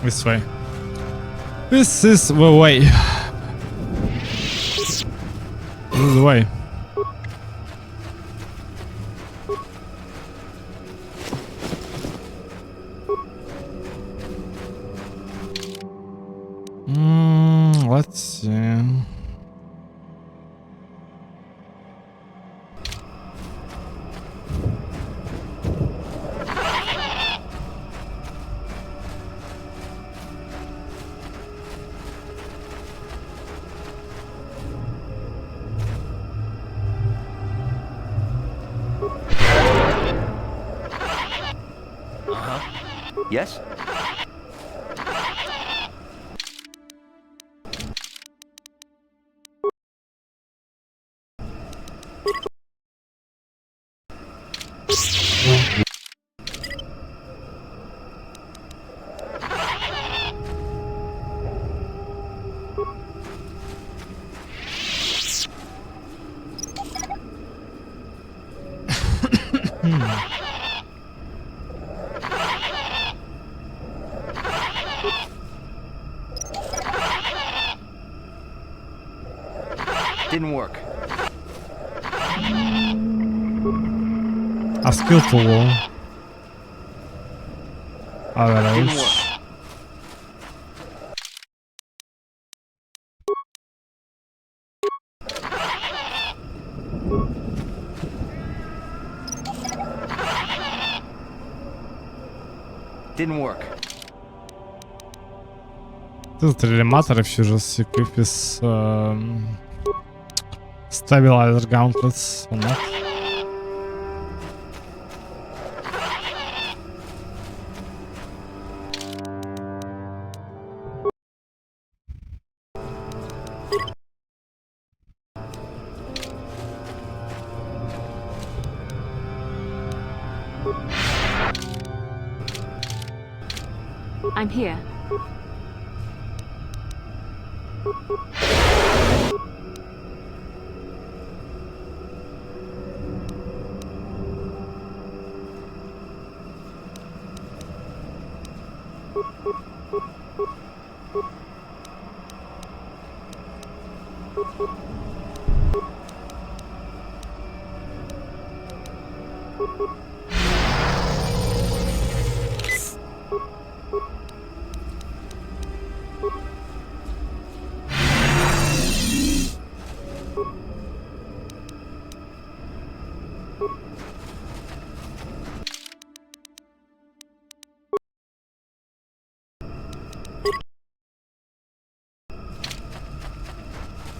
This way. This is the way. This is the way. Let's see. Yes? Didn't work. Upscale tool. Oh, that Didn't is. work. Didn't work. Тут реаниматоры все же с equipis stabilizer gauntlets or not. I'm here.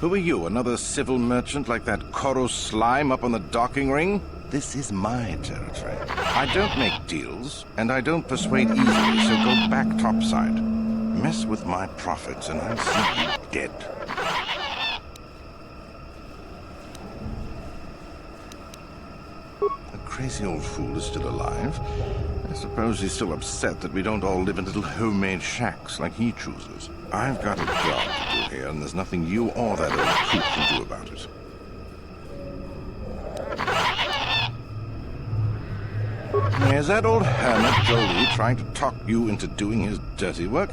Who are you, another civil merchant like that Kotor slime up on the docking ring? This is my territory. I don't make deals, and I don't persuade easily, so go back topside. Mess with my profits, and I'll see you dead. The crazy old fool is still alive. I suppose he's still upset that we don't all live in little homemade shacks like he chooses. I've got a job to do here, and there's nothing you or that old coot can do about it. Is that old hermit Jolie trying to talk you into doing his dirty work?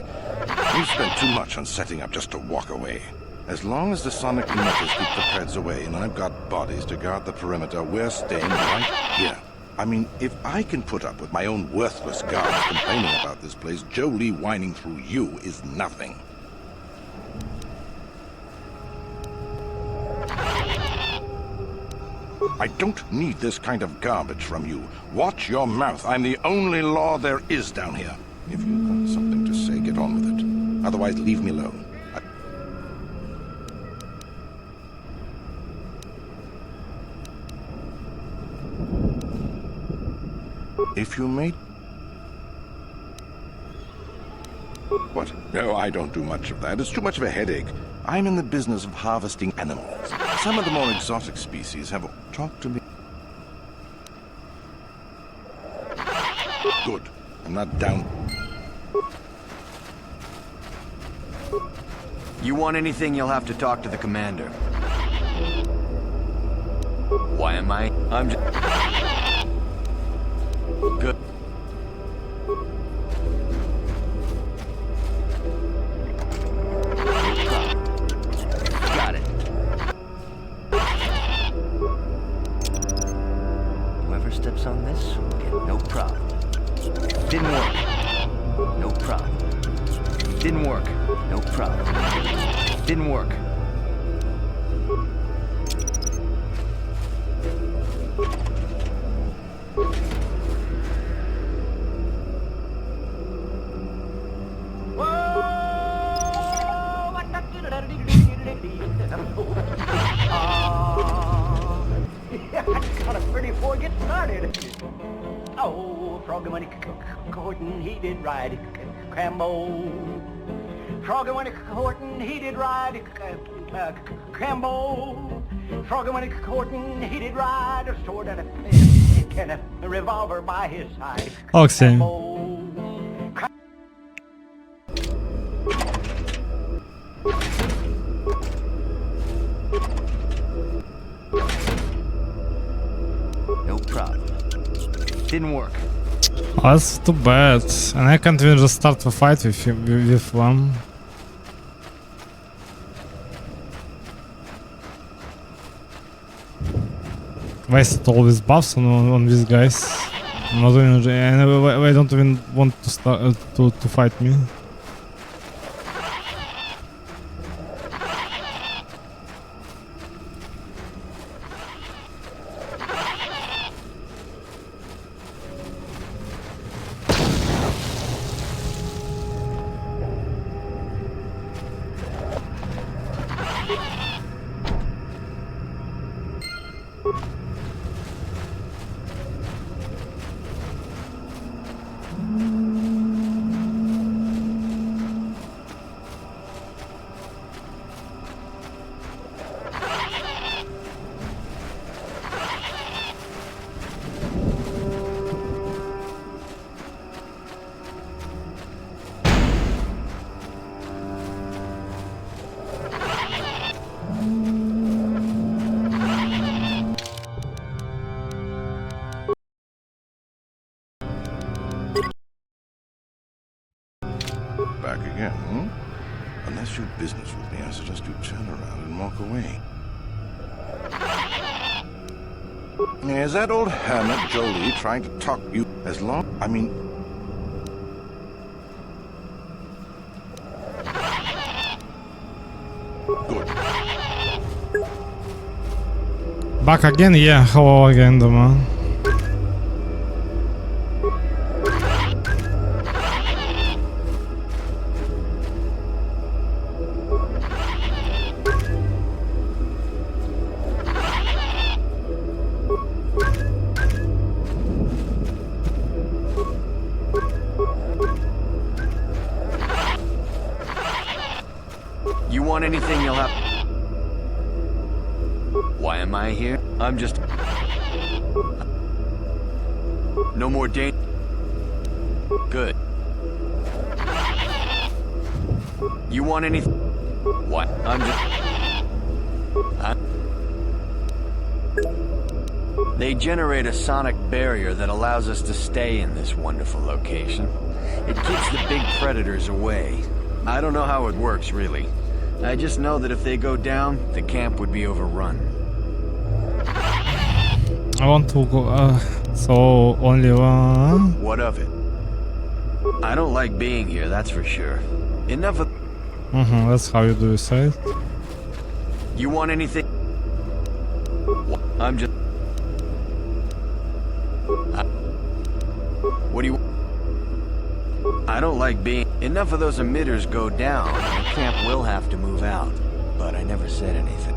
We've spent too much on setting up just to walk away. As long as the sonic emitters keep the Preds away and I've got bodies to guard the perimeter, we're staying right here. I mean, if I can put up with my own worthless guards complaining about this place, Jolie whining through you is nothing. I don't need this kind of garbage from you. Watch your mouth. I'm the only law there is down here. If you've got something to say, get on with it. Otherwise, leave me alone. If you made... What? No, I don't do much of that. It's too much of a headache. I'm in the business of harvesting animals. Some of the more exotic species have... Talk to me. Good. I'm not down... You want anything, you'll have to talk to the commander. Why am am I? I'm just... Good. Got it. Whoever steps on this will get no problem. Didn't work. No problem. Didn't work. No problem. Didn't work. Got a pretty before it gets started. Oh, Froggy when he courtin', he did ride Crambo. Froggy when he courtin', he did ride Crambo. Froggy when he courtin', he did ride a sword and a pick and a revolver by his side. Oxy. No problem. Didn't work. Oh, that's too bad. And I can't even just start the fight with him, with one. Wasted all these buffs on these guys. I'm not even, I don't even want to start to fight me. Back again, hmm? Unless you're business with me, I suggest you turn around and walk away. Is that old hermit Jolie trying to talk you as long? I mean... Good. Back again? Yeah, hello again, the man. You want anything, you'll have... Why am I here? I'm just... No more danger. Good. You want anything? What? I'm just... Huh? They generate a sonic barrier that allows us to stay in this wonderful location. It keeps the big predators away. I don't know how it works, really. I just know that if they go down, the camp would be overrun. I want to go, so only one. What of it? I don't like being here, that's for sure. Enough of... That's how you do it. You want anything? I'm just... What do you... I don't like being... Enough of those emitters go down, and the camp will have to move out. But I never said anything.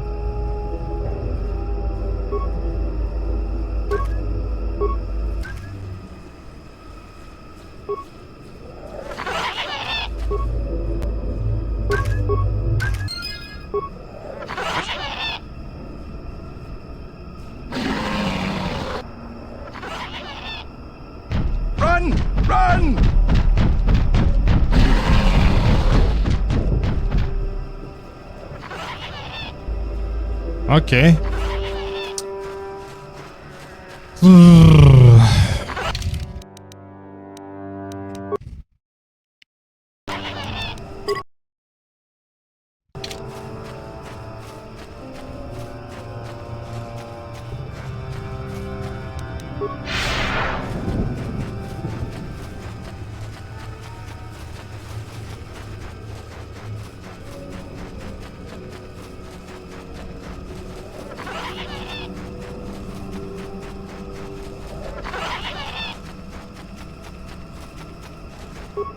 Run! Run! Okay.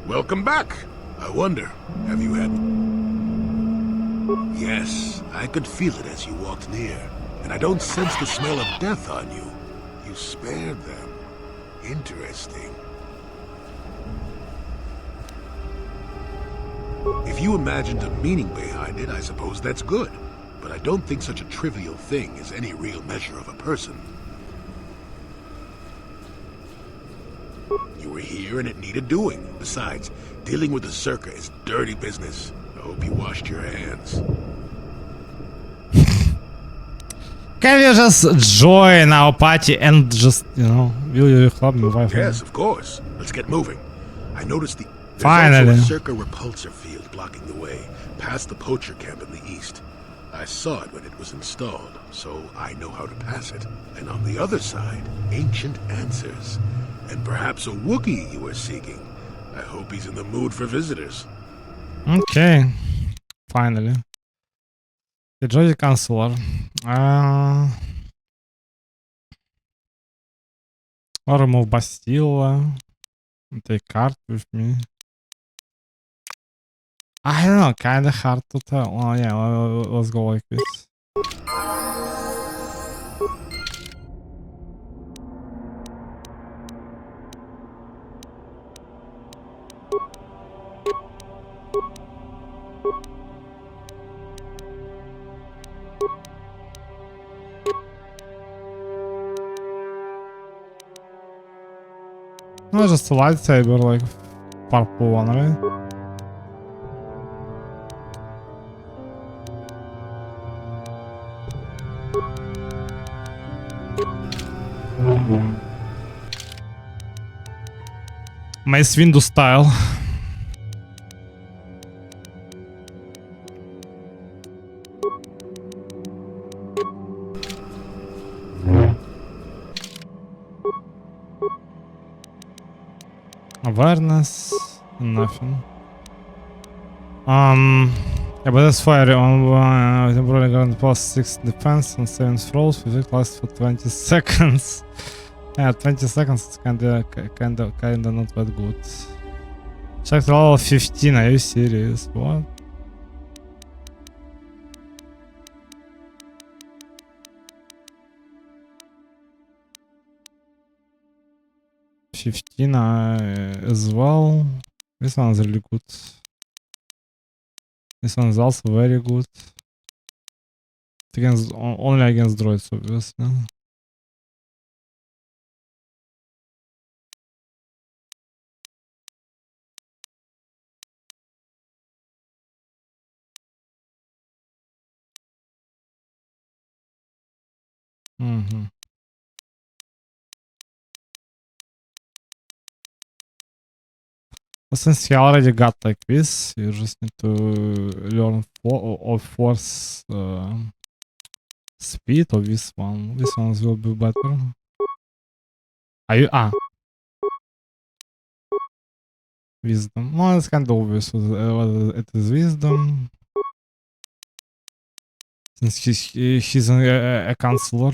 Welcome back. I wonder, have you had... Yes, I could feel it as you walked near. And I don't sense the smell of death on you. You spared them. Interesting. If you imagined a meaning behind it, I suppose that's good. But I don't think such a trivial thing is any real measure of a person. You were here and it needed doing. Besides, dealing with the Circa is dirty business. I hope you washed your hands. Can you just join our party and just, you know, will you club me wife? Yes, of course. Let's get moving. I noticed there's Finally. also a Circa repulsor field blocking the way, past the poacher camp in the east. I saw it when it was installed, so I know how to pass it. And on the other side, ancient answers. And perhaps a Wookiee you were seeking. I hope he's in the mood for visitors. Okay. Finally. The Jody Counselor. Or remove Bastille. Take card with me. I don't know, kinda hard to tell. Oh yeah, let's go like this. No, just a lightsaber, like purple one, right? Mace Windu style. Awareness, nothing. Yeah, but that's fire on temporary ground plus 6 defense and 7 throws. It lasts for 20 seconds. Yeah, 20 seconds is kinda not that good. Check level 15, are you serious? What? As well. This one is really good. This one is also very good. Against only against droids, obviously. But since he already got like this, you just need to learn force speed of this one. This one will be better. Are you wisdom? No, it's kind of obvious. It is wisdom. Since he's a counselor.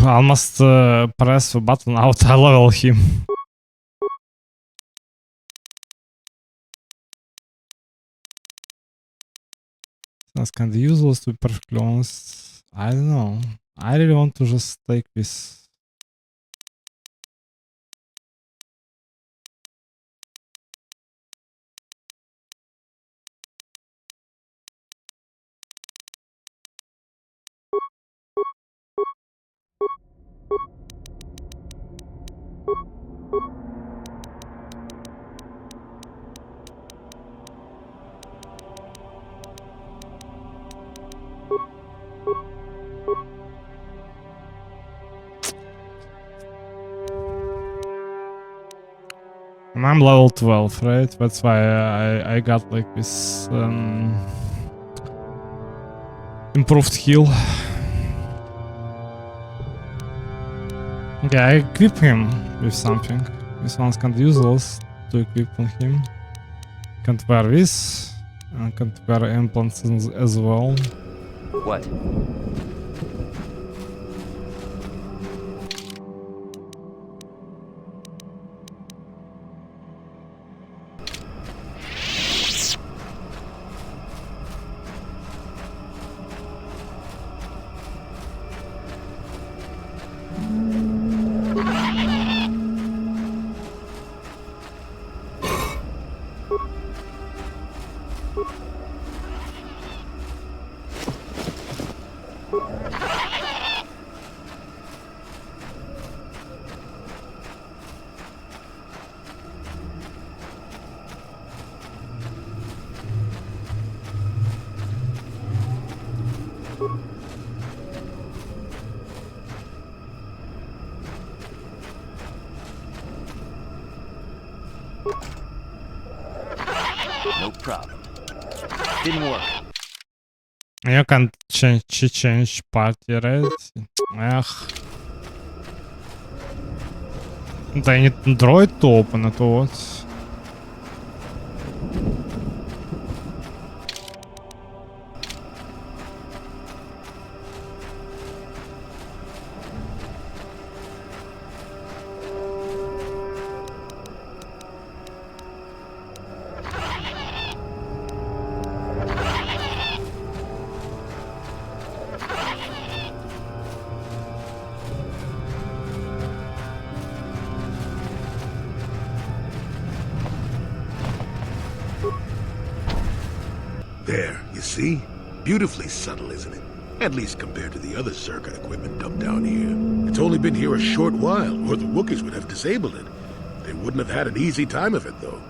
I must press the button out. I level him. That's kind of useless, to be perfectly honest. I don't know. I really want to just take this. And I'm level 12, right? That's why I got like this improved heal. Okay, I equip him with something. This one's kind of useless to equip on him. Can't wear this. And can't wear implants as well. What? No problem. Didn't work. You can't change party, right? Ugh. I need droid to open it, or what? There, you see? Beautifully subtle, isn't it? At least compared to the other Zerga equipment dumped down here. It's only been here a short while, or the Wookiees would have disabled it. They wouldn't have had an easy time of it, though.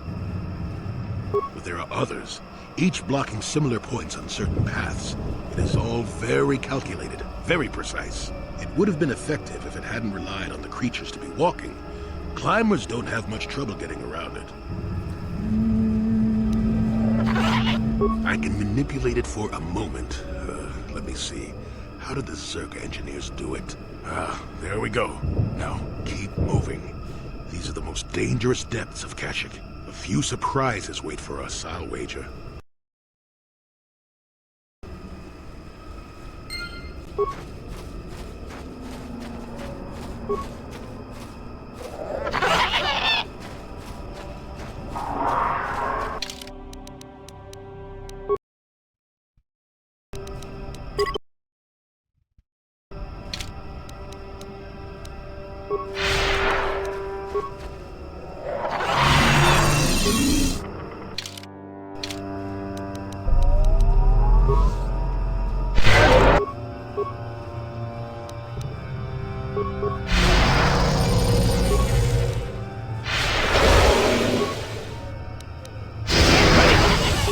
But there are others, each blocking similar points on certain paths. It is all very calculated, very precise. It would have been effective if it hadn't relied on the creatures to be walking. Climbers don't have much trouble getting around it. I can manipulate it for a moment. Let me see. How did the Zerga engineers do it? There we go. Now, keep moving. These are the most dangerous depths of Kashyyyk. A few surprises wait for us, I'll wager.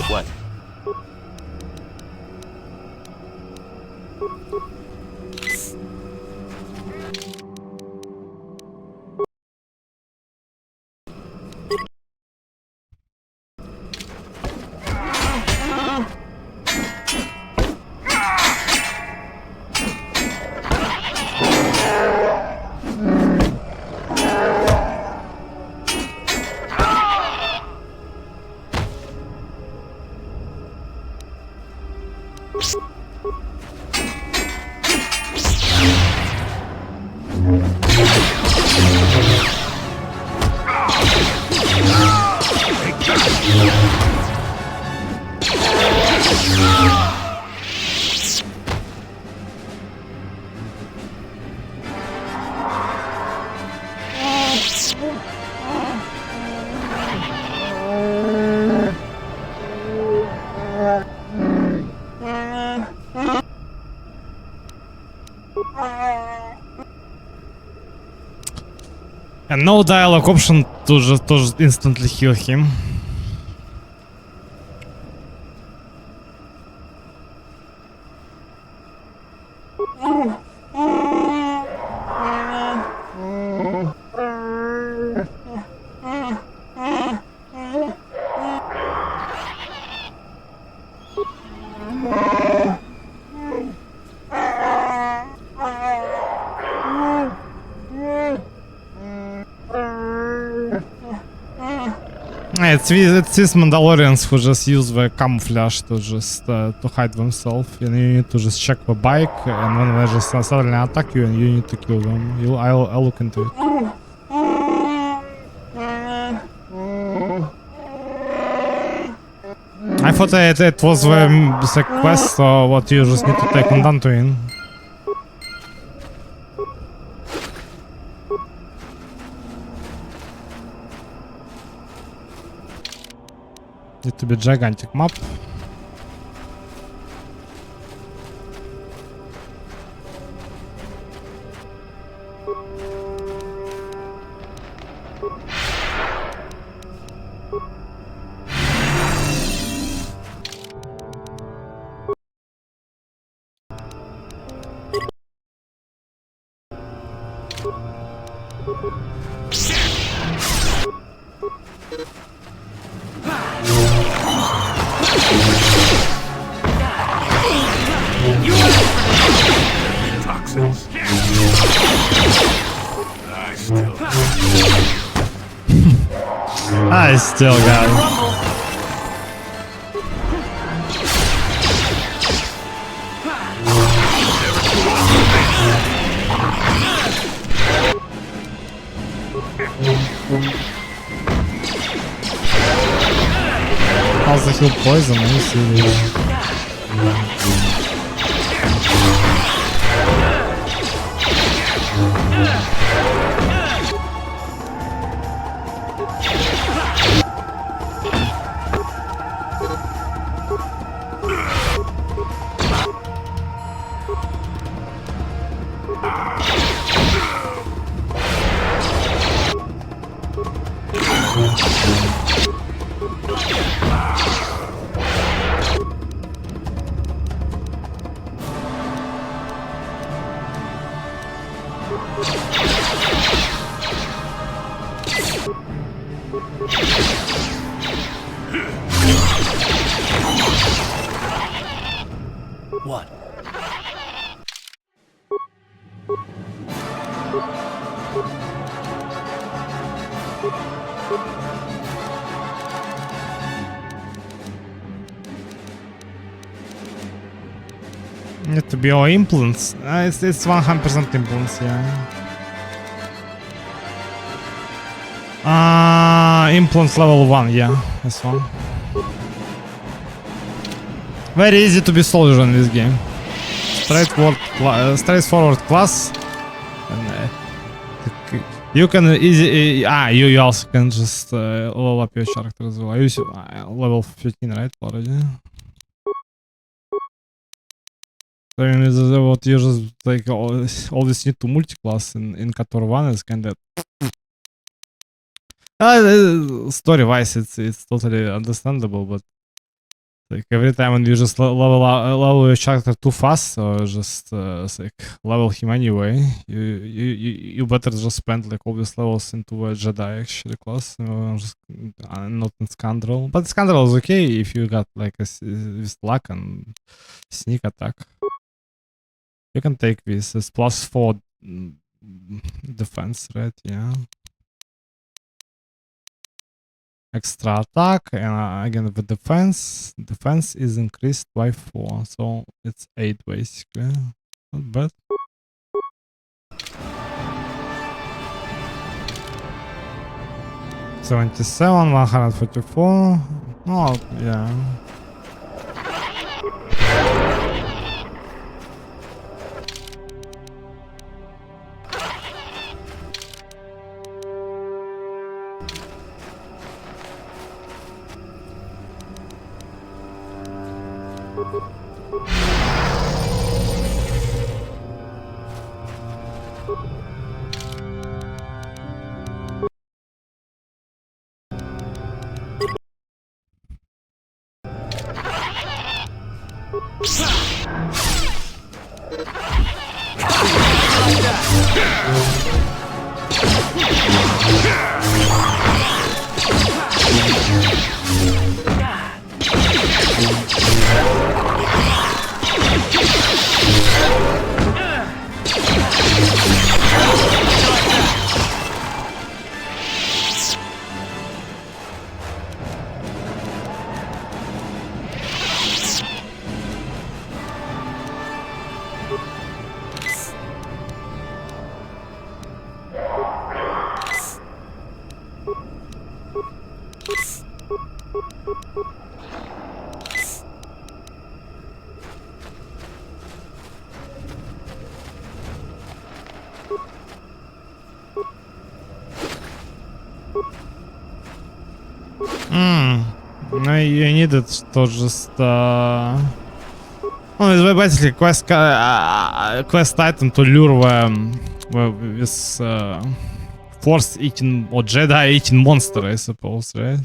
What? And no dialogue option to just instantly heal him. It's these Mandalorians who just use the camouflage to just to hide themselves, and you need to just check the bike, and when they just suddenly attack you, and you need to kill them. I'll look into it. I thought it was the quest, or what you just need to take on Dantooine. Need to be gigantic map. Toxins. I still got it. How's the heal poison? Let me see this. What? Need to be all implants. It's 100% implants, yeah. Implants level 1, yeah, this one. Very easy to be soldier in this game. Straightforward class. And, you can easy. You also can just level up your character as well. I use level 15, right? Already. So what you just like always need to multi-class in Kotor 1 is kind of story-wise it's totally understandable, but like every time when you just level your character too fast or just like level him anyway, you better just spend like all these levels into a Jedi actually class, just not in Scoundrel. But Scoundrel is okay if you got like with luck and sneak attack. You can take this as +4 defense, right? Yeah. Extra attack, and again the defense is increased by 4, so it's 8 basically. Not bad. $77, 144. Oh yeah. No, you needed to just oh, it's basically quest item to lure this force eating or Jedi eating monster, I suppose, right?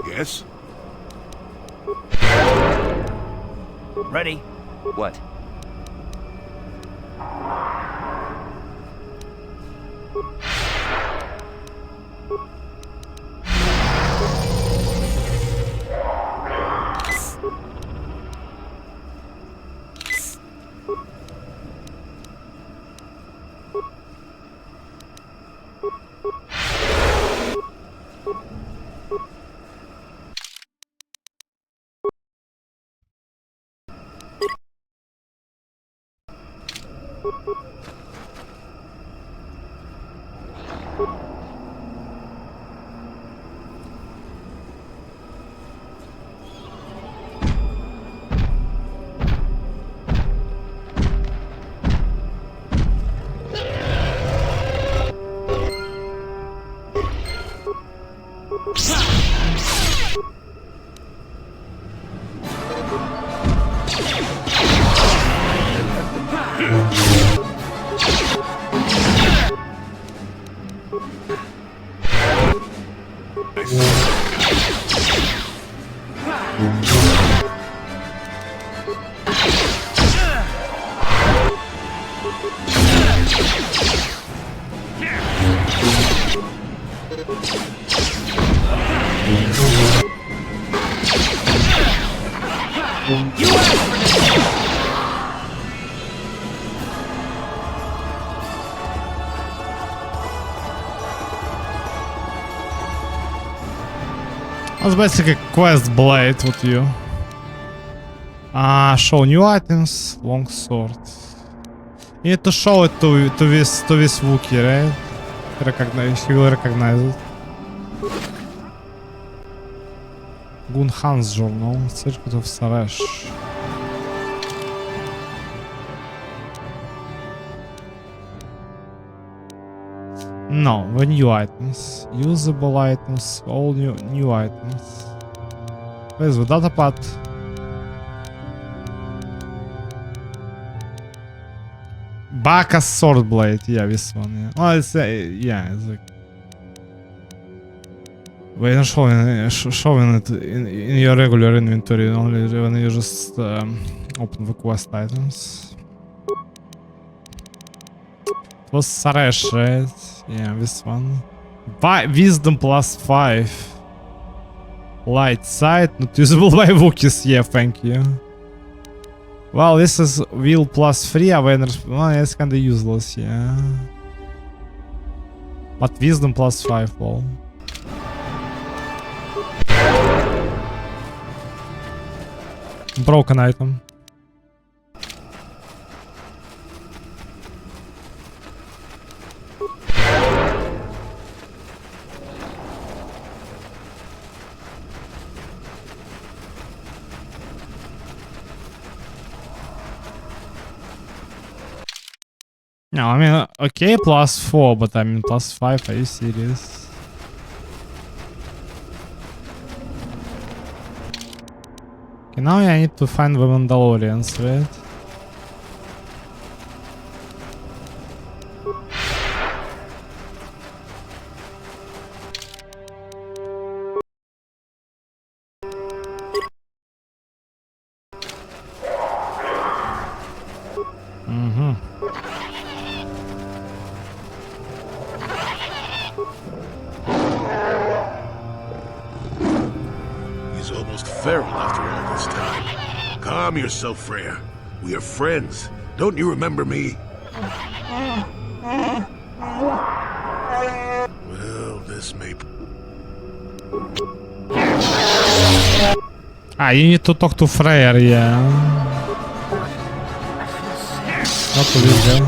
Yes? Ready? What? That's basically a quest blade with you. Show new items, long sword. You need to show it to this Wookiee, right? Recognize, he will recognize it. Gun Han's journal, Circuit of Saresh. No, the new items. Usable items, all new items. Where's the datapad? Baka's sword blade, yeah, this one, yeah. Oh, it's yeah, it's like... Wait, not showing it in your regular inventory, only when you just open the quest items. It was Saresh, right? Yeah, this one. Wisdom +5. Light sight, not usable by Wookiees, yeah, thank you. Well, this is wheel plus 3 awareness. Well, it's kinda useless, yeah. But wisdom plus 5, well. Broken item. No, I mean, okay, plus 4, but I mean, plus 5, are you serious? Okay, now I need to find the Mandalorians, right? He's almost feral after all this time. Calm yourself, Freya. We are friends. Don't you remember me? Well, this may... Ah, you need to talk to Freyr, yeah. Not to this guy.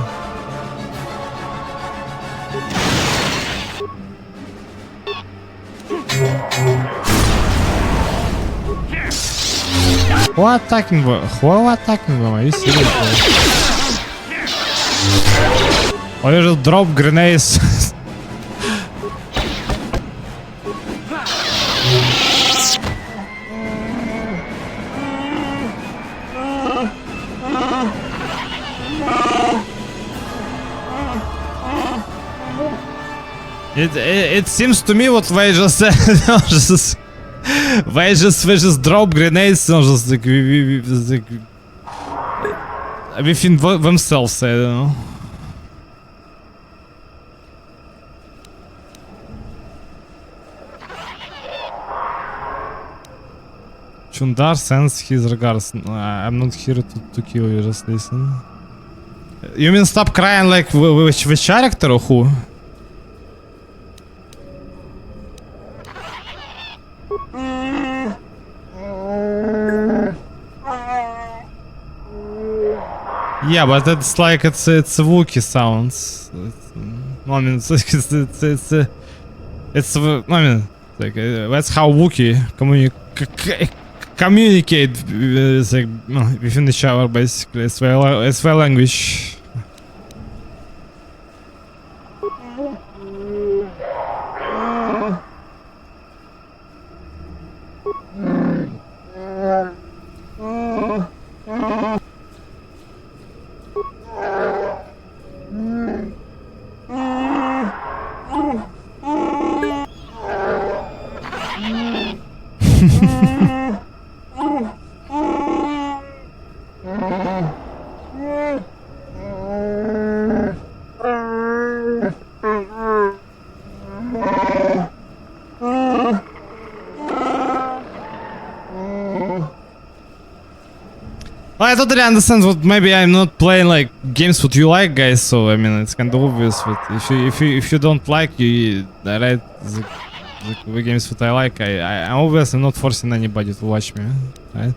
Who attacking them? Who attacking them? Are you serious? Or you just drop grenades? It seems to me what they just said. they just drop grenades and just like, within themselves, I don't know. Chundar sends his regards. I'm not here to kill you, just listen. You mean stop crying like which character or who? Yeah, but it's like it's Wookiee sounds. I mean, it's I mean, like that's how Wookiee communicate like, within each other. Basically, it's their language. I totally understand what maybe I'm not playing like games what you like, guys. So I mean it's kind of obvious. But if you don't like the games that I like, I'm obviously not forcing anybody to watch me, right?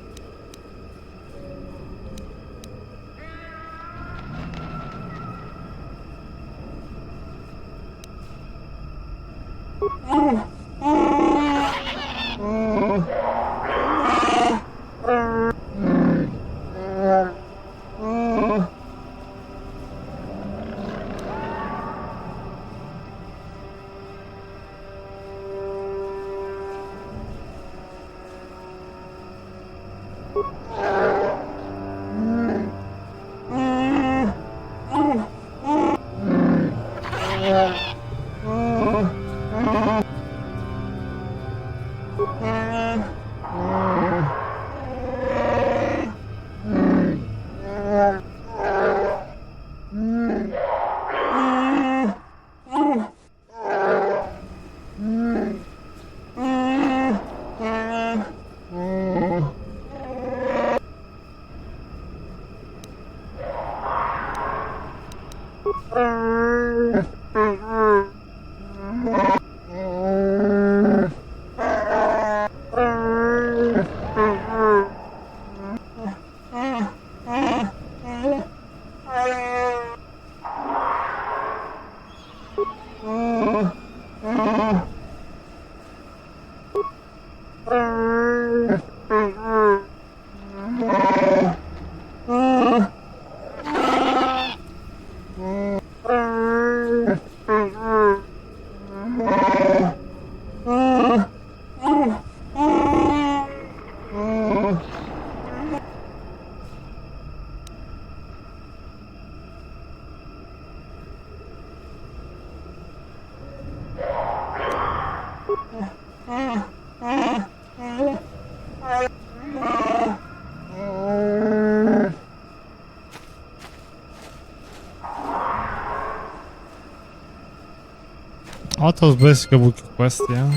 What was basically a wiki quest, yeah.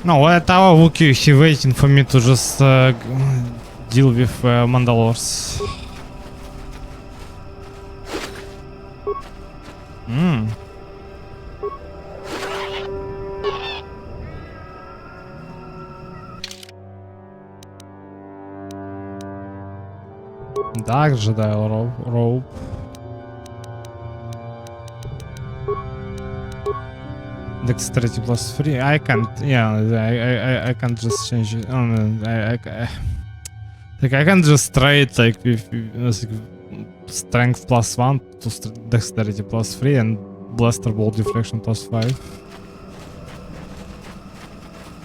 No, what our Wookiee, he waiting for me to just deal with Mandalores. Dark Jedi robe. Dexterity +3. I can't. Yeah, I can't just change it. Like I can just trade like with strength +1 to dexterity +3 and blaster ball deflection +5.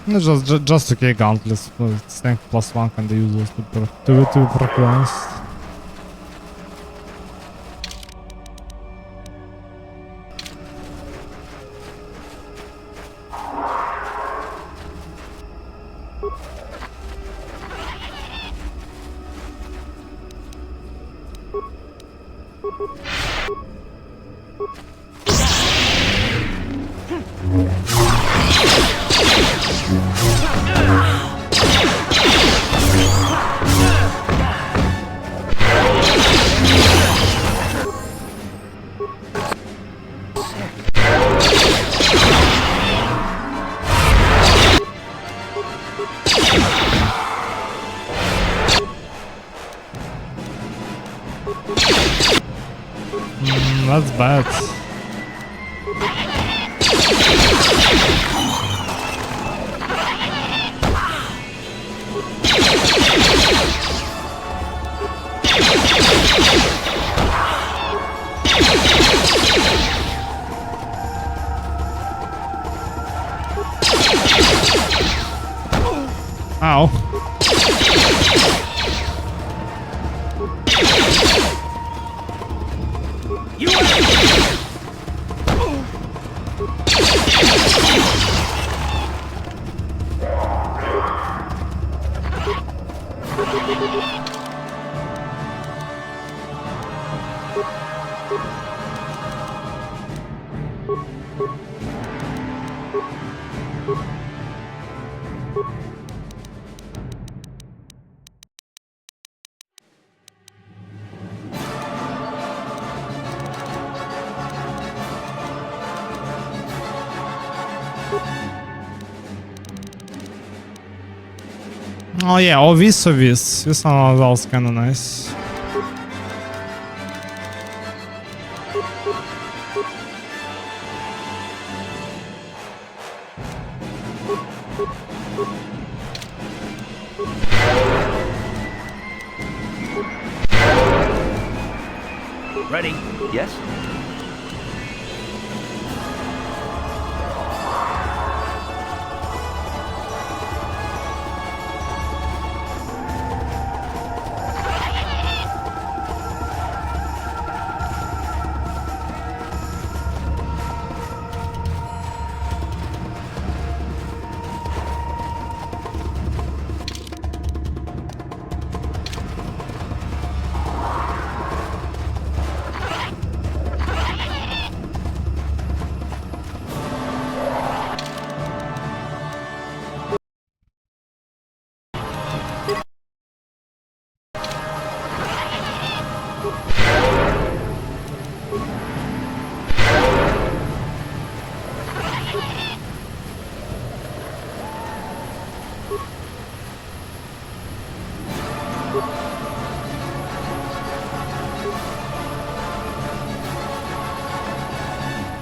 No, just okay gauntlets. Strength +1 can be useless to be perfectly honest. That's bad. Ow. You Oh yeah, oh this. This one was also kinda nice. Ready? Yes?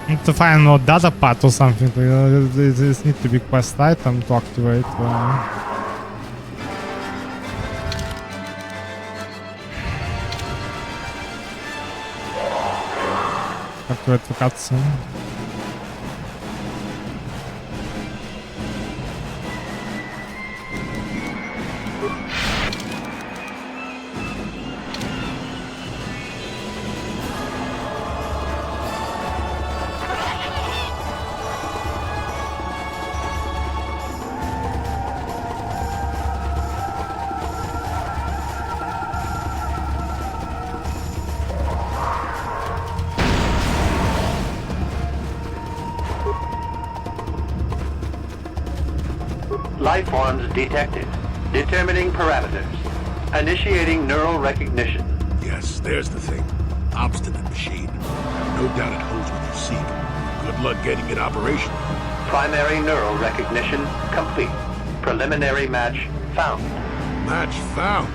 Need to find a data pad or something. This need to be quest item to activate. Activate the cutscene. Life forms detected. Determining parameters. Initiating neural recognition. Yes, there's the thing. Obstinate machine. No doubt it holds what you seek. Good luck getting it operational. Primary neural recognition complete. Preliminary match found. Match found.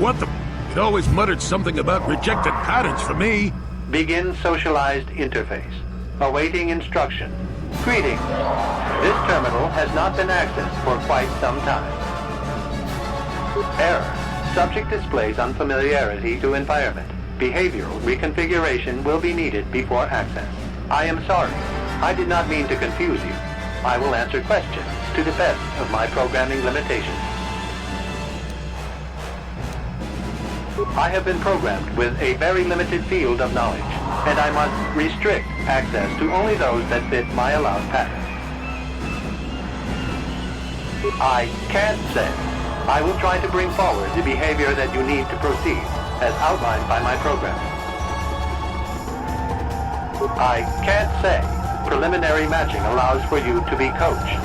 What the? It always muttered something about rejected patterns for me. Begin socialized interface. Awaiting instruction. Greetings. This terminal has not been accessed for quite some time. Error. Subject displays unfamiliarity to environment. Behavioral reconfiguration will be needed before access. I am sorry. I did not mean to confuse you. I will answer questions to the best of my programming limitations. I have been programmed with a very limited field of knowledge, and I must restrict access to only those that fit my allowed pattern. I can't say. I will try to bring forward the behavior that you need to proceed, as outlined by my programming. I can't say. Preliminary matching allows for you to be coached.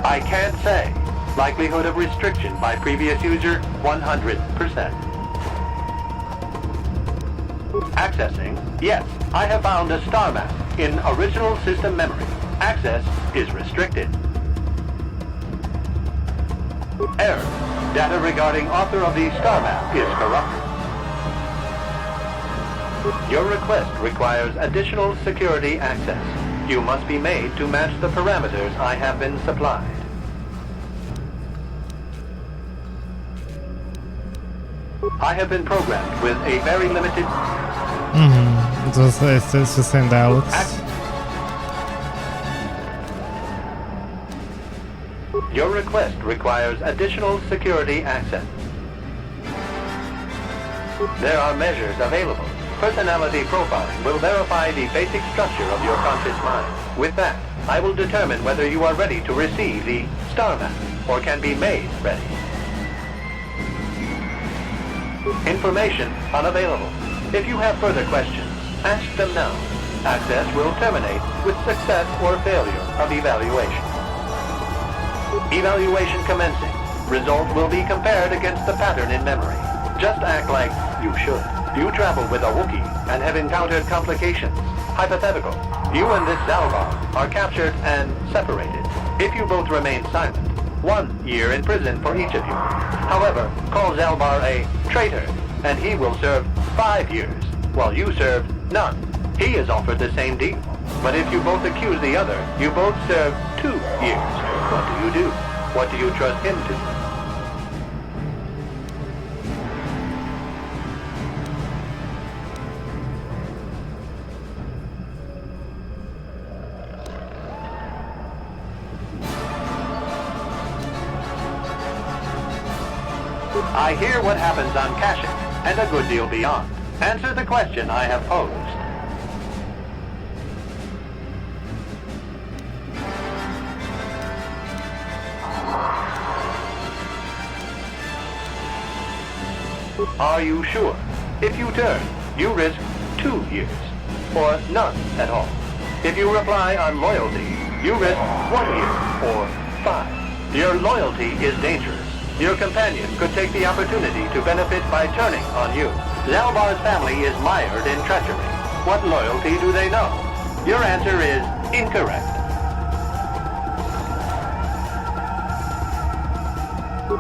I can't say. Likelihood of restriction by previous user, 100%. Accessing. Yes, I have found a star map in original system memory. Access is restricted. Error. Data regarding author of the star map is corrupted. Your request requires additional security access. You must be made to match the parameters I have been supplied. I have been programmed with a very limited... It's the same dialogues. Your request requires additional security access. There are measures available. Personality profiling will verify the basic structure of your conscious mind. With that, I will determine whether you are ready to receive the star map or can be made ready. Information unavailable. If you have further questions, ask them now. Access will terminate with success or failure of evaluation. Evaluation commencing. Result will be compared against the pattern in memory. Just act like you should. You travel with a Wookiee and have encountered complications. Hypothetical. You and this Zalbar are captured and separated. If you both remain silent, 1 year in prison for each of you. However, call Zalbar a traitor, and he will serve 5 years, while you serve none. He is offered the same deal. But if you both accuse the other, you both serve 2 years. What do you do? What do you trust him to? I hear what happens on caching, and a good deal beyond. Answer the question I have posed. Are you sure? If you turn, you risk 2 years, or none at all. If you reply on loyalty, you risk 1 year, or 5. Your loyalty is dangerous. Your companion could take the opportunity to benefit by turning on you. Zalbar's family is mired in treachery. What loyalty do they know? Your answer is incorrect.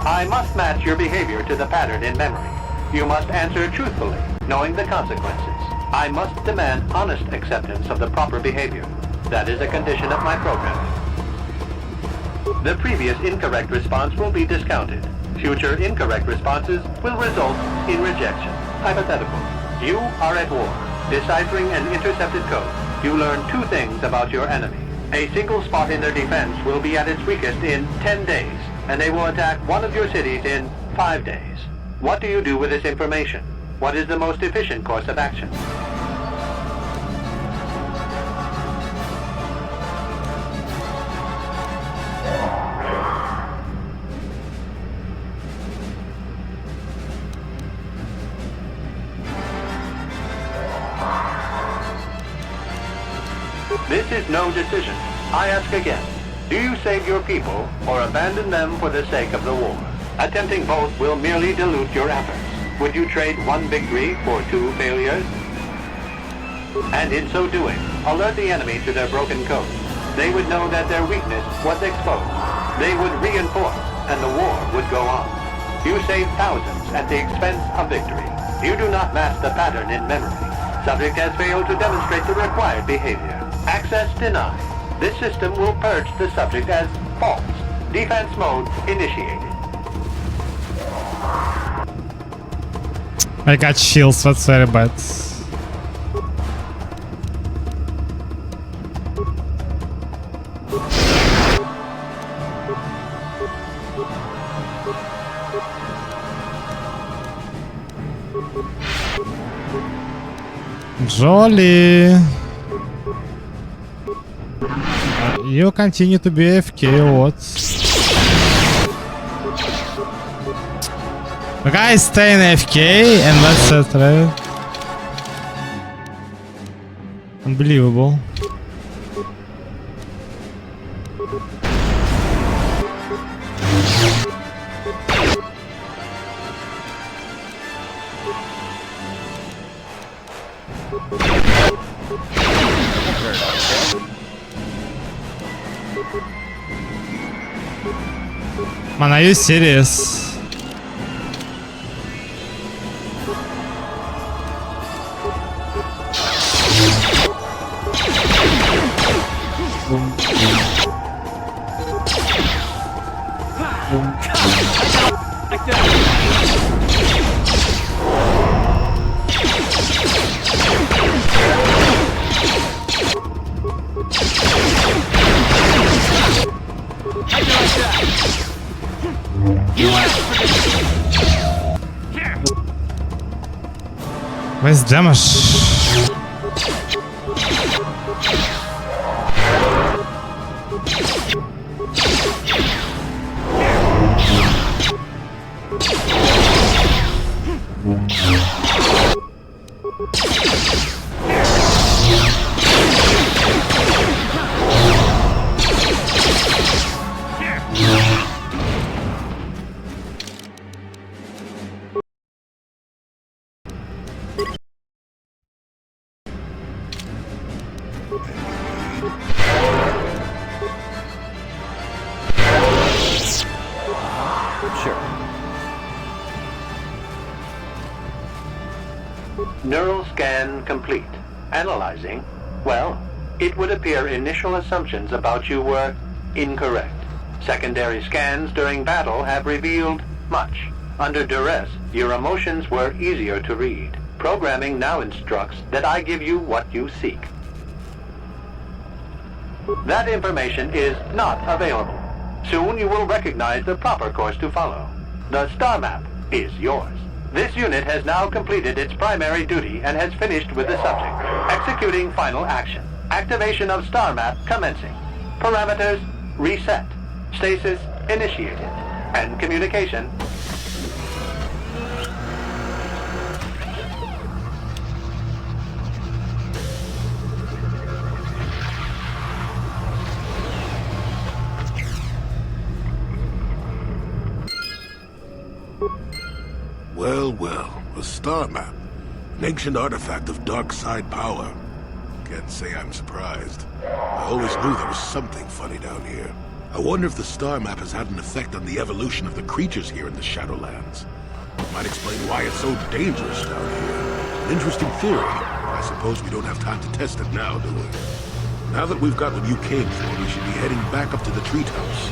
I must match your behavior to the pattern in memory. You must answer truthfully, knowing the consequences. I must demand honest acceptance of the proper behavior. That is a condition of my program. The previous incorrect response will be discounted. Future incorrect responses will result in rejection. Hypothetical. You are at war. Deciphering an intercepted code, you learn 2 things about your enemy. A single spot in their defense will be at its weakest in 10 days, and they will attack one of your cities in 5 days. What do you do with this information? What is the most efficient course of action? This is no decision. I ask again. Do you save your people or abandon them for the sake of the war? Attempting both will merely dilute your efforts. Would you trade 1 victory for 2 failures? And in so doing, alert the enemy to their broken code. They would know that their weakness was exposed. They would reinforce, and the war would go on. You save thousands at the expense of victory. You do not match the pattern in memory. Subject has failed to demonstrate the required behavior. Access denied. This system will purge the subject as false. Defense mode initiated. I got shields, that's very bad. Jolly! You continue to be AFK, what? The guy is staying AFK and that's it, right? Unbelievable. Man, are you serious? Where's damage? Neural scan complete. Analyzing. Well, it would appear initial assumptions about you were incorrect. Secondary scans during battle have revealed much. Under duress, your emotions were easier to read. Programming now instructs that I give you what you seek. That information is not available. Soon you will recognize the proper course to follow. The star map is yours. This unit has now completed its primary duty and has finished with the subject. Executing final action. Activation of star map commencing. Parameters reset. Stasis initiated. And communication. Well, well, a star map. An ancient artifact of dark side power. Can't say I'm surprised. I always knew there was something funny down here. I wonder if the star map has had an effect on the evolution of the creatures here in the Shadowlands. It might explain why it's so dangerous down here. An interesting theory. I suppose we don't have time to test it now, do we? Now that we've got what you came for, we should be heading back up to the treetops.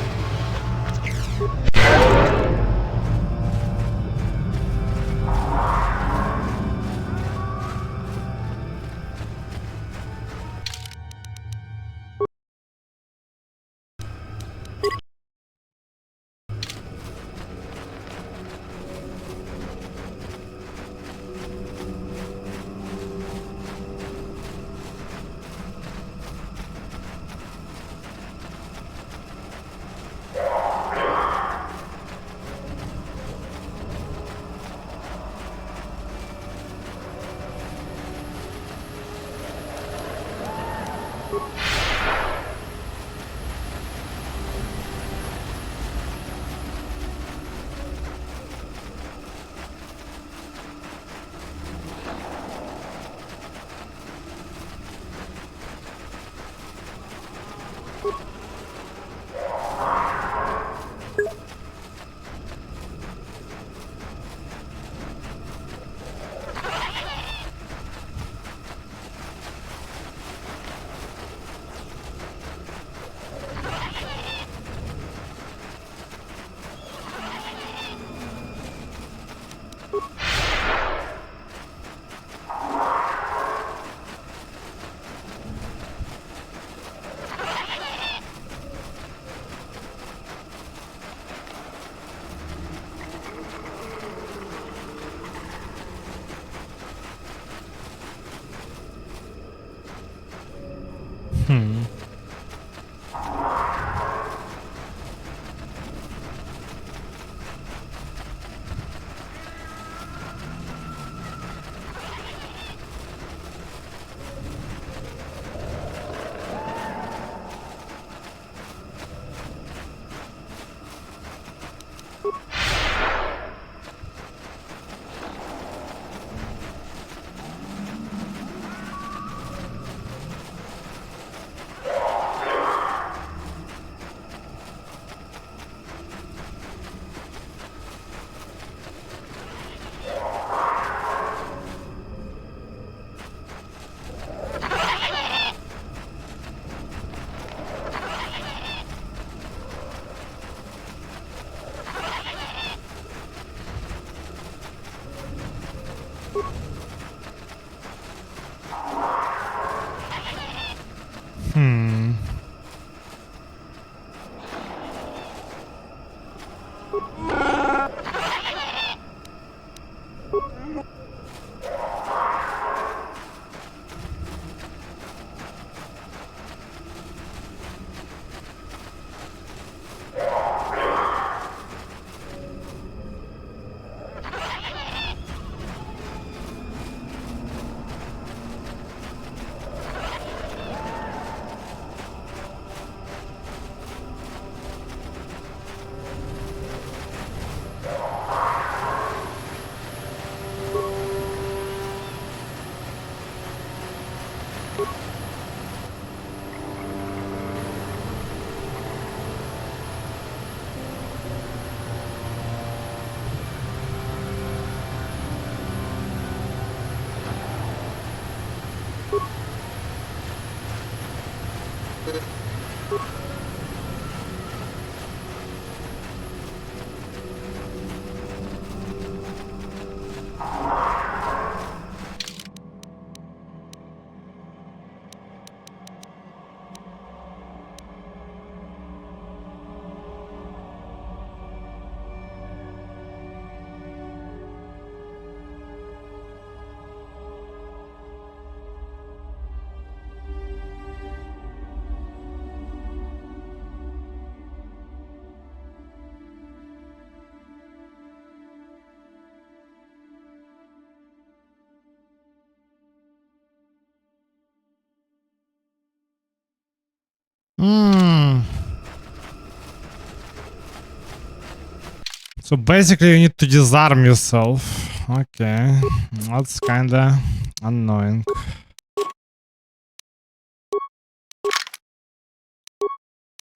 So basically you need to disarm yourself. Okay, that's kinda annoying.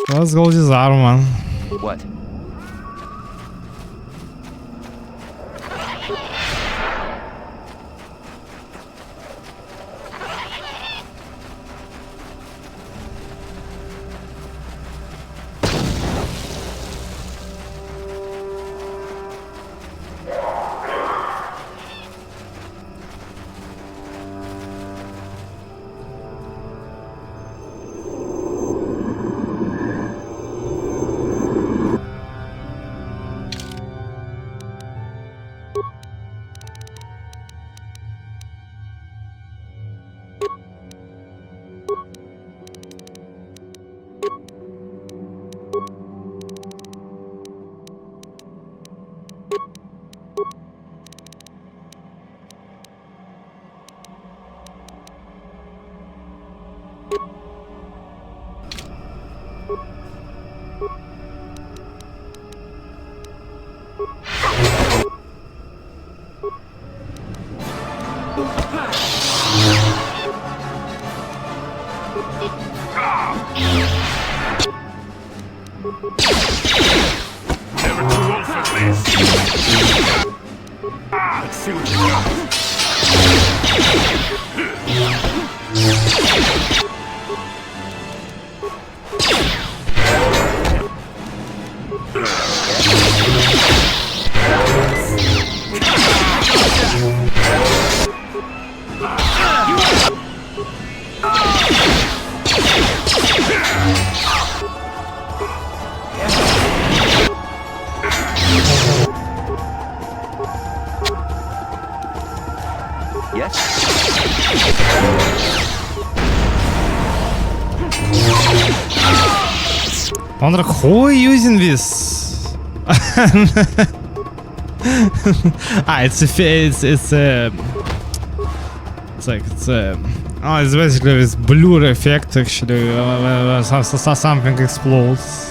Let's go disarm, man. What? Never too old for this. Let's see what you got. Yes? Wonder who using this? It's basically this blur effect actually when something explodes.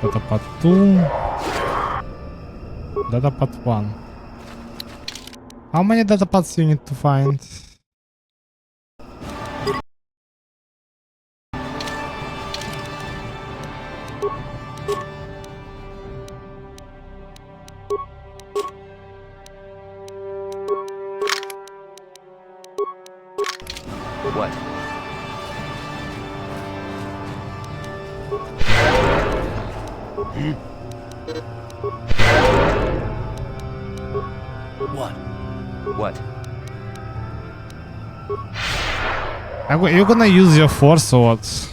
Datapad 2. Datapad 1. How many datapads you need to find? What? What? What? You're gonna use your force or what?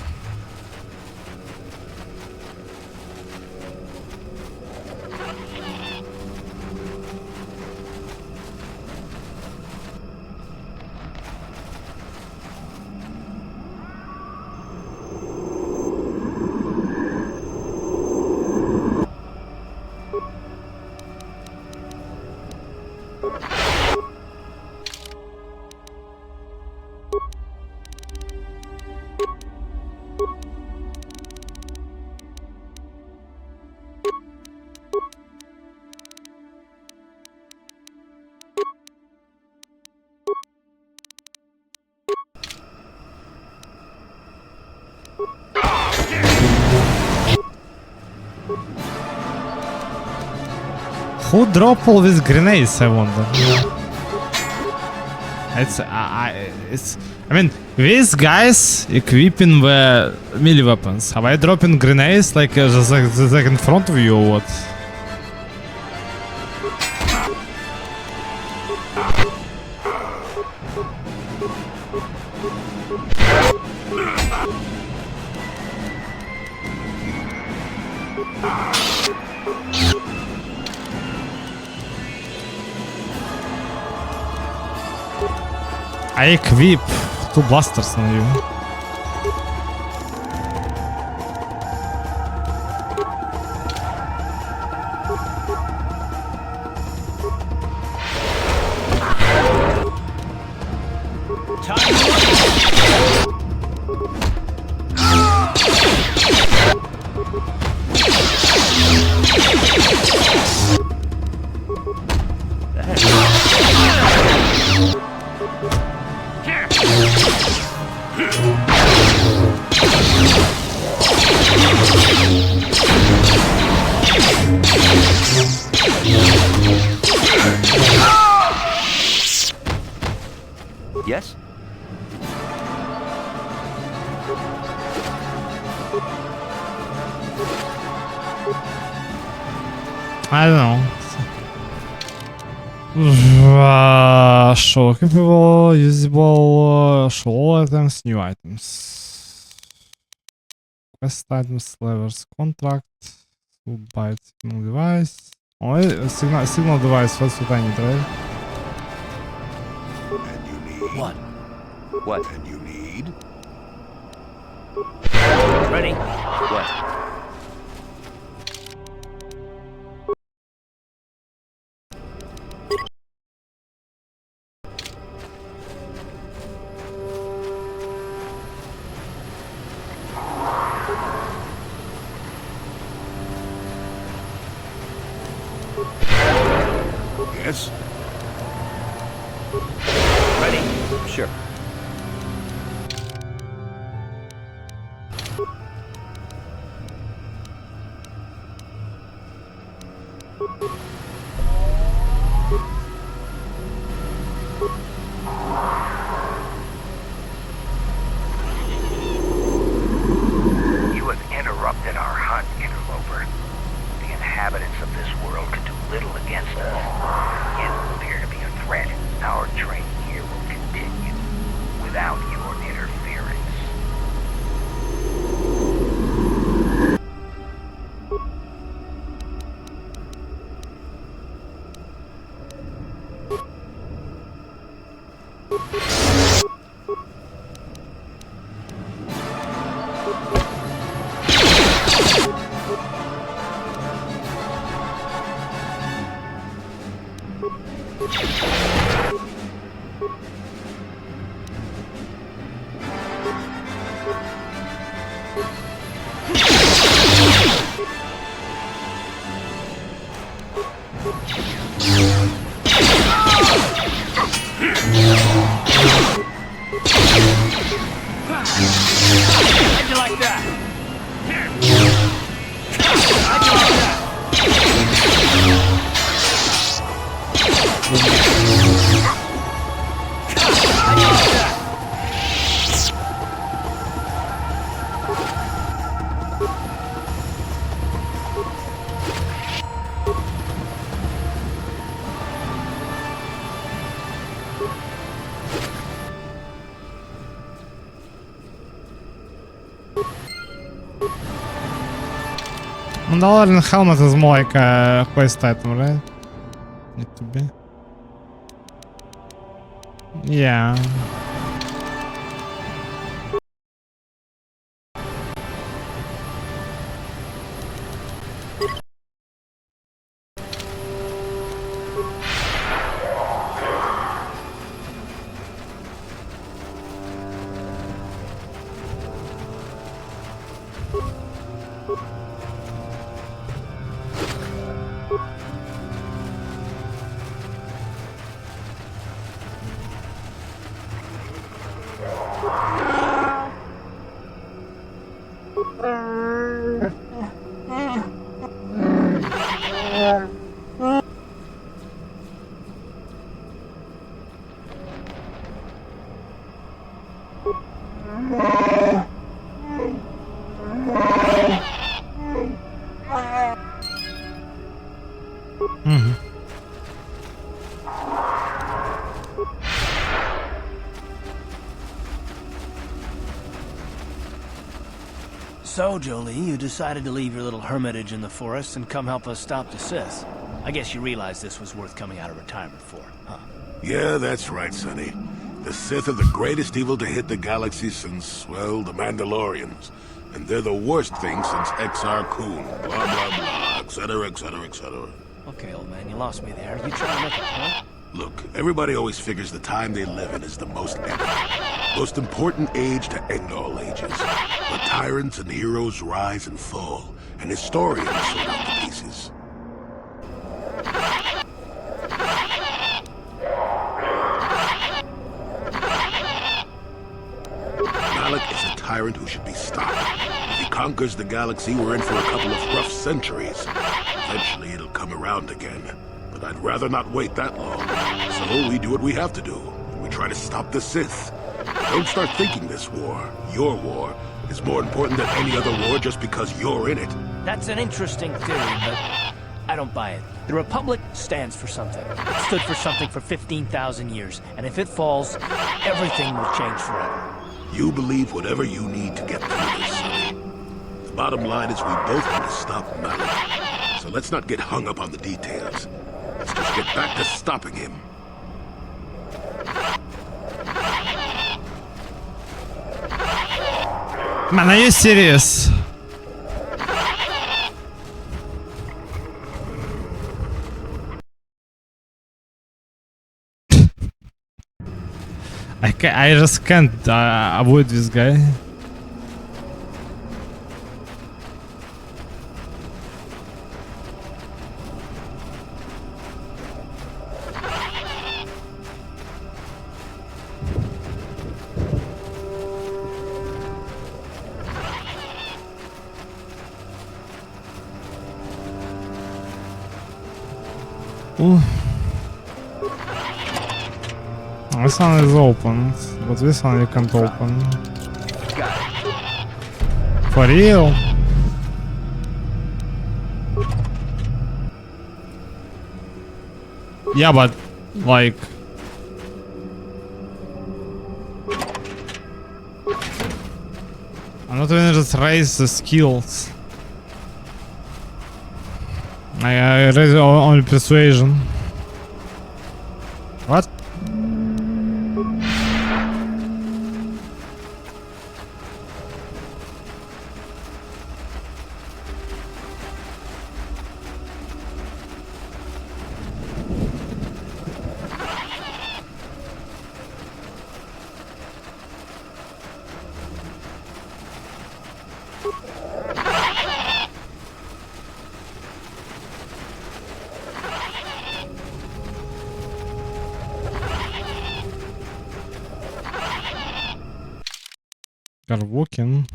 Who dropped all these grenades, I wonder? I mean, these guys equipping the melee weapons. Have I dropping grenades like just like in front of you or what? I equip 2 blasters on you. I don't know. Show capable, usable, show items, new items. Quest items, levers, contract, buy signal device. Oh, signal device, that's what I need, right? And you need... What? What? And you need... Ready? What? Yes? Ready? Sure. You have interrupted our hunt, interloper. The inhabitants of this world can do little against us. You appear to be a threat. Our training here will continue without your interference. How'd you like that? How'd you like that? How'd you like that? Mandalorian helmet is more like a quest item, right? Need to be. Yeah. So, Jolie, you decided to leave your little hermitage in the forest and come help us stop the Sith. I guess you realized this was worth coming out of retirement for, huh? Yeah, that's right, Sonny. The Sith are the greatest evil to hit the galaxy since, well, the Mandalorians. And they're the worst thing since Exar Kun, blah, blah, blah, etc., etc., etc. Okay, old man, you lost me there. You trying to make a point? Look, everybody always figures the time they live in is the most epic, most important age to end all ages. But tyrants and heroes rise and fall, and historians sort out the pieces. Malik is a tyrant who should be stopped. If he conquers the galaxy, we're in for a couple of rough centuries. Eventually, it'll come around again. But I'd rather not wait that long. So we do what we have to do. We try to stop the Sith. Don't start thinking this war, your war, is more important than any other war just because you're in it. That's an interesting theory, but I don't buy it. The Republic stands for something. It stood for something for 15,000 years, and if it falls, everything will change forever. You believe whatever you need to get through this, Sonny. The bottom line is we both want to stop Malik. So let's not get hung up on the details. Let's just get back to stopping him. Man, are you serious? I just can't avoid this guy. Ooh. This one is open, but this one you can't open. For real? Yeah, but like I'm not even just raise the skills. I raise only persuasion. What? Got walking.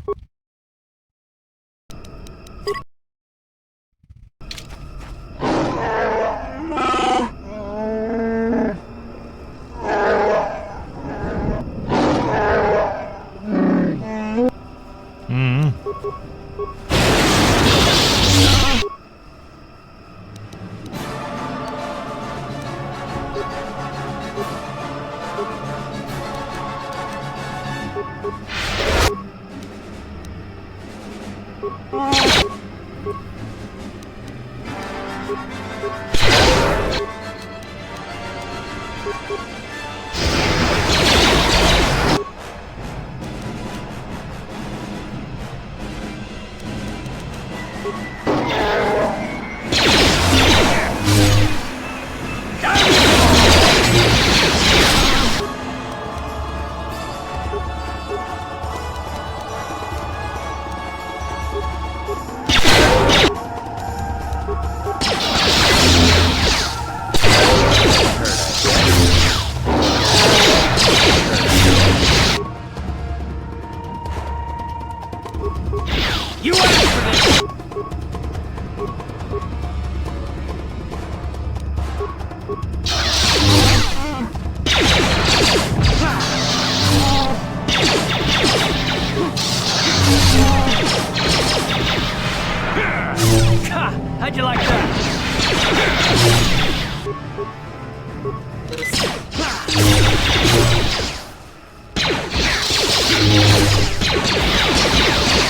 How'd you like that?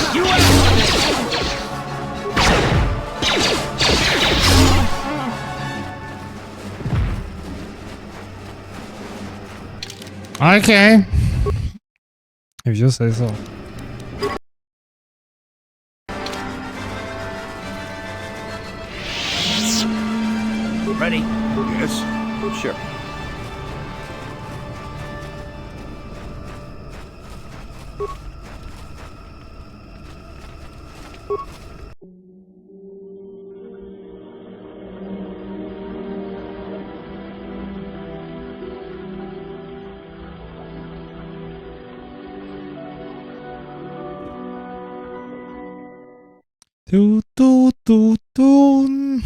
You Okay. If you say so. Ready? Yes? Sure. Do do do do.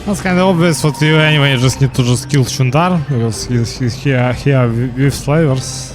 That's kind of obvious for you anyway, you just need to just kill Shundar, because he's here with slavers.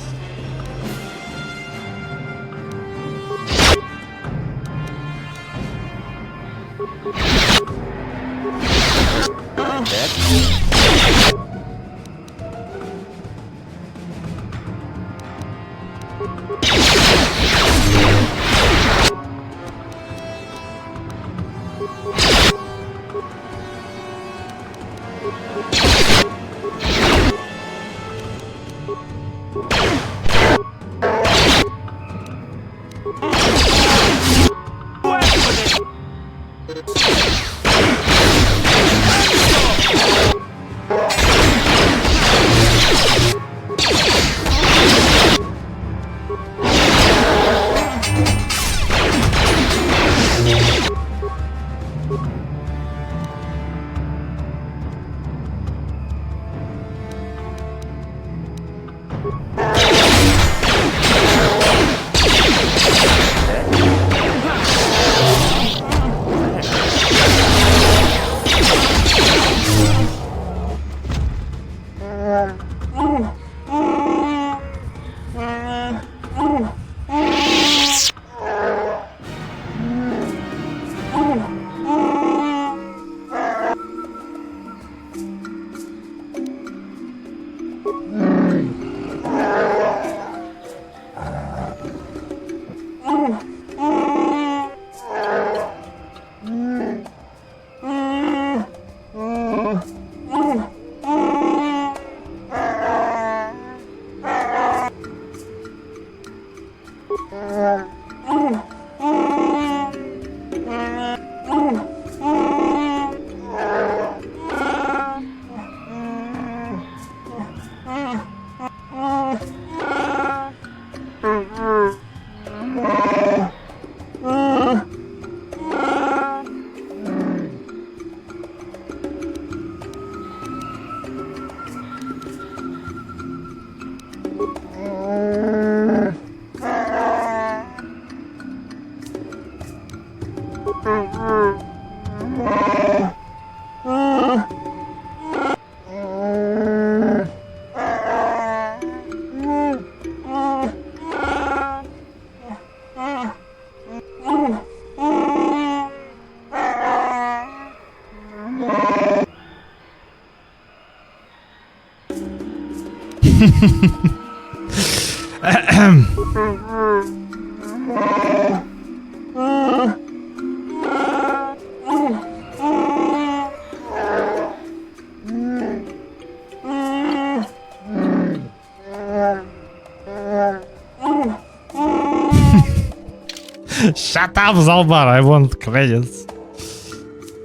Shut up, Zalbar, I want credits.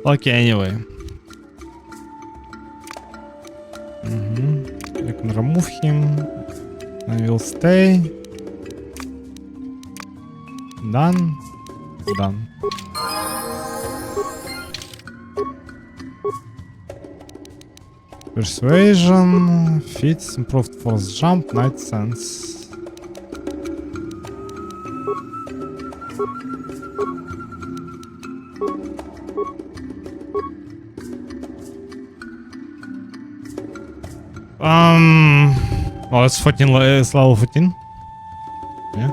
Okay, anyway. You can remove him. And we'll stay. Done. Done. Persuasion, fits, improved force jump, night sense. Oh, it's 14, it's level 14. Yeah.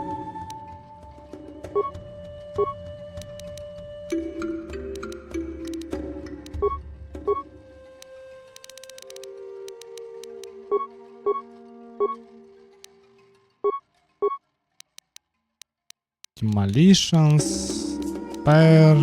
Demolitions, fire.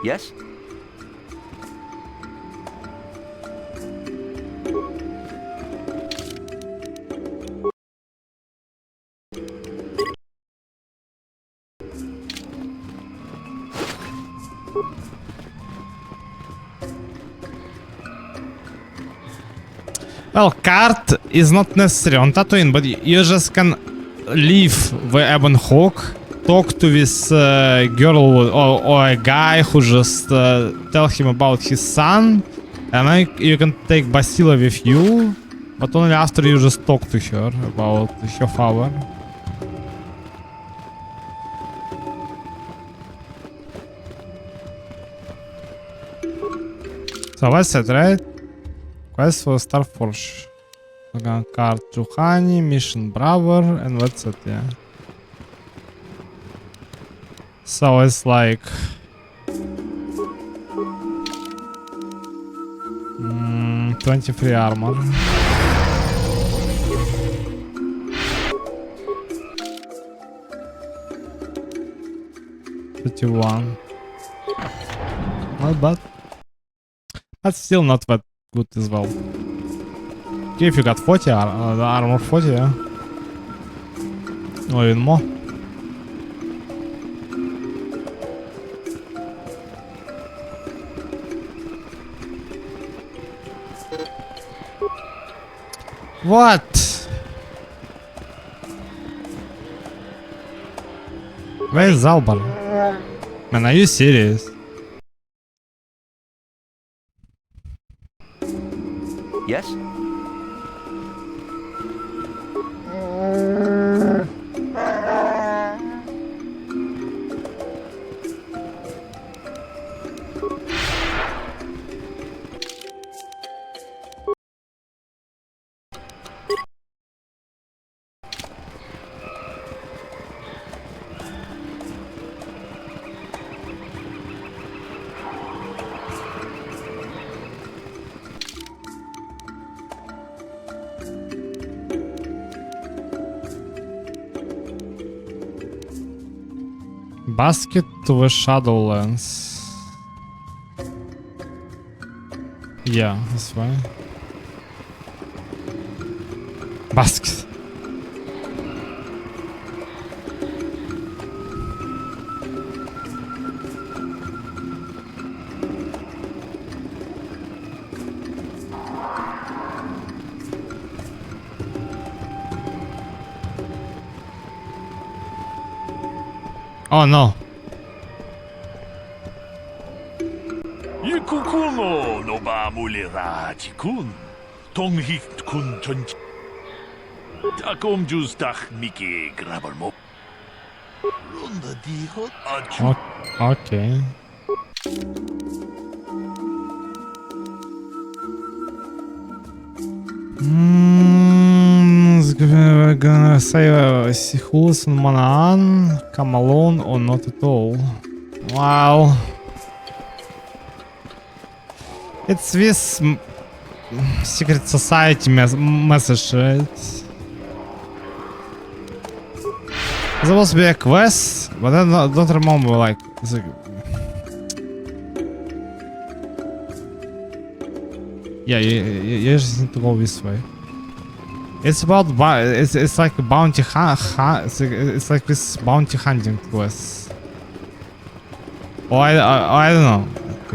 Yes? Well, cart is not necessary on Tatooine, but you just can leave the Ebon Hawk, talk to this girl or a guy who just tell him about his son, and then you can take Basila with you, but only after you just talk to her about her father. So that's it, right? Quest for Starforge. Card Juhani, Mission Braver, and that's it, yeah. So it's like 23 armor. $31. Not bad. But still not that good as well. Okay, if you got 40 armor 40, yeah. Or even more. What? Where is Zalbar? Man, are you serious? Yes? Basket to the Shadowlands. Yeah, that's fine. Basket. Oh no. Ikukumo no ba mulira chikun. Tonghit kun chon. Takom jus dach miki grabber mo. Runda dijo. Okay. We're gonna say who's on Manaan, come alone or not at all. Wow. It's this secret society message, right? There supposed to be a quest, but I don't remember, like... Yeah, you just need to go this way. It's about it's like a bounty it's like this bounty hunting quest. Or I don't know.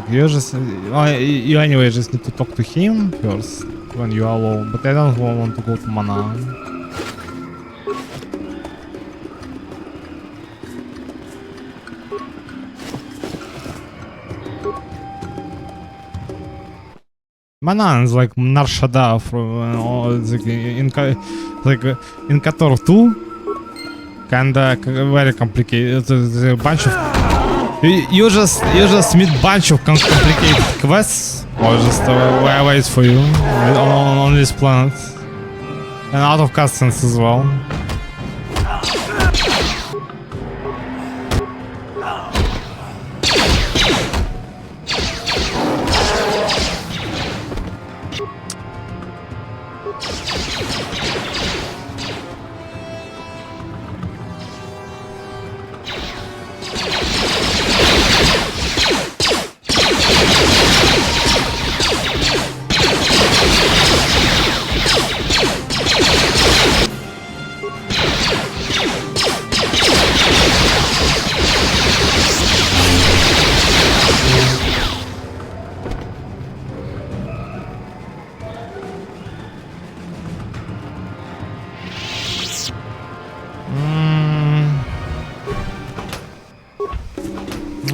You just you anyway just need to talk to him first when you are alone. But I don't want to go to Manaan. Manaan is like Narshada from in Kotor 2. Kinda very complicated. There's a bunch of you just meet bunch of complicated quests, or just wait for you on this planet, and out of cutscenes as well.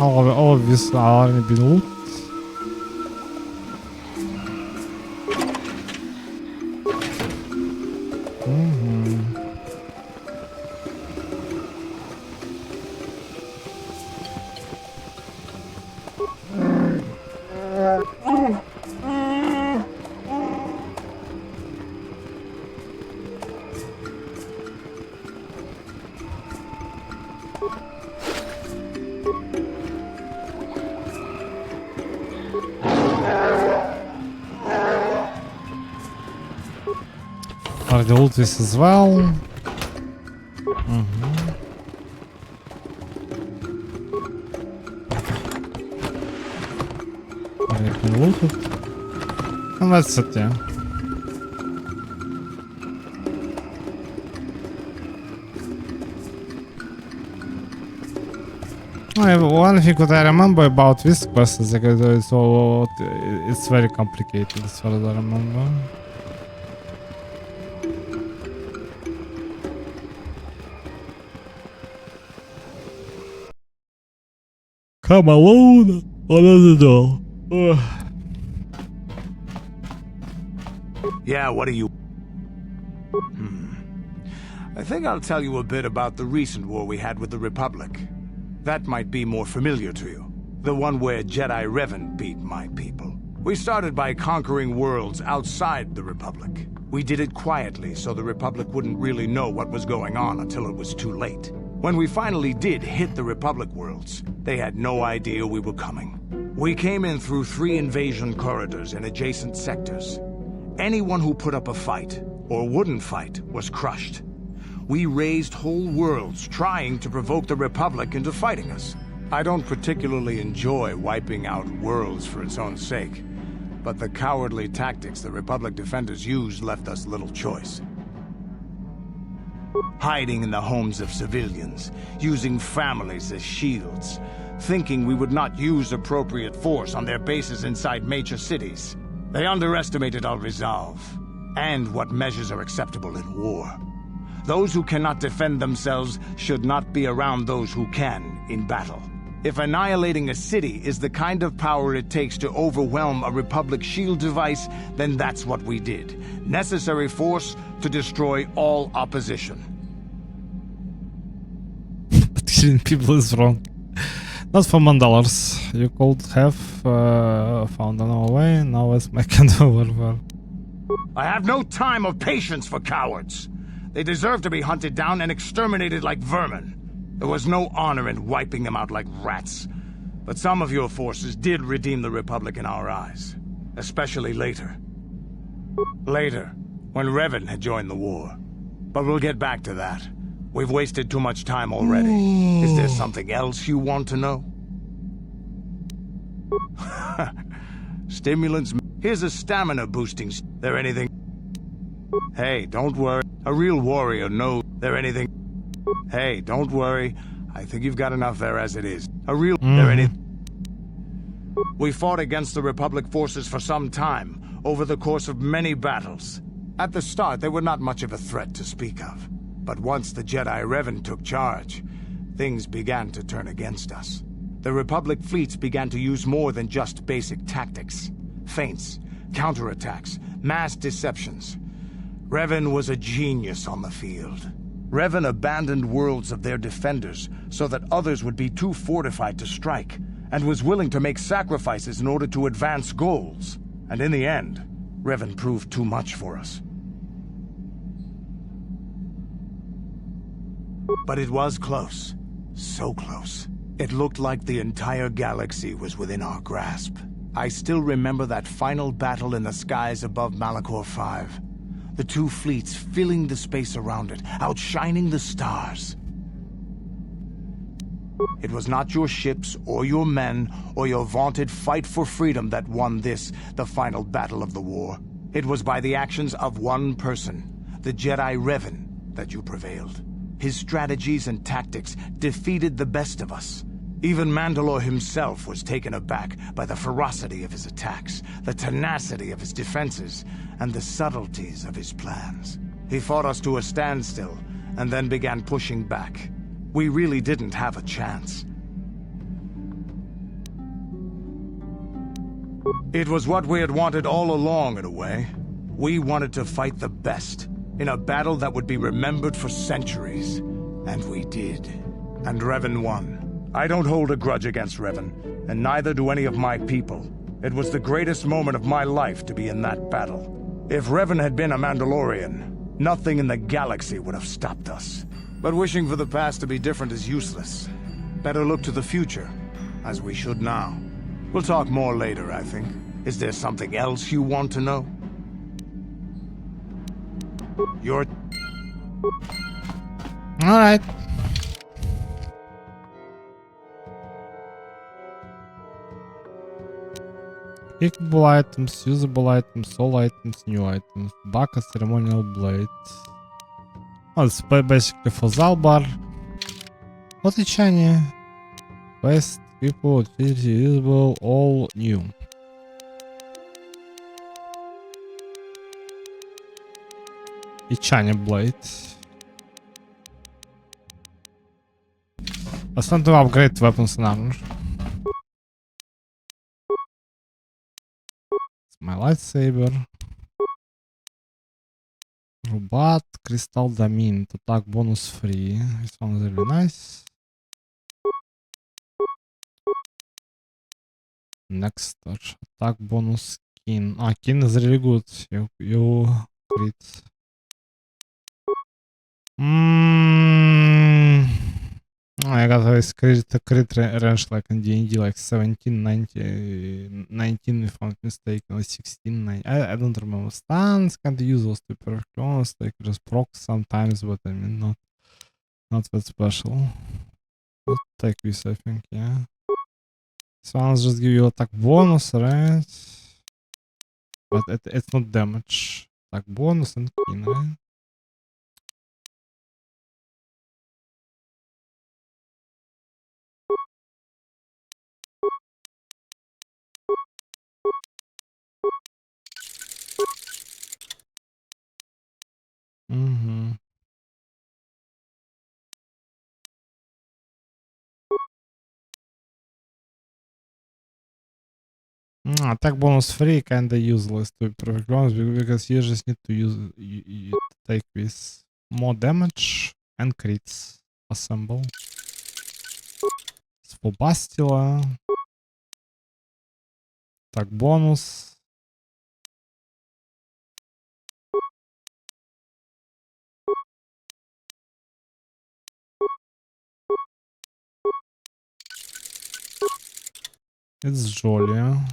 All of these are already been loot. Already loot this as well. Already been looted. And that's it, yeah. One thing that I remember about this quest is that it's very complicated as far as I remember. Come alone or not at all. Yeah, what do you... I think I'll tell you a bit about the recent war we had with the Republic. That might be more familiar to you. The one where Jedi Revan beat my people. We started by conquering worlds outside the Republic. We did it quietly so the Republic wouldn't really know what was going on until it was too late. When we finally did hit the Republic worlds, they had no idea we were coming. We came in through 3 invasion corridors in adjacent sectors. Anyone who put up a fight, or wouldn't fight, was crushed. We raised whole worlds trying to provoke the Republic into fighting us. I don't particularly enjoy wiping out worlds for its own sake, but the cowardly tactics the Republic defenders used left us little choice. Hiding in the homes of civilians, using families as shields, thinking we would not use appropriate force on their bases inside major cities. They underestimated our resolve, and what measures are acceptable in war. Those who cannot defend themselves should not be around those who can in battle. If annihilating a city is the kind of power it takes to overwhelm a Republic shield device, then that's what we did. Necessary force to destroy all opposition. But killing people is wrong. Not for $1. You could have found another way. Now let's make another war. I have no time or patience for cowards. They deserve to be hunted down and exterminated like vermin. There was no honor in wiping them out like rats. But some of your forces did redeem the Republic in our eyes. Especially later. Later, when Revan had joined the war. But we'll get back to that. We've wasted too much time already. Is there something else you want to know? Stimulants. Here's a stamina boosting. There anything? Hey, don't worry. A real warrior knows. There anything? Hey, don't worry. I think you've got enough there as it is. A real. There any? We fought against the Republic forces for some time, over the course of many battles. At the start, they were not much of a threat to speak of. But once the Jedi Revan took charge, things began to turn against us. The Republic fleets began to use more than just basic tactics. Feints, counterattacks, mass deceptions. Revan was a genius on the field. Revan abandoned worlds of their defenders so that others would be too fortified to strike, and was willing to make sacrifices in order to advance goals. And in the end, Revan proved too much for us. But it was close. So close. It looked like the entire galaxy was within our grasp. I still remember that final battle in the skies above Malachor 5. The two fleets filling the space around it, outshining the stars. It was not your ships or your men or your vaunted fight for freedom that won this, the final battle of the war. It was by the actions of one person, the Jedi Revan, that you prevailed. His strategies and tactics defeated the best of us. Even Mandalore himself was taken aback by the ferocity of his attacks, the tenacity of his defenses, and the subtleties of his plans. He fought us to a standstill, and then began pushing back. We really didn't have a chance. It was what we had wanted all along, in a way. We wanted to fight the best, in a battle that would be remembered for centuries. And we did. And Revan won. I don't hold a grudge against Revan, and neither do any of my people. It was the greatest moment of my life to be in that battle. If Revan had been a Mandalorian, nothing in the galaxy would have stopped us. But wishing for the past to be different is useless. Better look to the future, as we should now. We'll talk more later, I think. Is there something else you want to know? Alright. Pickable items, usable items, all items, new items. Baka ceremonial blade. Oh, it's basically for Zalbar. Отличание. Best people, utility, usable, all new. Ichanya blade. Let's not do upgrade weapons and armor. My lightsaber. Rubat, Crystal Damin. Attack bonus free. This one is really nice. Next touch. Attack bonus kin. Ah, kin is really good. You crit. I got this crit range like in D&D, like 17, 90, 19 if I'm not mistaken, or 16, 9. I don't remember. Stans kinda useless to be perfectly honest, like just proc sometimes, but I mean not that special. But take this, I think, yeah. This one's just give you attack bonus, right? But it's not damage. Attack bonus and kin, right? Attack bonus free, kinda useless to be perfectly honest, because you just need to use take this more damage and crits. Assemble. It's for Bastila. Attack bonus. It's Jolly. What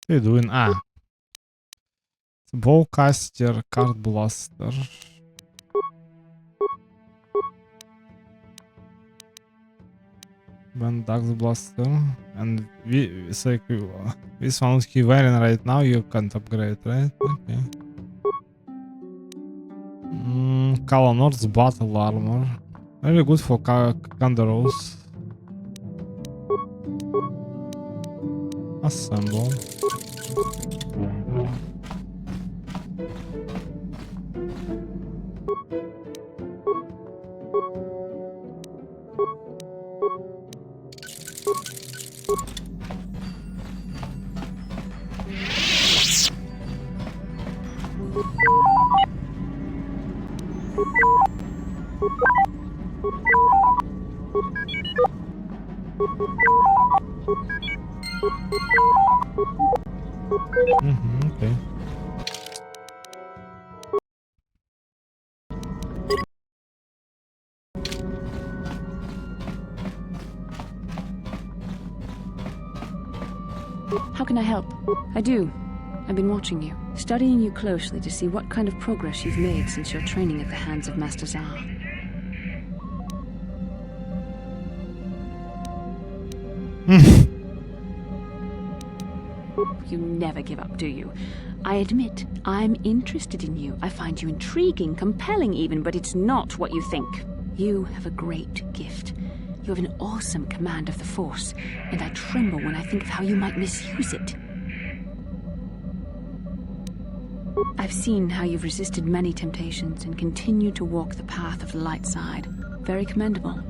are you doing? Ah. Bowcaster, card blaster. Bandax blaster. And it's like this one you're wearing right now, you can't upgrade, right? Okay. Kalanor's battle armor. Very good for Kandaros. Assemble. Okay. How can I help? I do. I've been watching you, studying you closely to see what kind of progress you've made since your training at the hands of Master Zar. You never give up, do you? I admit, I'm interested in you. I find you intriguing, compelling even, but it's not what you think. You have a great gift. You have an awesome command of the Force, and I tremble when I think of how you might misuse it. I've seen how you've resisted many temptations and continued to walk the path of the light side. Very commendable,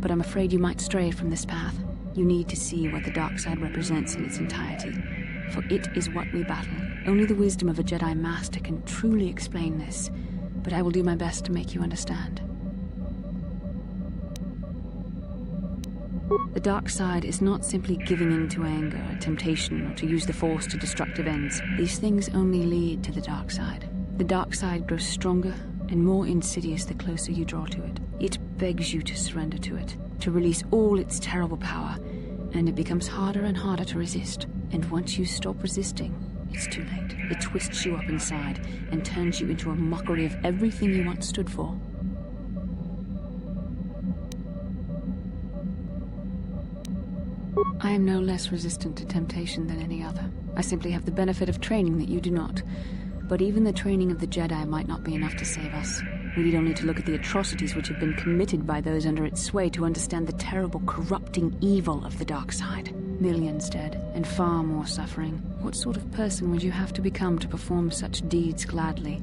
but I'm afraid you might stray from this path. You need to see what the dark side represents in its entirety, for it is what we battle. Only the wisdom of a Jedi Master can truly explain this, but I will do my best to make you understand. The dark side is not simply giving in to anger, temptation, or to use the Force to destructive ends. These things only lead to the dark side. The dark side grows stronger and more insidious the closer you draw to it. It begs you to surrender to it, to release all its terrible power, and it becomes harder and harder to resist. And once you stop resisting, it's too late. It twists you up inside and turns you into a mockery of everything you once stood for. I am no less resistant to temptation than any other. I simply have the benefit of training that you do not. But even the training of the Jedi might not be enough to save us. We need only to look at the atrocities which have been committed by those under its sway to understand the terrible, corrupting evil of the dark side. Millions dead, and far more suffering. What sort of person would you have to become to perform such deeds gladly?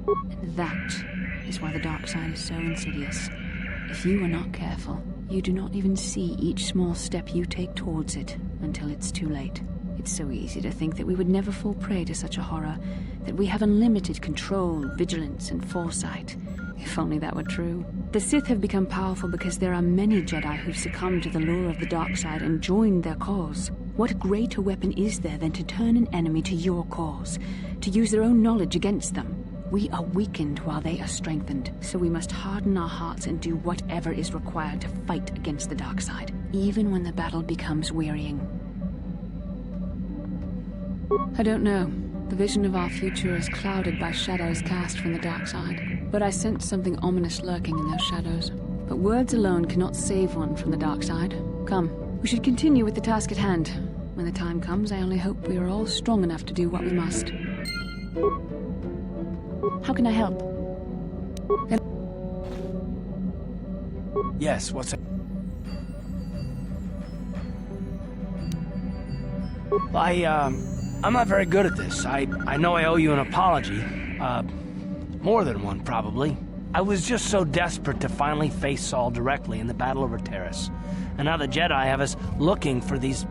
And that is why the dark side is so insidious. If you are not careful, you do not even see each small step you take towards it until it's too late. It's so easy to think that we would never fall prey to such a horror, that we have unlimited control, vigilance, and foresight. If only that were true. The Sith have become powerful because there are many Jedi who've succumbed to the lure of the dark side and joined their cause. What greater weapon is there than to turn an enemy to your cause, to use their own knowledge against them? We are weakened while they are strengthened, so we must harden our hearts and do whatever is required to fight against the dark side, even when the battle becomes wearying. I don't know. The vision of our future is clouded by shadows cast from the dark side, but I sense something ominous lurking in those shadows. But words alone cannot save one from the dark side. Come, we should continue with the task at hand. When the time comes, I only hope we are all strong enough to do what we must. How can I help? Yes, what's it? I'm not very good at this. I know I owe you an apology. More than one, probably. I was just so desperate to finally face Saul directly in the Battle over Terrace. And now the Jedi have us looking for these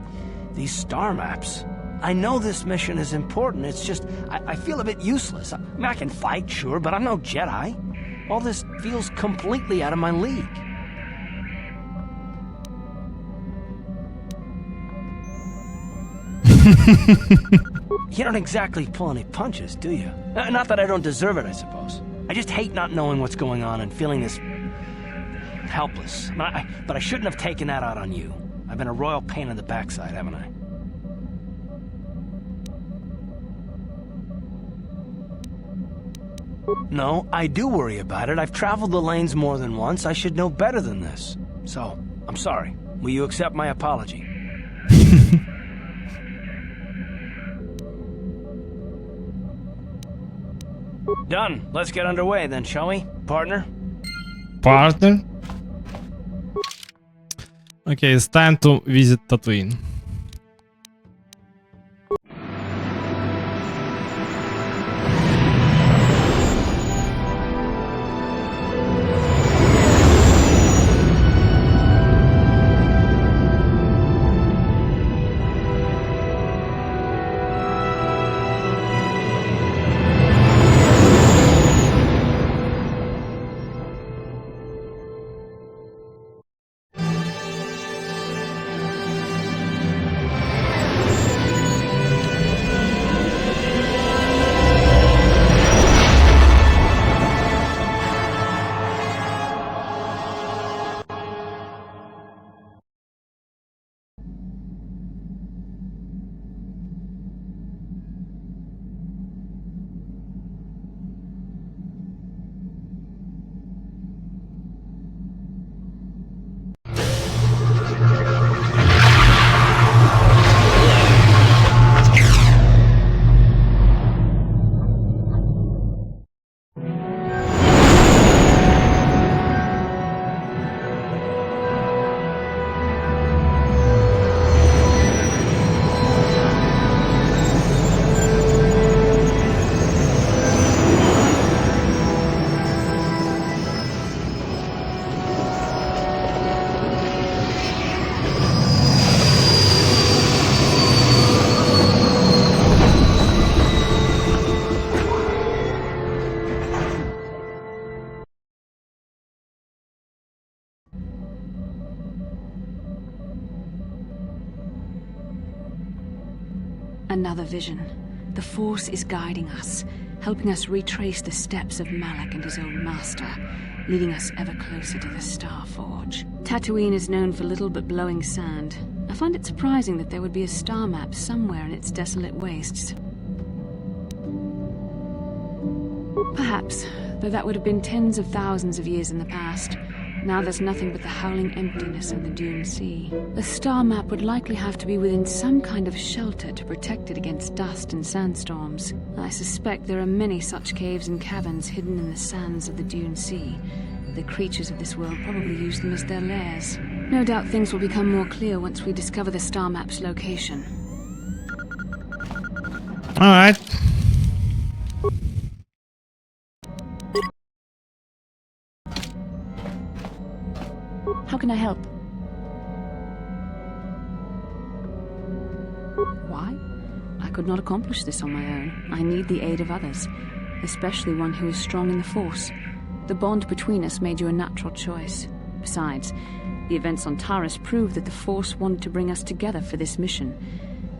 star maps. I know this mission is important, it's just, I feel a bit useless. I mean, I can fight, sure, but I'm no Jedi. All this feels completely out of my league. You don't exactly pull any punches, do you? Not that I don't deserve it, I suppose. I just hate not knowing what's going on and feeling this... helpless. But I shouldn't have taken that out on you. I've been a royal pain in the backside, haven't I? No, I do worry about it. I've traveled the lanes more than once. I should know better than this. So, I'm sorry. Will you accept my apology? Done. Let's get underway then, shall we, partner? Partner? Okay, it's time to visit Tatooine. Another vision. The Force is guiding us, helping us retrace the steps of Malak and his old master, leading us ever closer to the Star Forge. Tatooine is known for little but blowing sand. I find it surprising that there would be a star map somewhere in its desolate wastes. Perhaps, though that would have been tens of thousands of years in the past. Now there's nothing but the howling emptiness of the Dune Sea. The star map would likely have to be within some kind of shelter to protect it against dust and sandstorms. I suspect there are many such caves and caverns hidden in the sands of the Dune Sea. The creatures of this world probably use them as their lairs. No doubt things will become more clear once we discover the star map's location. Alright. How can I help? Why? I could not accomplish this on my own. I need the aid of others, especially one who is strong in the Force. The bond between us made you a natural choice. Besides, the events on Taris prove that the Force wanted to bring us together for this mission,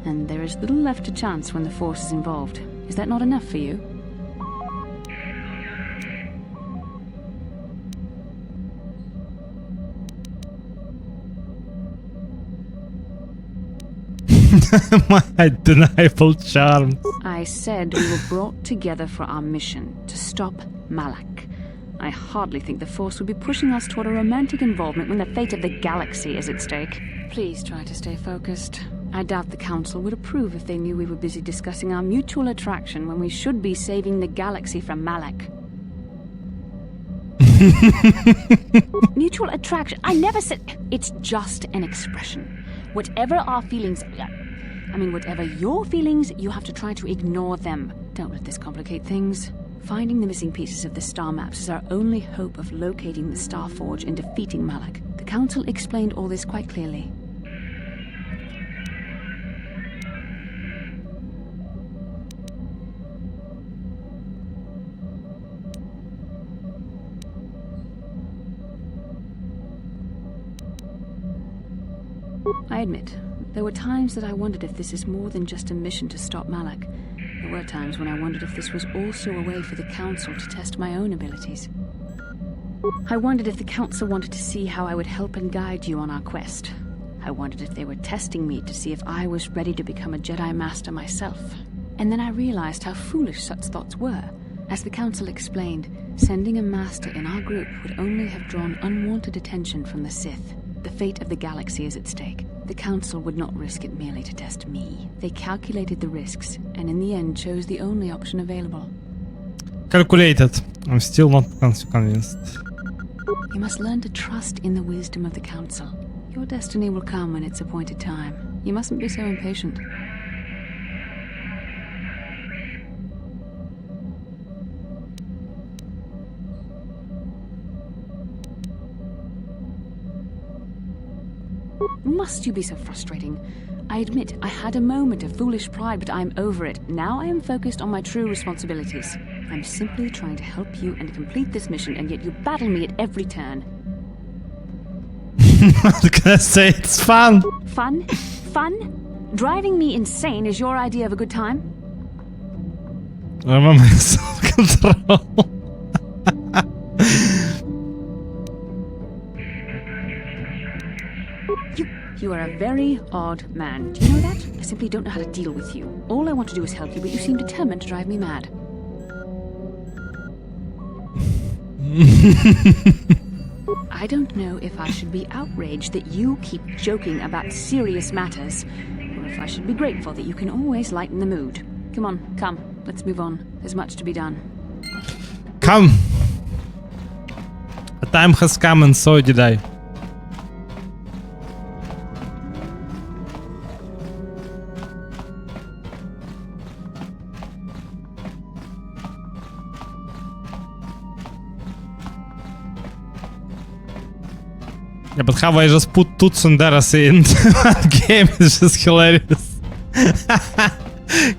and there is little left to chance when the Force is involved. Is that not enough for you? My deniable charms. I said we were brought together for our mission, to stop Malak. I hardly think the Force would be pushing us toward a romantic involvement when the fate of the galaxy is at stake. Please try to stay focused. I doubt the Council would approve if they knew we were busy discussing our mutual attraction when we should be saving the galaxy from Malak. Mutual attraction? I never said... It's just an expression. Whatever our feelings... whatever your feelings, you have to try to ignore them. Don't let this complicate things. Finding the missing pieces of the star maps is our only hope of locating the Star Forge and defeating Malak. The Council explained all this quite clearly. I admit, There were times that I wondered if this is more than just a mission to stop Malak. There were times when I wondered if this was also a way for the Council to test my own abilities. I wondered if the Council wanted to see how I would help and guide you on our quest. I wondered if they were testing me to see if I was ready to become a Jedi Master myself. And then I realized how foolish such thoughts were. As the Council explained, sending a Master in our group would only have drawn unwanted attention from the Sith. The fate of the galaxy is at stake. The Council would not risk it merely to test me. They calculated the risks, and in the end chose the only option available. Calculated. I'm still not convinced. You must learn to trust in the wisdom of the Council. Your destiny will come when its appointed time. You mustn't be so impatient. Must you be so frustrating? I admit I had a moment of foolish pride, but I'm over it. Now I am focused on my true responsibilities. I'm simply trying to help you and complete this mission, and yet you battle me at every turn. What can I say? It's fun! Fun? Fun? Driving me insane is your idea of a good time? Remember self-control. You are a very odd man. Do you know that? I simply don't know how to deal with you. All I want to do is help you, but you seem determined to drive me mad. I don't know if I should be outraged that you keep joking about serious matters, or if I should be grateful that you can always lighten the mood. Come on, come. Let's move on. There's much to be done. Come! A time has come and so did I. Yeah, but how I just put Tuts and Darasi in one game is just hilarious.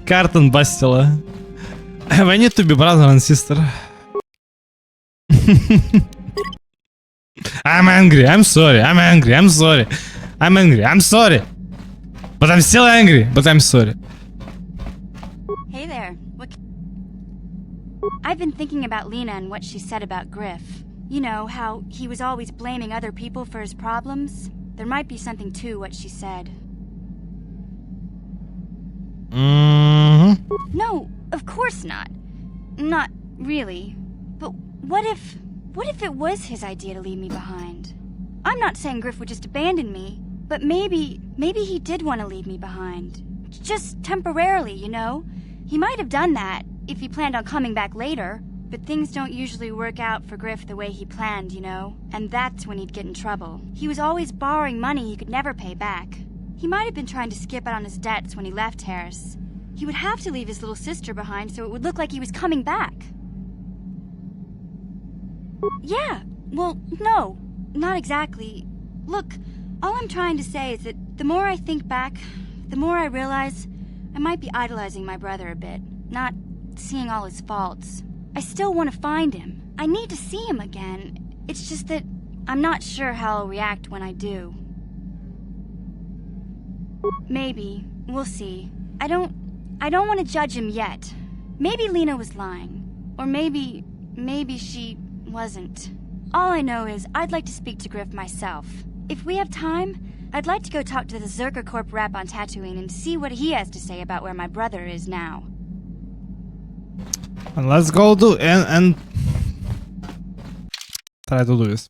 Carton Bastila. We need to be brother and sister. I'm angry, I'm sorry, I'm angry, I'm sorry. I'm angry, I'm sorry. But I'm still angry, but I'm sorry. Hey there. I've been thinking about Lena and what she said about Griff. You know, how he was always blaming other people for his problems? There might be something to what she said. No, of course not. Not really. But what if it was his idea to leave me behind? I'm not saying Griff would just abandon me, but maybe he did want to leave me behind. Just temporarily, you know? He might have done that if he planned on coming back later. But things don't usually work out for Griff the way he planned, you know? And that's when he'd get in trouble. He was always borrowing money he could never pay back. He might have been trying to skip out on his debts when he left Harris. He would have to leave his little sister behind so it would look like he was coming back. Yeah, well, no, not exactly. Look, all I'm trying to say is that the more I think back, the more I realize I might be idolizing my brother a bit, not seeing all his faults. I still want to find him. I need to see him again. It's just that I'm not sure how I'll react when I do. Maybe. We'll see. I don't want to judge him yet. Maybe Lena was lying. Or maybe she wasn't. All I know is I'd like to speak to Griff myself. If we have time, I'd like to go talk to the Zerka Corp rep on Tatooine and see what he has to say about where my brother is now. And let's go do and try to do this.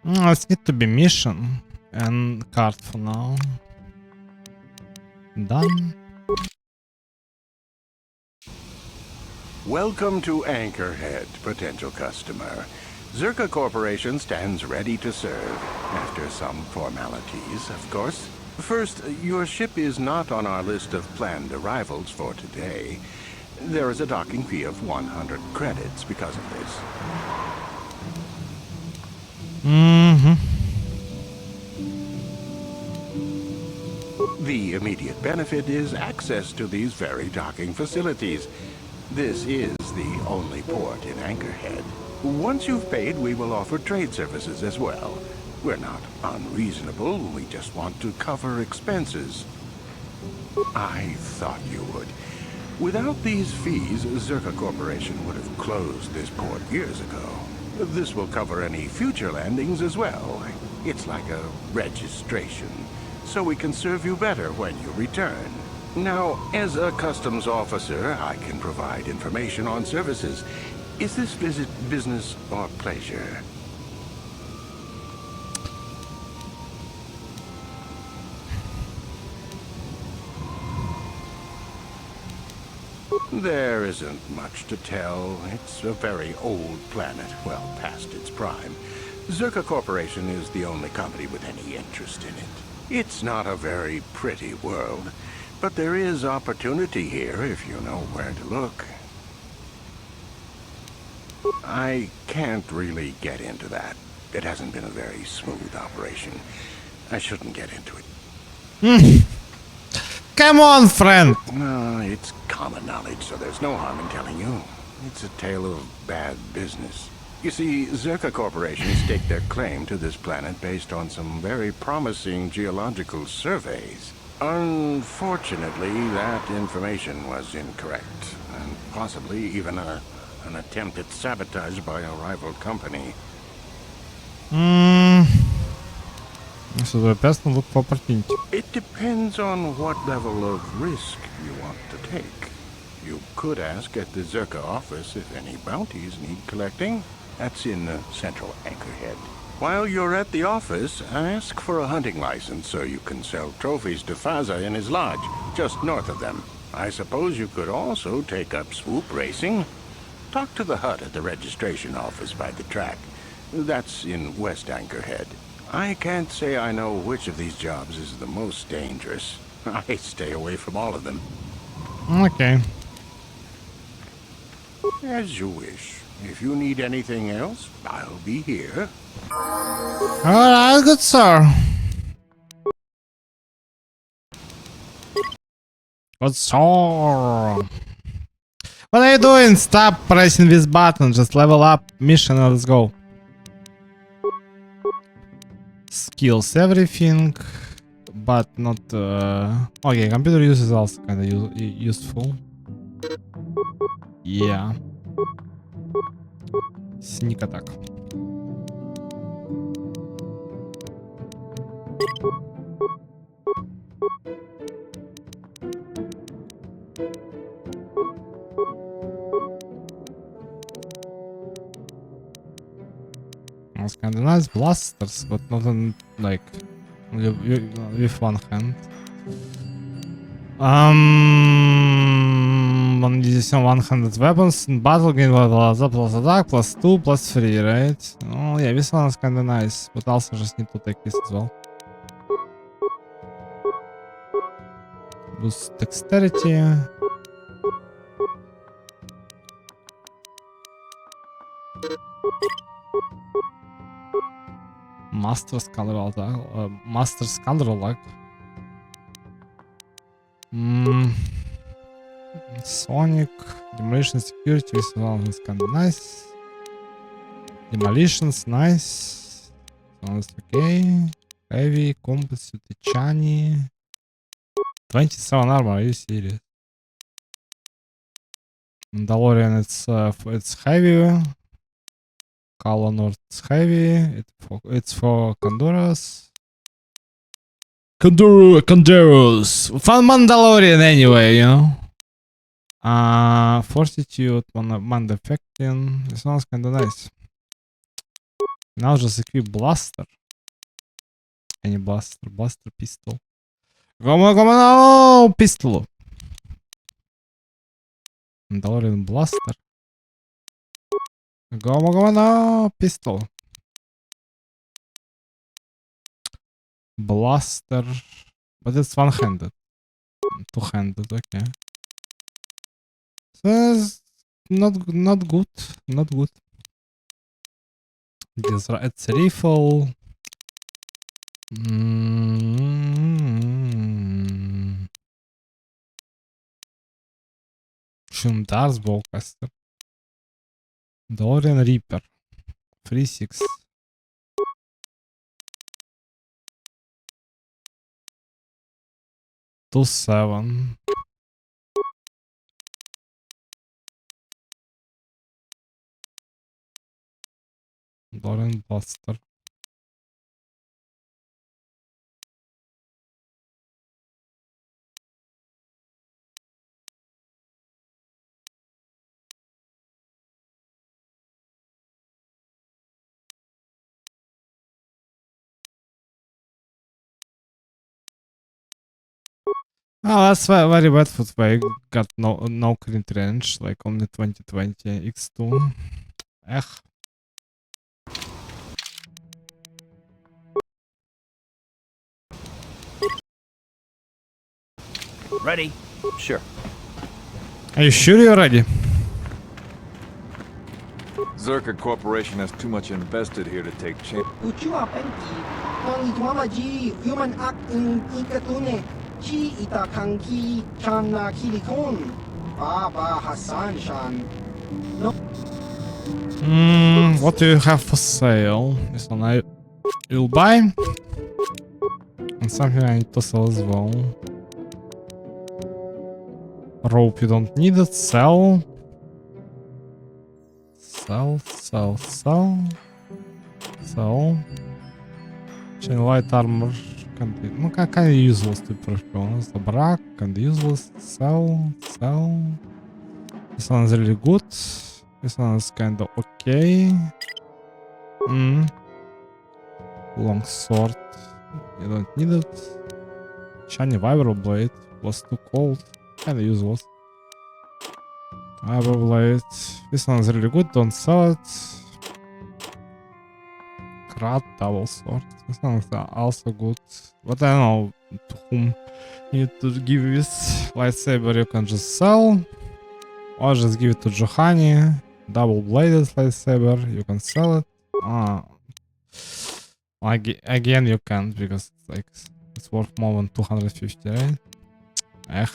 It needs to be mission and card for now. Done. Welcome to Anchorhead, potential customer. Zerka Corporation stands ready to serve, after some formalities, of course. First, your ship is not on our list of planned arrivals for today. There is a docking fee of 100 credits because of this. The immediate benefit is access to these very docking facilities. This is the only port in Anchorhead. Once you've paid, we will offer trade services as well. We're not unreasonable, we just want to cover expenses. I thought you would. Without these fees, Zerka Corporation would have closed this port years ago. This will cover any future landings as well. It's like a registration, so we can serve you better when you return. Now, as a customs officer, I can provide information on services. Is this visit business or pleasure? There isn't much to tell. It's a very old planet, well past its prime. Zerka Corporation is the only company with any interest in it. It's not a very pretty world, but there is opportunity here if you know where to look. I can't really get into that. It hasn't been a very smooth operation. I shouldn't get into it. Come on, friend! It's common knowledge, so there's no harm in telling you. It's a tale of bad business. You see, Zerka Corporation staked their claim to this planet based on some very promising geological surveys. Unfortunately, that information was incorrect, and possibly even an attempt at sabotage by a rival company. So the best look for opportunity. It depends on what level of risk you want to take. You could ask at the Zerka office if any bounties need collecting. That's in the central anchorhead. While you're at the office, ask for a hunting license so you can sell trophies to Faza in his lodge, just north of them. I suppose you could also take up swoop racing. Talk to the hut at the registration office by the track. That's in West Anchorhead. I can't say I know which of these jobs is the most dangerous. I stay away from all of them. Okay. As you wish. If you need anything else, I'll be here. Alright, good sir. Good sir. What are you doing? Stop pressing this button. Just level up. Mission and let's go. Skills, everything. But not... Okay, computer use is also kind of useful. Yeah. Sneak attack. It's kind of nice blasters, but not on, like with one hand. On using one-handed weapons in battle gain plus attack plus 2 plus 3, right? Oh yeah, this one is kind of nice, but also just need to take this as well. Boost dexterity. Master's color attack. Master's color attack. Sonic. Demolition security. This one is kind of nice. Demolitions, nice. Sounds okay. Heavy, composite, Chani. 27 armor, are you serious? Mandalorian, it's heavy. Kalonor, it's heavy. It's for Conduras. Conduros. Fun Mandalorian anyway, you know. Fortitude, man defecting. This sounds kinda nice. Now just equip blaster. Any blaster, pistol. Come on, no! Pistol. Mandalorian blaster. Come on, no! Pistol. Blaster. But it's one-handed. Two-handed, okay. So it's not good. Not good. It's a rifle. Shumdar's bowcaster. Dorian Reaper. 3-6. To 7. Dorian Buster. Oh, that's very bad football. Got no clean range, like only 2020 x2. Ech. Ready? Sure. Are you sure you're ready? Zerker Corporation has too much invested here to take chance. Ucua penki, kong ituama ji human act in ikatune, chi itakanki chan na kilikon, Baba Hassan Shan. No. What do you have for sale? This one you'll buy? And something I need to sell as well. Rope, you don't need it. Sell. Sell. Chain light armor can be kind of useless to be honest. The brak can be useless. Sell. This one is really good. This one is kind of okay. Long sword. You don't need it. Shiny Vibro Blade was too cold. Kinda useless. Vibro Blade. This one is really good. Don't sell it. Krat Double Sword. This one is also good. But I don't know to whom you need to give this lightsaber. You can just sell. Or just give it to Johani. Double bladed lightsaber. You can sell it. Again, you can't because it's like it's worth more than 250, right? Ech.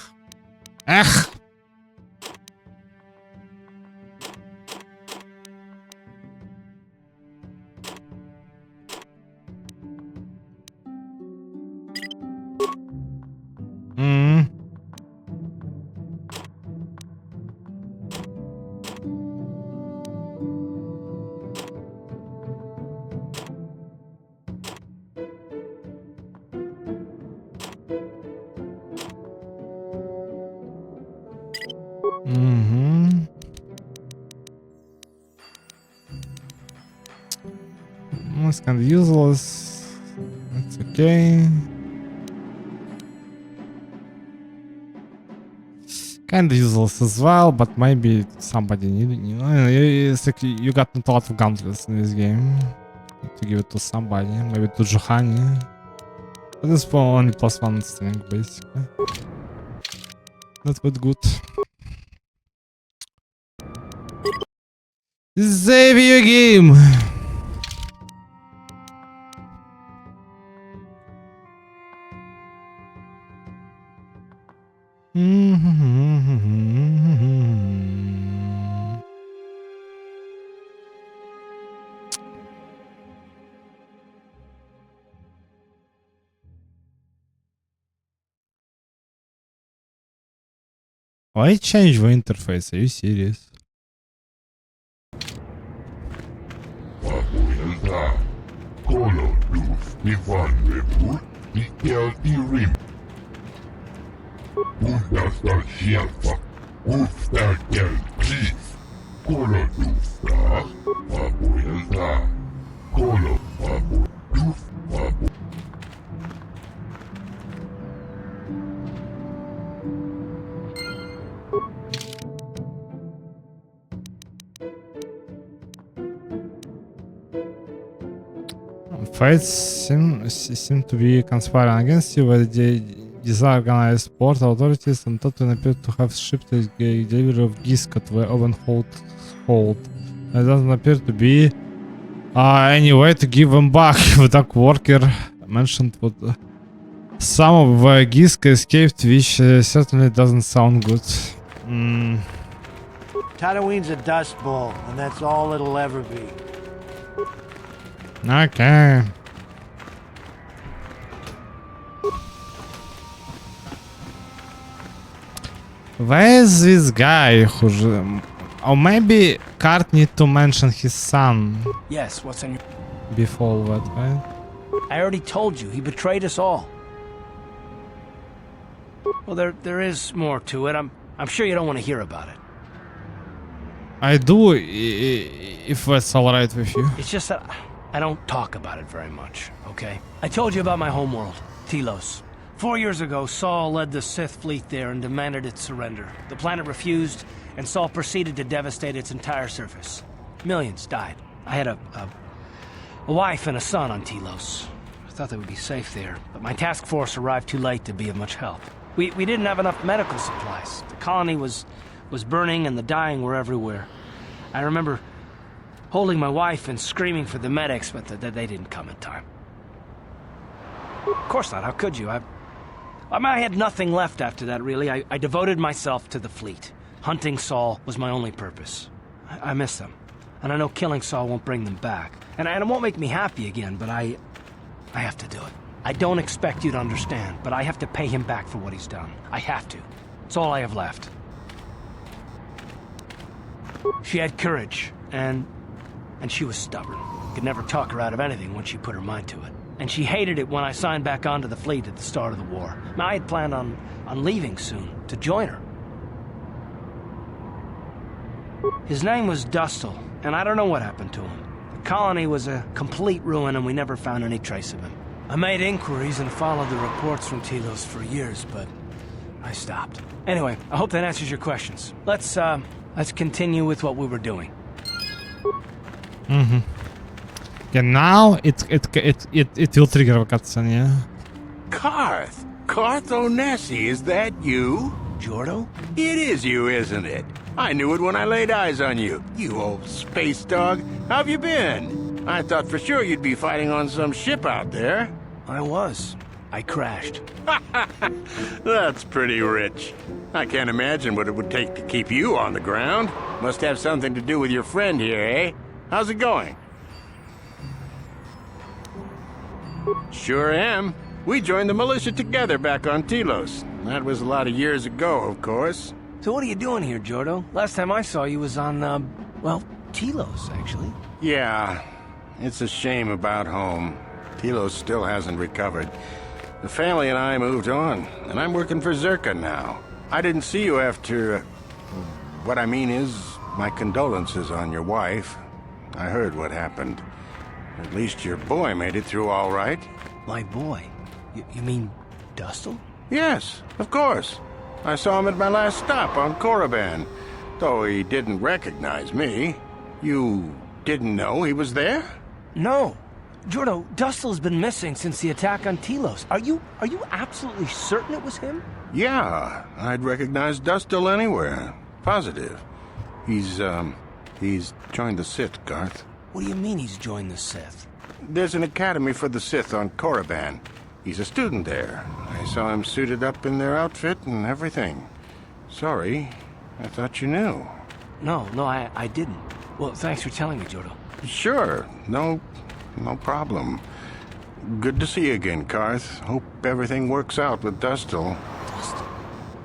It's kind of useless. It's okay. Kind of useless as well, but maybe somebody needed. It's like you got a lot of gauntlets in this game. To give it to somebody, maybe to Johani. But this for only +1 string, basically. Not that good. This is a video game. Why change the interface? Are you serious? Fates seem to be conspiring against you with the disorganized port authorities and Totten appear to have shipped a delivery of Giska to the oven hold. There doesn't appear to be any way to give them back. The dock worker mentioned what some of the Giska escaped, which certainly doesn't sound good. Tatooine's a dust bowl, and that's all it'll ever be. Okay. Where is this guy who's... or maybe Cart need to mention his son Yes, what's on your... before that, right? I already told you, he betrayed us all. Well, there is more to it. I'm sure you don't want to hear about it. I do, if that's alright with you. It's just that I don't talk about it very much, okay? I told you about my homeworld, Telos. 4 years ago, Saul led the Sith fleet there and demanded its surrender. The planet refused, and Saul proceeded to devastate its entire surface. Millions died. I had a wife and a son on Telos. I thought they would be safe there, but my task force arrived too late to be of much help. We didn't have enough medical supplies. The colony was burning and the dying were everywhere. I remember holding my wife and screaming for the medics, but they didn't come in time. Of course not, how could you? I had nothing left after that, really. I devoted myself to the fleet. Hunting Saul was my only purpose. I miss them. And I know killing Saul won't bring them back. And it won't make me happy again, but I have to do it. I don't expect you to understand, but I have to pay him back for what he's done. I have to. It's all I have left. She had courage, and she was stubborn. Could never talk her out of anything once she put her mind to it. And she hated it when I signed back onto the fleet at the start of the war. Now, I had planned on leaving soon, to join her. His name was Dustle, and I don't know what happened to him. The colony was a complete ruin, and we never found any trace of him. I made inquiries and followed the reports from Telos for years, but I stopped. Anyway, I hope that answers your questions. Let's continue with what we were doing. Mm-hmm. Okay, now it will trigger a cutscene, yeah? Karth Onesi, is that you? Jordo? It is you, isn't it? I knew it when I laid eyes on you. You old space dog. How have you been? I thought for sure you'd be fighting on some ship out there. I was. I crashed. That's pretty rich. I can't imagine what it would take to keep you on the ground. Must have something to do with your friend here, eh? How's it going? Sure am. We joined the militia together back on Telos. That was a lot of years ago, of course. So what are you doing here, Jordo? Last time I saw you was on, well, Telos, actually. Yeah, it's a shame about home. Telos still hasn't recovered. The family and I moved on, and I'm working for Zerka now. I didn't see you after... what I mean is, my condolences on your wife. I heard what happened. At least your boy made it through all right. My boy? You mean Dustle? Yes, of course. I saw him at my last stop on Korriban, though he didn't recognize me. You didn't know he was there? No. Jordo, Dustle's been missing since the attack on Telos. Are you absolutely certain it was him? Yeah, I'd recognize Dustle anywhere. Positive. He's joined the Sith, Garth. What do you mean he's joined the Sith? There's an academy for the Sith on Korriban. He's a student there. I saw him suited up in their outfit and everything. Sorry, I thought you knew. No, I didn't. Well, thanks for telling me, Jordo. Sure, no problem. Good to see you again, Karth. Hope everything works out with Dustle.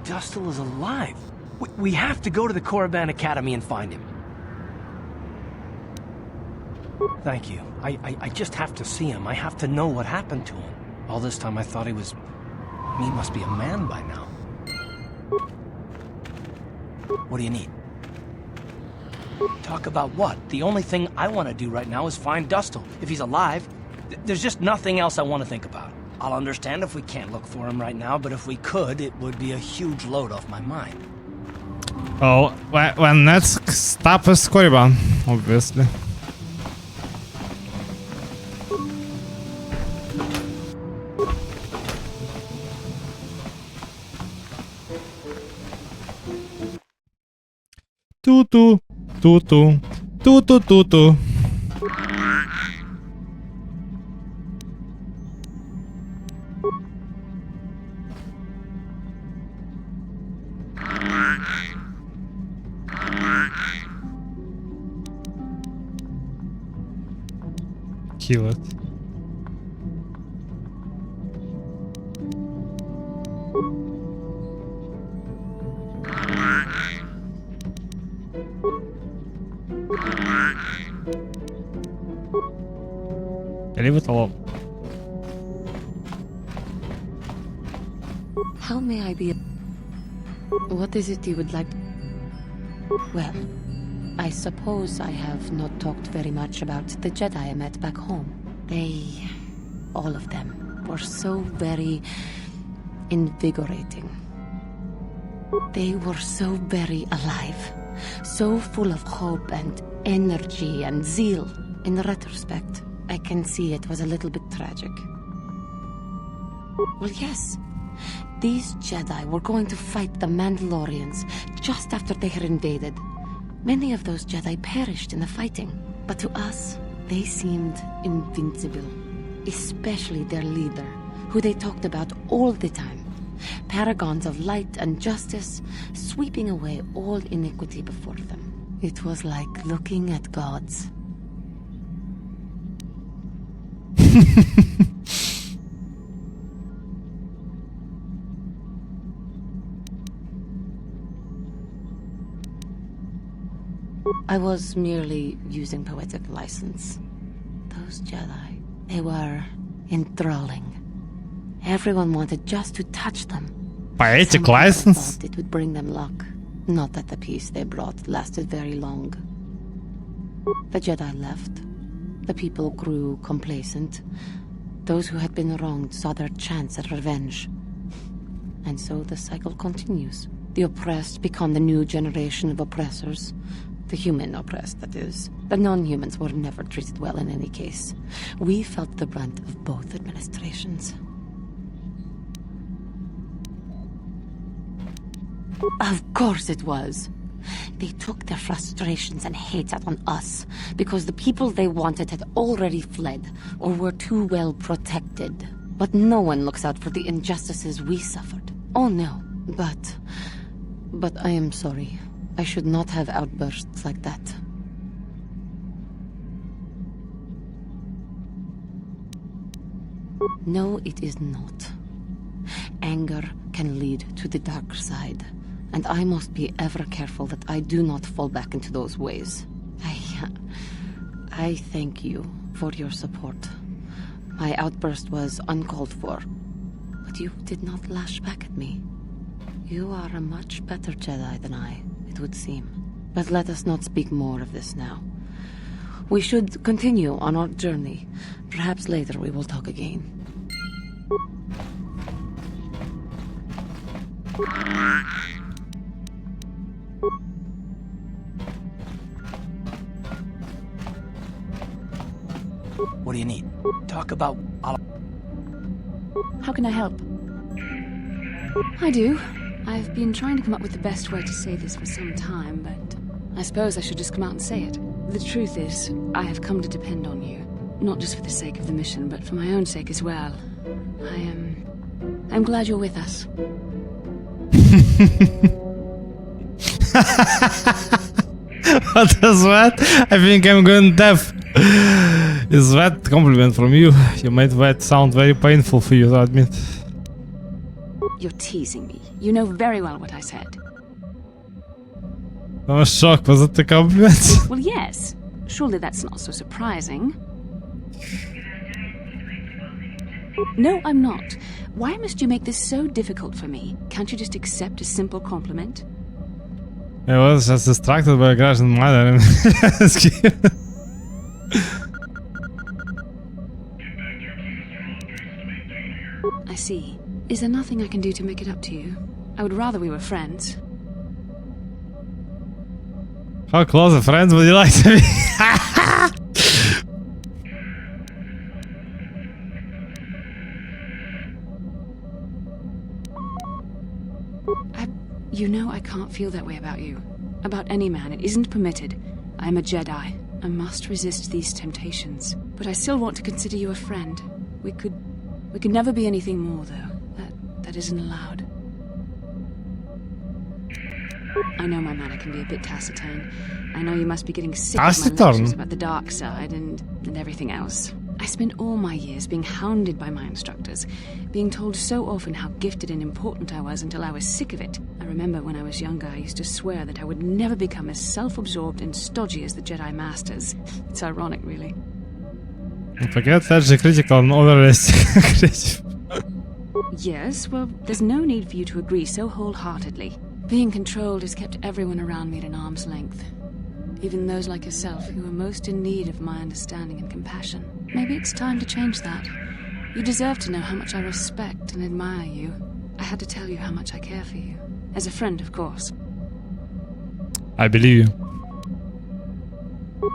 Dustle is alive. We have to go to the Korriban Academy and find him. Thank you. I just have to see him. I have to know what happened to him. All this time I thought he must be a man by now. What do you need? Talk about what? The only thing I want to do right now is find Dustle. If he's alive, there's just nothing else I want to think about. I'll understand if we can't look for him right now, but if we could, it would be a huge load off my mind. Oh, well, let's stop with Korriban, obviously. Tutu, tutu, tutu, tutu. kill it. Leave it alone. How may I be? What is it you would like? Well, I suppose I have not talked very much about the Jedi I met back home. They, all of them, were so very invigorating. They were so very alive, so full of hope and energy and zeal. In retrospect, I can see it was a little bit tragic. Well, yes. These Jedi were going to fight the Mandalorians just after they had invaded. Many of those Jedi perished in the fighting, but to us, they seemed invincible. Especially their leader, who they talked about all the time. Paragons of light and justice, sweeping away all iniquity before them. It was like looking at gods. I was merely using poetic license. Those Jedi, they were enthralling. Everyone wanted just to touch them. Poetic license? Thought it would bring them luck. Not that the peace they brought lasted very long. The Jedi left. The people grew complacent. Those who had been wronged saw their chance at revenge. And so the cycle continues. The oppressed become the new generation of oppressors. The human oppressed, that is. The non-humans were never treated well in any case. We felt the brunt of both administrations. Of course it was. They took their frustrations and hate out on us because the people they wanted had already fled or were too well protected. But no one looks out for the injustices we suffered. Oh no, but I am sorry. I should not have outbursts like that. No, it is not. Anger can lead to the dark side, and I must be ever careful that I do not fall back into those ways. I thank you for your support. My outburst was uncalled for, but you did not lash back at me. You are a much better Jedi than I, it would seem. But let us not speak more of this now. We should continue on our journey. Perhaps later we will talk again. What do you need? Talk about... How can I help? I do. I've been trying to come up with the best way to say this for some time, but I suppose I should just come out and say it. The truth is, I have come to depend on you. Not just for the sake of the mission, but for my own sake as well. I'm glad you're with us. What is that? I think I'm going deaf. Is that a compliment from you? You made that sound very painful for you to admit. You're teasing me. You know very well what I said. I was shocked. Was it a compliment? Well, yes. Surely that's not so surprising. No, I'm not. Why must you make this so difficult for me? Can't you just accept a simple compliment? I was just distracted by a Russian mother. I see. Is there nothing I can do to make it up to you? I would rather we were friends. How close of friends would you like to be? You know I can't feel that way about you. About any man. It isn't permitted. I am a Jedi. I must resist these temptations. But I still want to consider you a friend. We could never be anything more, though. That isn't allowed. I know my manner can be a bit taciturn. I know you must be getting sick of my lectures about the dark side and everything else. I spent all my years being hounded by my instructors, being told so often how gifted and important I was until I was sick of it. I remember when I was younger, I used to swear that I would never become as self-absorbed and stodgy as the Jedi Masters. It's ironic, really. Forget edgy, critical, and overly creative. Yes, well, there's no need for you to agree so wholeheartedly. Being controlled has kept everyone around me at an arm's length. Even those like yourself who are most in need of my understanding and compassion. Maybe it's time to change that. You deserve to know how much I respect and admire you. I had to tell you how much I care for you. As a friend, of course. I believe you.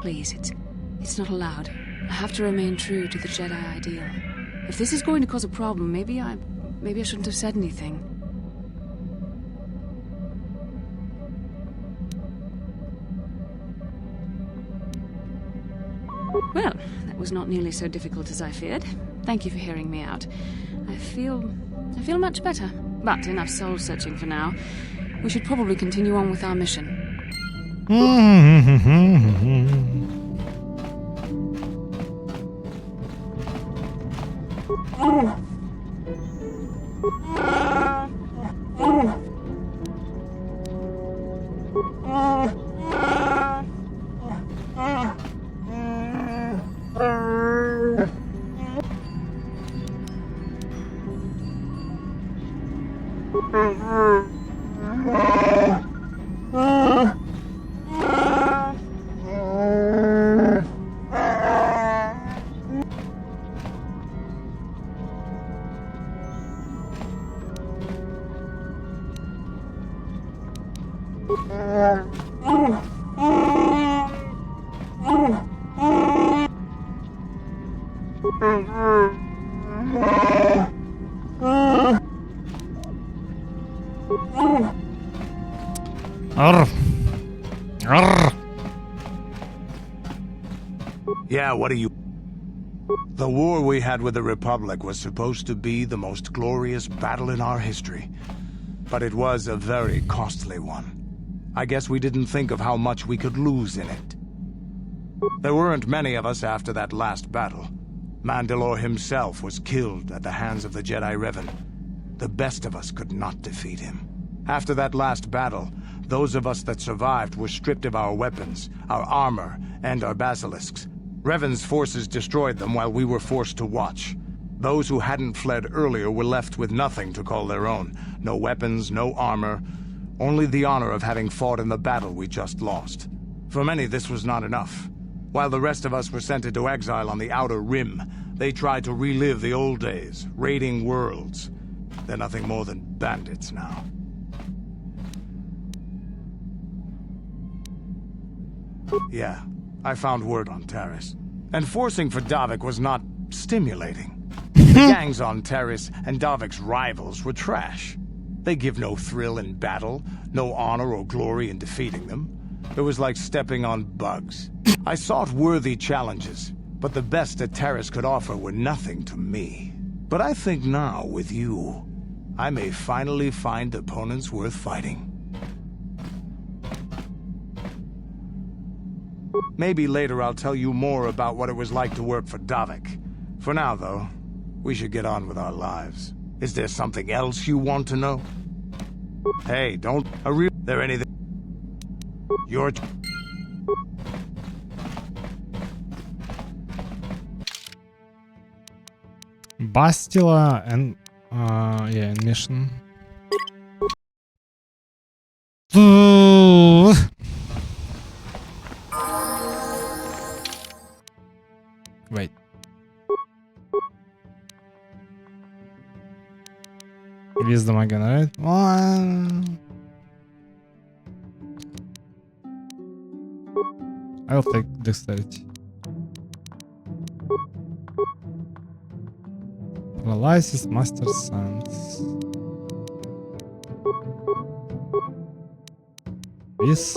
Please, it's not allowed. I have to remain true to the Jedi ideal. If this is going to cause a problem, maybe I shouldn't have said anything. Well, that was not nearly so difficult as I feared. Thank you for hearing me out. I feel much better. But enough soul searching for now. We should probably continue on with our mission. Yeah, what are you... The war we had with the Republic was supposed to be the most glorious battle in our history. But it was a very costly one. I guess we didn't think of how much we could lose in it. There weren't many of us after that last battle. Mandalore himself was killed at the hands of the Jedi Revan. The best of us could not defeat him. After that last battle, those of us that survived were stripped of our weapons, our armor, and our basilisks. Revan's forces destroyed them while we were forced to watch. Those who hadn't fled earlier were left with nothing to call their own. No weapons, no armor, only the honor of having fought in the battle we just lost. For many, this was not enough. While the rest of us were sent into exile on the Outer Rim, they tried to relive the old days, raiding worlds. They're nothing more than bandits now. Yeah, I found word on Taris. Enforcing for Davik was not stimulating. The gangs on Taris and Davik's rivals were trash. They give no thrill in battle, no honor or glory in defeating them. It was like stepping on bugs. I sought worthy challenges, but the best that Taris could offer were nothing to me. But I think now, with you, I may finally find opponents worth fighting. Maybe later I'll tell you more about what it was like to work for Davik. For now, though, we should get on with our lives. Is there something else you want to know? Hey, don't... there anything... Your... Bastila and... yeah, mission. Wait. Wisdom again, right? I'll take dexterity. Paralysis, Master Sense. This.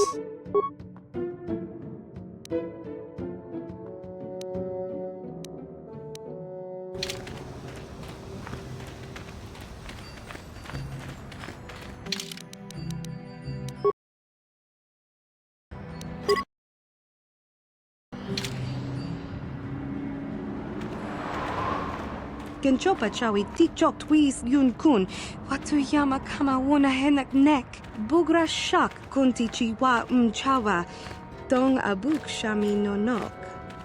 Genchopa chawi tikchok twis yun kun. Watuyama kama wona henak nek. Bugra shak kunti chiwa chawa. Dong abuk shami nonok.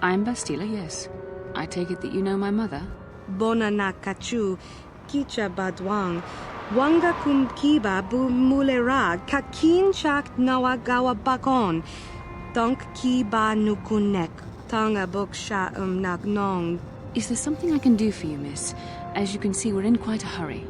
I'm Bastila, yes. I take it that you know my mother? Bona na kachu. Kicha badwang. Wanga kum kiba bu mulera. Kakin chak nawagawa bakon. Donk kiba nukunek. Tonga buk sha nagnong. Is there something I can do for you, miss? As you can see, we're in quite a hurry.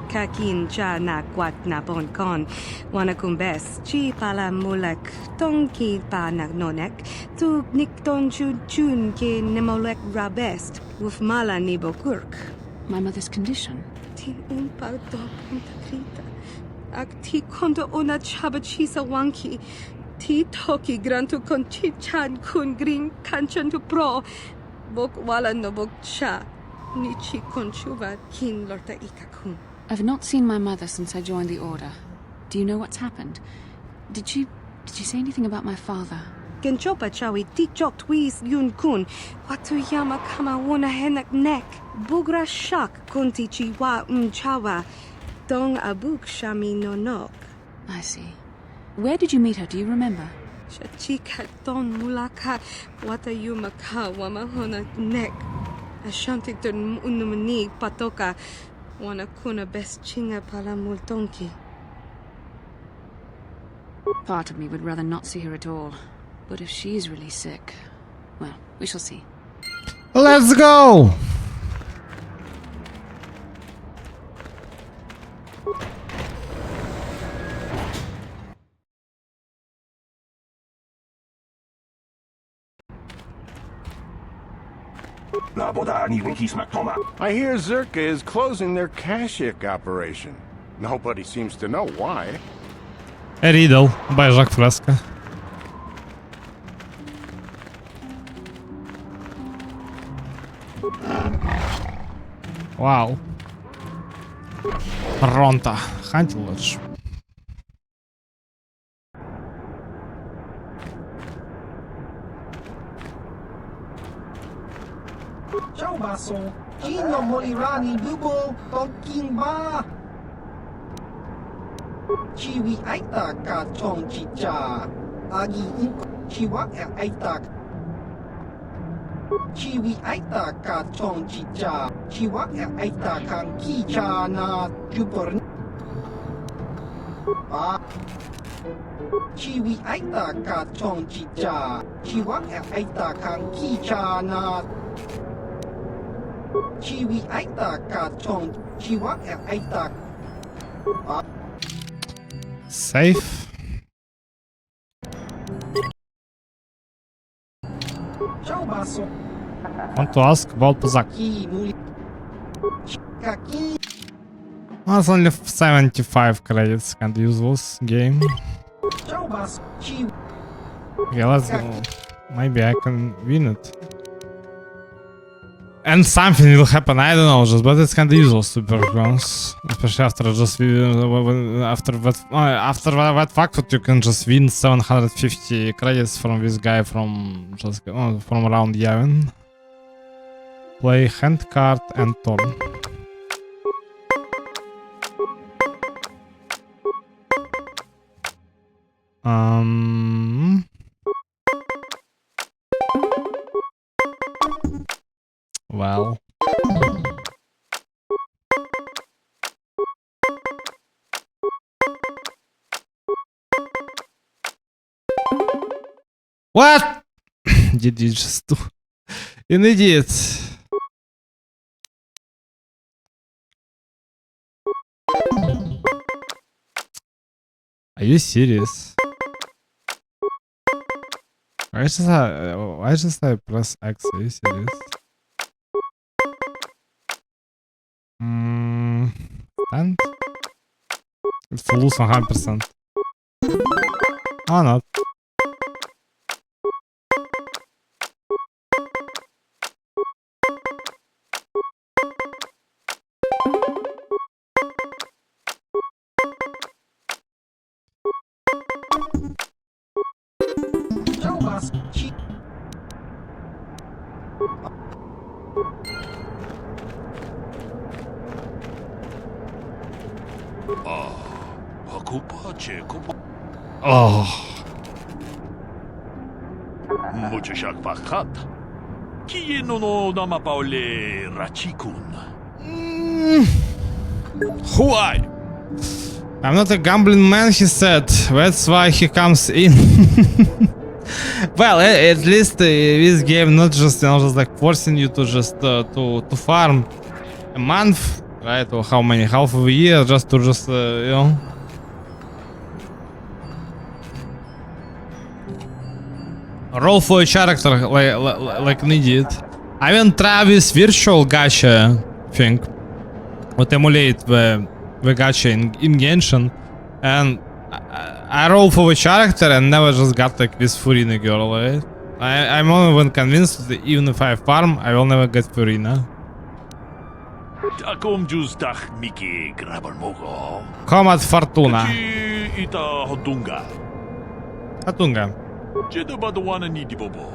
Kakin cha na kwat na bon kon. Wanakumbes. Chi pala mulek. Tong ki pa nagnonek. Tu nikton chun ki nemolek rabest. Wuf mala ni bokurk. My mother's condition? Ti umpa do punta krita. Ak ti kondo ona chaba chisa wanki. Ti toki grantu kon chi chan kun green kanchan tu pro. Bok wala no bok cha. Ni chi kon chuva kin lorta ikakun. I've not seen my mother since I joined the Order. Do you know what's happened? Did she say anything about my father? Genchopa chawi tikchok twis yun kun. Watuyama kama wona henak nek. Bugra shak kunti chiwa chawa. Dong abuk shami nonok. I see. Where did you meet her? Do you remember? Shachika don mulaka. Watayuma ka wamahona nek. Ashanti tun unumani patoka. Wana kuna best chinga pala multonki. Part of me would rather not see her at all. But if she's really sick, well, we shall see. Let's go! I hear Zerka is closing their Kashik operation. Nobody seems to know why. Riddle, Bioware freska. Wow. Ronta. Хантилось. Ciao baso. Kino molirani bubo tonking ba. Chiwi aita ka chong chicha. Agi inko chiwa aita. Chiwi aita ka chong chicha. Chiwa aita kan kicha na jupor. Ah. Chiwi aita ka chong chicha. Chiwa aita kan kicha na. Chiwi aita ka chong. Chiwa aita. Ah. Safe. Ciao baso. Want to ask about Pazak? That's only 75 credits, kind of useless game. Okay, let's go. Maybe I can win it. And something will happen, I don't know, just but it's kind of useless to be honest. Especially after just after that fact that you can just win 750 credits from this guy from just from around Yavin. Play hand card and turn. Well. What did you just do? An idiot. Are you serious? Why just I press X? Are you serious? Stand? It's a lose 100%. Or not. Oh. Mucho shak pakat. Kiye no nama paule rachikun. Who are you? I'm not a gambling man, he said. That's why he comes in. Well, at least this game not just just like forcing you to just to farm a month, right? Or how many, half of a year, just to you know. Roll for a character like an idiot. I will try this virtual gacha thing. What emulate the gacha in Genshin, and I roll for the character and never just got like this Furina girl, right? I'm only even convinced that even if I farm, I will never get Furina. Combat Fortuna. Hatunga. Jedobadowana ni dibobo.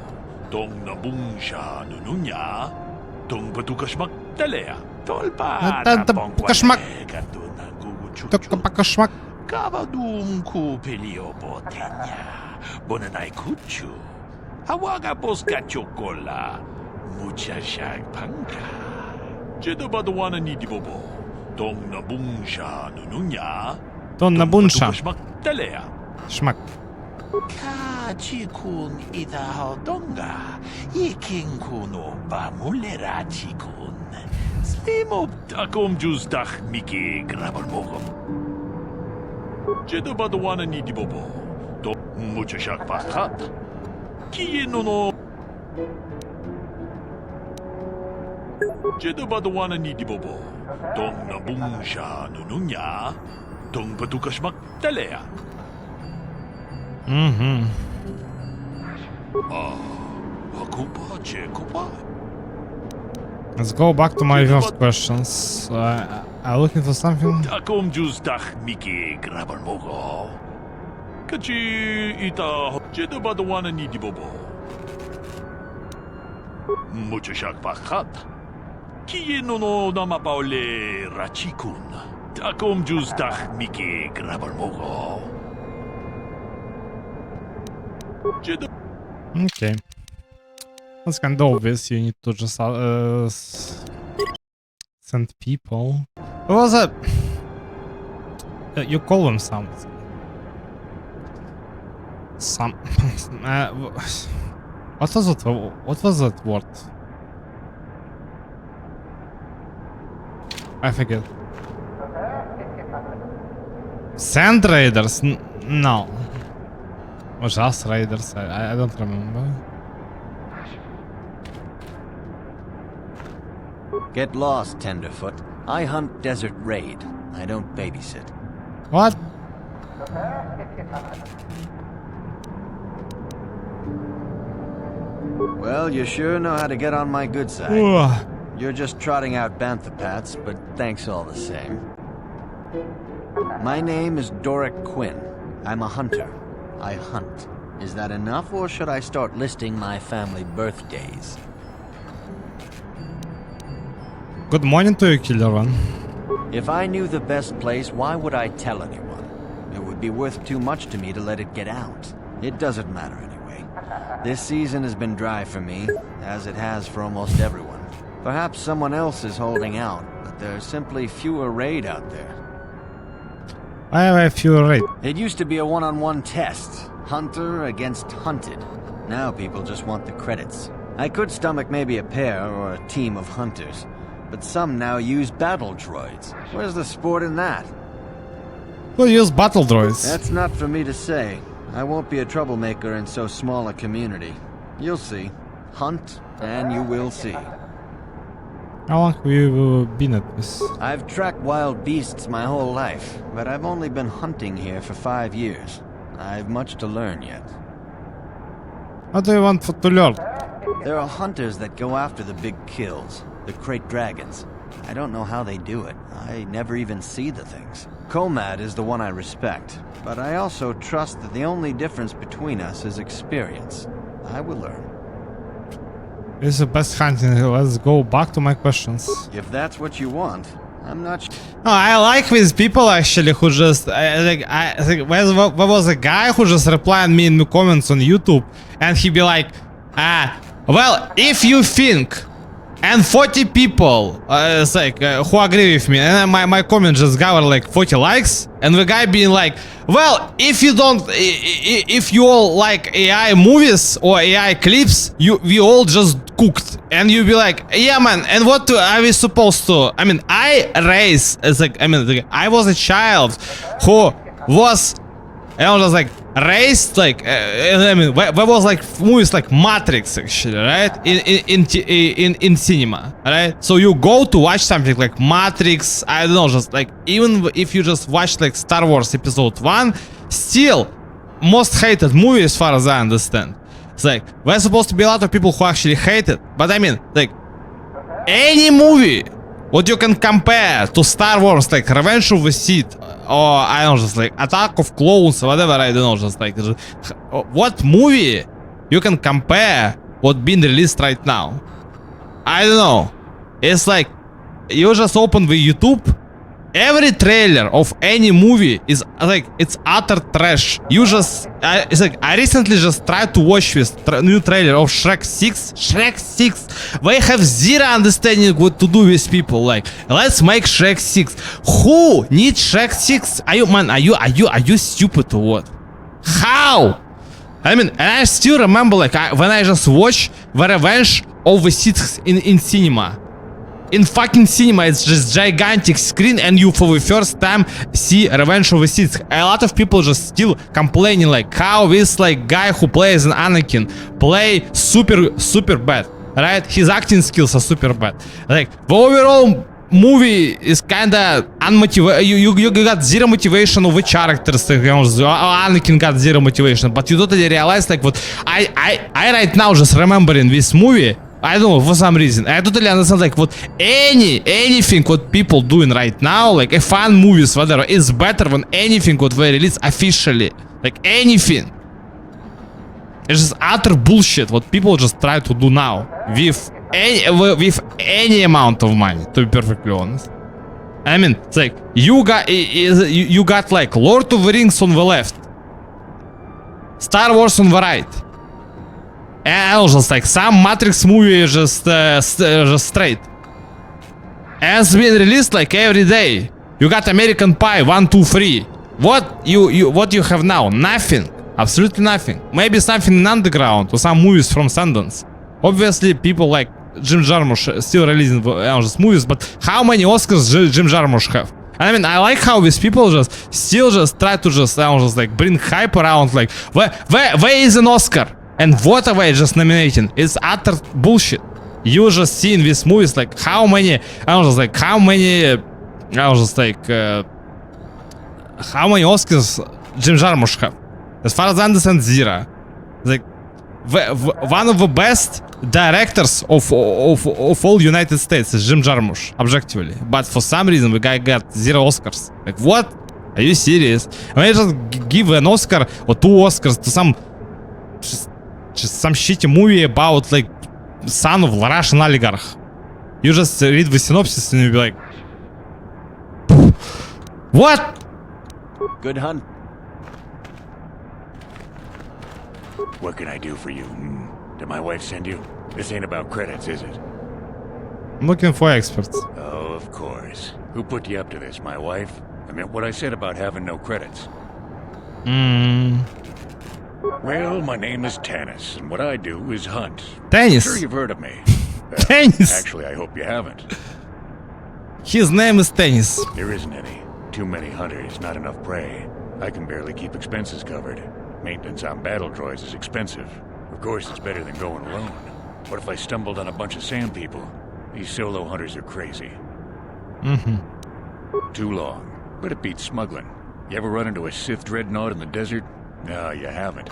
Tong nabungsha nununya. Tong patukashmak talea. Tolpa. Pakashmak. Pakashmak. Kavadum ku pelio botenya. Bonanai kuchu. Hawaga boska chocola. Mucha shag panka. Jedobadowana ni dibobo. Tong nabungsha nununya. Ton nabunsha. Patukashmak talea. Schmack. Kachikun ita hodonga. Ikin kuno bamulera chikun. Spimo takom justach miki grabalmogom. Jedobadowana ni dibobo. To mucho shak pakat. Kieno no. Jedobadowana ni dibobo. Tong nabungsha nununya. Tong patukashmak talea. Mm-hmm. Let's go back to my first questions. I'm looking for something. Takom justach miki grabalmogo. Kachi ita jedobadowana ni dibobo. Mucho shak pakat. Kieno no nama paule rachikun. Takom justach miki grabalmogo. Okay. That's kind of obvious. You need to just send people. What was it? You call them something. What was it? What was that word? I forget. Sand Raiders? No. Or just Raiders? I don't remember. Get lost, Tenderfoot. I hunt Desert Raid. I don't babysit. What? Well, you sure know how to get on my good side. Ugh. You're just trotting out banthopats, but thanks all the same. My name is Doric Quinn. I'm a hunter. I hunt. Is that enough, or should I start listing my family birthdays? Good morning to you, Killer One. If I knew the best place, why would I tell anyone? It would be worth too much to me to let it get out. It doesn't matter anyway. This season has been dry for me, as it has for almost everyone. Perhaps someone else is holding out, but there's simply fewer raid out there. I have a few raid. It used to be a one-on-one test. Hunter against hunted. Now people just want the credits. I could stomach maybe a pair or a team of hunters, but some now use battle droids. Where's the sport in that? We'll use battle droids. That's not for me to say. I won't be a troublemaker in so small a community. You'll see. Hunt, and you will see. How long have you been at this? I've tracked wild beasts my whole life, but I've only been hunting here for 5 years. I've much to learn yet. What do you want to learn? There are hunters that go after the big kills, the crate dragons. I don't know how they do it. I never even see the things. Komad is the one I respect, but I also trust that the only difference between us is experience. I will learn. This is the best hunting. Let's go back to my questions. If that's what you want, I'm not sure. No, I like these people actually who just there was a guy who just replied me in the comments on YouTube, and he be like, well, if you think, and 40 people it's like who agree with me, and then my comment just got like 40 likes, and the guy being like, well, if you don't, if you all like AI movies or AI clips, we all just cooked. And you be like, yeah man, and what are we supposed to? I mean, I raised, it's like, I mean, I was a child who was, I was just like raised like, I mean, there was like movies like Matrix actually, right? In cinema, right? So you go to watch something like Matrix, I don't know, just like, even if you just watch like Star Wars Episode 1, still most hated movie as far as I understand. It's like, there's supposed to be a lot of people who actually hate it, but I mean, like, any movie what you can compare to Star Wars, like Revenge of the Sith, or I don't know, just like Attack of Clones, or whatever, I don't know, just like, what movie you can compare what being released right now? I don't know. It's like, you just open the YouTube, every trailer of any movie is like, it's utter trash. You just, it's like, I recently just tried to watch this new trailer of Shrek 6. Shrek 6. They have zero understanding what to do with people. Like, let's make Shrek 6. Who needs Shrek 6? Are you, man, are you stupid or what? How? I mean, and I still remember, like, when I just watched The Revenge of the Sith in cinema. In fucking cinema, it's just gigantic screen, and you for the first time see Revenge of the Sith. A lot of people just still complaining like how this like guy who plays an Anakin play super bad, right? His acting skills are super bad. Like the overall movie is kinda unmotivated. You got zero motivation of the characters. Like, Anakin got zero motivation, but you totally realize like what I right now just remembering this movie. I don't know, for some reason. I totally understand like what anything what people doing right now, like a fun movies, whatever, is better than anything what they release officially. Like anything. It's just utter bullshit what people just try to do now with any amount of money, to be perfectly honest. I mean, it's like you got like Lord of the Rings on the left, Star Wars on the right. And just like some Matrix movie just straight. And it's being released like every day. You got American Pie 1, 2, 3. What you have now? Nothing. Absolutely nothing. Maybe something in underground or some movies from Sundance. Obviously, people like Jim Jarmusch still releasing just movies, but how many Oscars Jim Jarmusch have? I mean, I like how these people just still just try to just like bring hype around like where is an Oscar? And what are they just nominating? It's utter bullshit. You just see in these movies like how many how many Oscars Jim Jarmusch have? As far as I understand, zero. Like one of the best directors of all United States is Jim Jarmusch, objectively. But for some reason the guy got zero Oscars. Like what? Are you serious? I mean, just give an Oscar or 2 Oscars to some just some shitty movie about like son of Russian oligarch. You just read the synopsis and you be like, what? Good hunt. What can I do for you? Did my wife send you? This ain't about credits, is it? I'm looking for experts. Oh, of course. Who put you up to this, my wife? I meant what I said about having no credits. Well, my name is Tanis, and what I do is hunt. Tanis? I'm sure you've heard of me. Tanis? Actually, I hope you haven't. His name is Tanis. There isn't any. Too many hunters, not enough prey. I can barely keep expenses covered. Maintenance on battle droids is expensive. Of course, it's better than going alone. What if I stumbled on a bunch of sand people? These solo hunters are crazy. Too long, but it beats smuggling. You ever run into a Sith dreadnought in the desert? No, you haven't.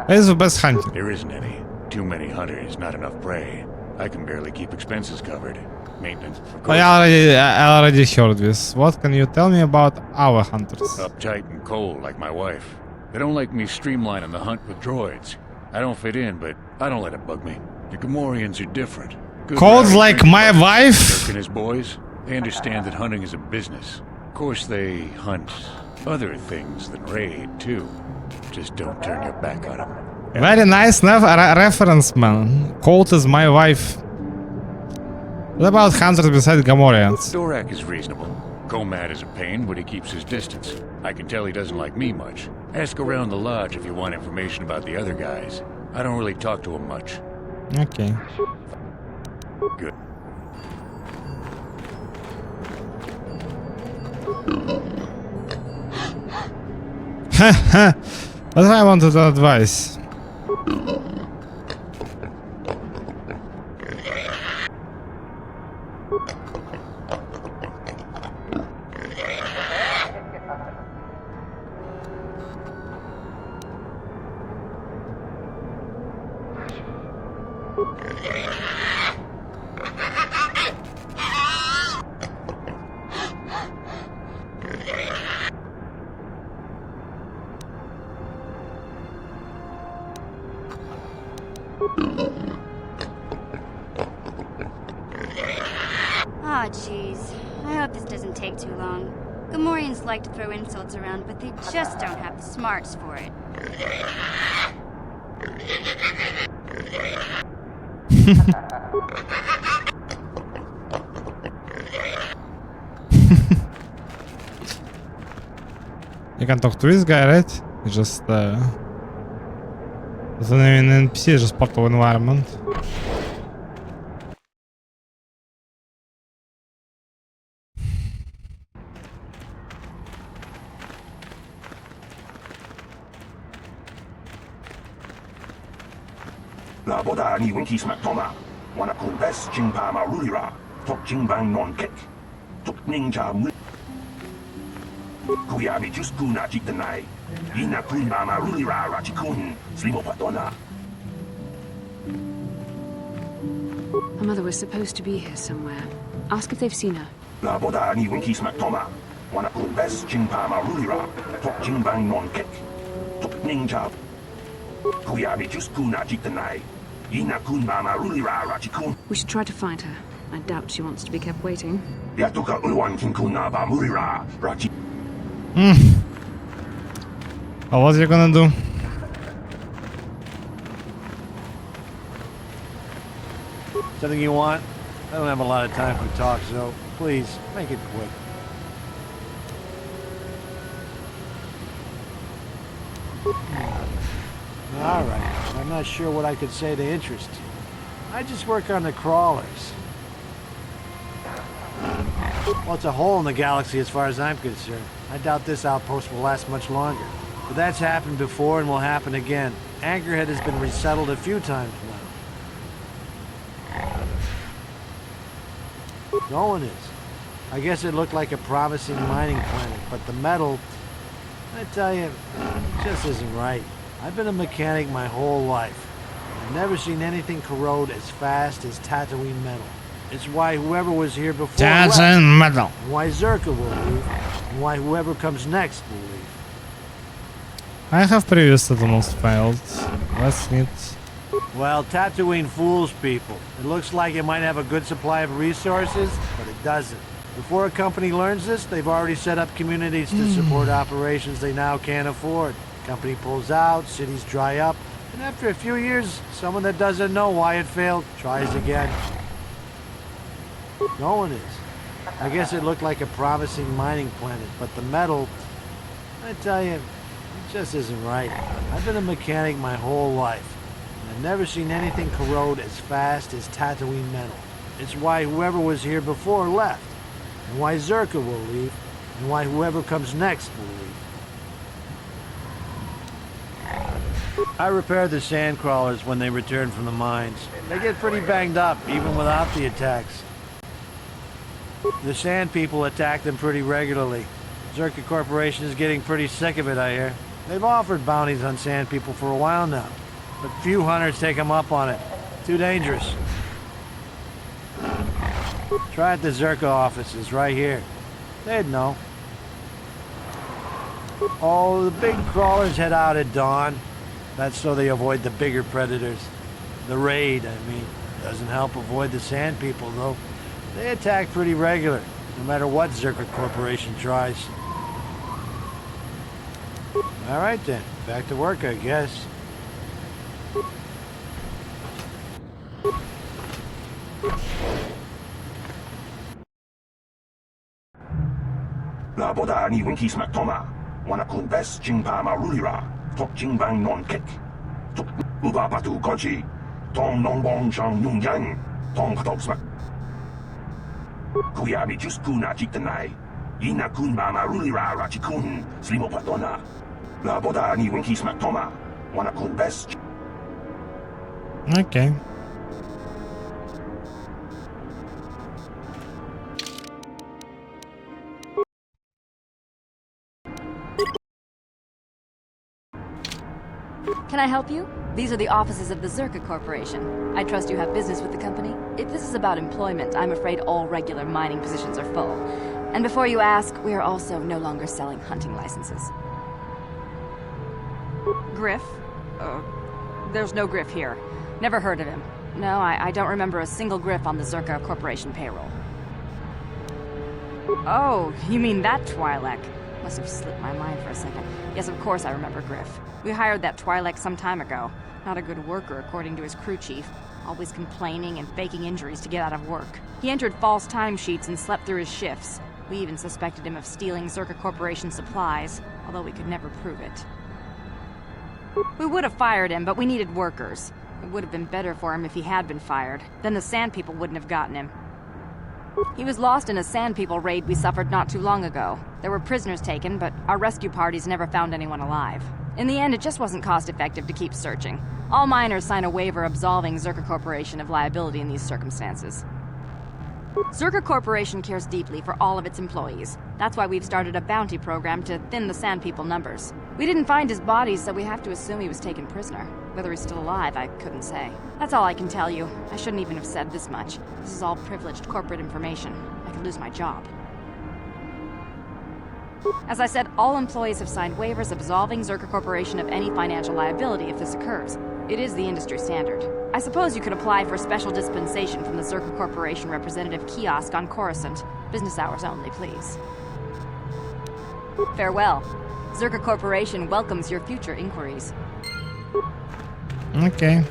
What is the best hunting? There isn't any. Too many hunters, not enough prey. I can barely keep expenses covered. Maintenance, of course. I already heard this. What can you tell me about our hunters? Uptight and cold, like my wife. They don't like me streamlining the hunt with droids. I don't fit in, but I don't let it bug me. The Gamorreans are different. Called like my wife? Dirk and his boys, they understand that hunting is a business. Of course, they hunt other things than raid, too. Just don't turn your back on them. Very nice reference, man. Colt is my wife. What about hunters beside Gamorreans? Dorak is reasonable. Komad is a pain, but he keeps his distance. I can tell he doesn't like me much. Ask around the lodge if you want information about the other guys. I don't really talk to him much. Okay. Good. What do I want to advise? Ah, jeez. I hope this doesn't take too long. Gamorreans like to throw insults around, but they just don't have the smarts for it. You can talk to this guy, right? It's just it's an NPC, just part of environment. La boda ni winki smak toma. Wana kumbes jingpa marulira. Tok jingbang non kek. Tok ninja mu. Kuyabi just kuna jitanai. Ina kunba marulira rachikun. Slimo patona. Her mother was supposed to be here somewhere. Ask if they've seen her. La boda ni winki smak toma. Wana kumbes jingpa marulira. Tok jingbang non kek. Tok ninja. Kuyabi just kuna jitanai. Ina kunba marulira rachikun. We should try to find her. I doubt she wants to be kept waiting. Yatuka ulwan kinkuna ba murira rachi. What are you gonna do? Something you want? I don't have a lot of time for talk, so please, make it quick. Alright, I'm not sure what I could say to interest you. I just work on the crawlers. Well, it's a hole in the galaxy as far as I'm concerned. I doubt this outpost will last much longer. But that's happened before and will happen again. Anchorhead has been resettled a few times now. No one is. I guess it looked like a promising mining planet, but the metal, I tell you, it just isn't right. I've been a mechanic my whole life. I've never seen anything corrode as fast as Tatooine metal. It's why whoever was here before left, metal. and why Zerka will leave, and why whoever comes next will leave. I have previous settlements failed. Let's meet. Well, Tatooine fools people. It looks like it might have a good supply of resources, but it doesn't. Before a company learns this, they've already set up communities to support operations they now can't afford. Company pulls out, cities dry up, and after a few years, someone that doesn't know why it failed tries again. No one is. I guess it looked like a promising mining planet, but the metal, I tell you, it just isn't right. I've been a mechanic my whole life, and I've never seen anything corrode as fast as Tatooine metal. It's why whoever was here before left, and why Zerka will leave, and why whoever comes next will leave. I repaired the sand crawlers when they return from the mines. They get pretty banged up, even without the attacks. The sand people attack them pretty regularly. Zerka Corporation is getting pretty sick of it, I hear. They've offered bounties on sand people for a while now, but few hunters take them up on it. Too dangerous. Try at the Zerka offices right here. They'd know. Oh, the big crawlers head out at dawn. That's so they avoid the bigger predators. The raid, I mean. Doesn't help avoid the Sand People, though. They attack pretty regular, no matter what Zerka Corporation tries. All right then, back to work, I guess. Laboda ni winkis maktoma. Wana kun bes jingpa marulira. Tok jingbang non kek. Tok ubapatu kochi. Tong nongbong shang yung yang. Tong patok smak. Kuyabi just kuna jiktanai. Ina kun marulira rachikun. Slimo patona. Laboda ni winkis maktoma. Wana kun bes. Okay. Can I help you? These are the offices of the Zerka Corporation. I trust you have business with the company. If this is about employment, I'm afraid all regular mining positions are full. And before you ask, we are also no longer selling hunting licenses. Griff? There's no Griff here. Never heard of him. No, I don't remember a single Griff on the Zerka Corporation payroll. Oh, you mean that Twi'lek? Must have slipped my mind for a second. Yes, of course I remember Griff. We hired that Twi'lek some time ago. Not a good worker, according to his crew chief. Always complaining and faking injuries to get out of work. He entered false timesheets and slept through his shifts. We even suspected him of stealing Zerka Corporation supplies, although we could never prove it. We would have fired him, but we needed workers. It would have been better for him if he had been fired. Then the Sand People wouldn't have gotten him. He was lost in a Sand People raid we suffered not too long ago. There were prisoners taken, but our rescue parties never found anyone alive. In the end, it just wasn't cost-effective to keep searching. All miners sign a waiver absolving Zerka Corporation of liability in these circumstances. Zerka Corporation cares deeply for all of its employees. That's why we've started a bounty program to thin the Sand People numbers. We didn't find his body, so we have to assume he was taken prisoner. Whether he's still alive, I couldn't say. That's all I can tell you. I shouldn't even have said this much. This is all privileged corporate information. I could lose my job. As I said, all employees have signed waivers absolving Zerka Corporation of any financial liability if this occurs. It is the industry standard. I suppose you could apply for special dispensation from the Zerka Corporation representative kiosk on Coruscant. Business hours only, please. Farewell. Zerka Corporation welcomes your future inquiries. Okay.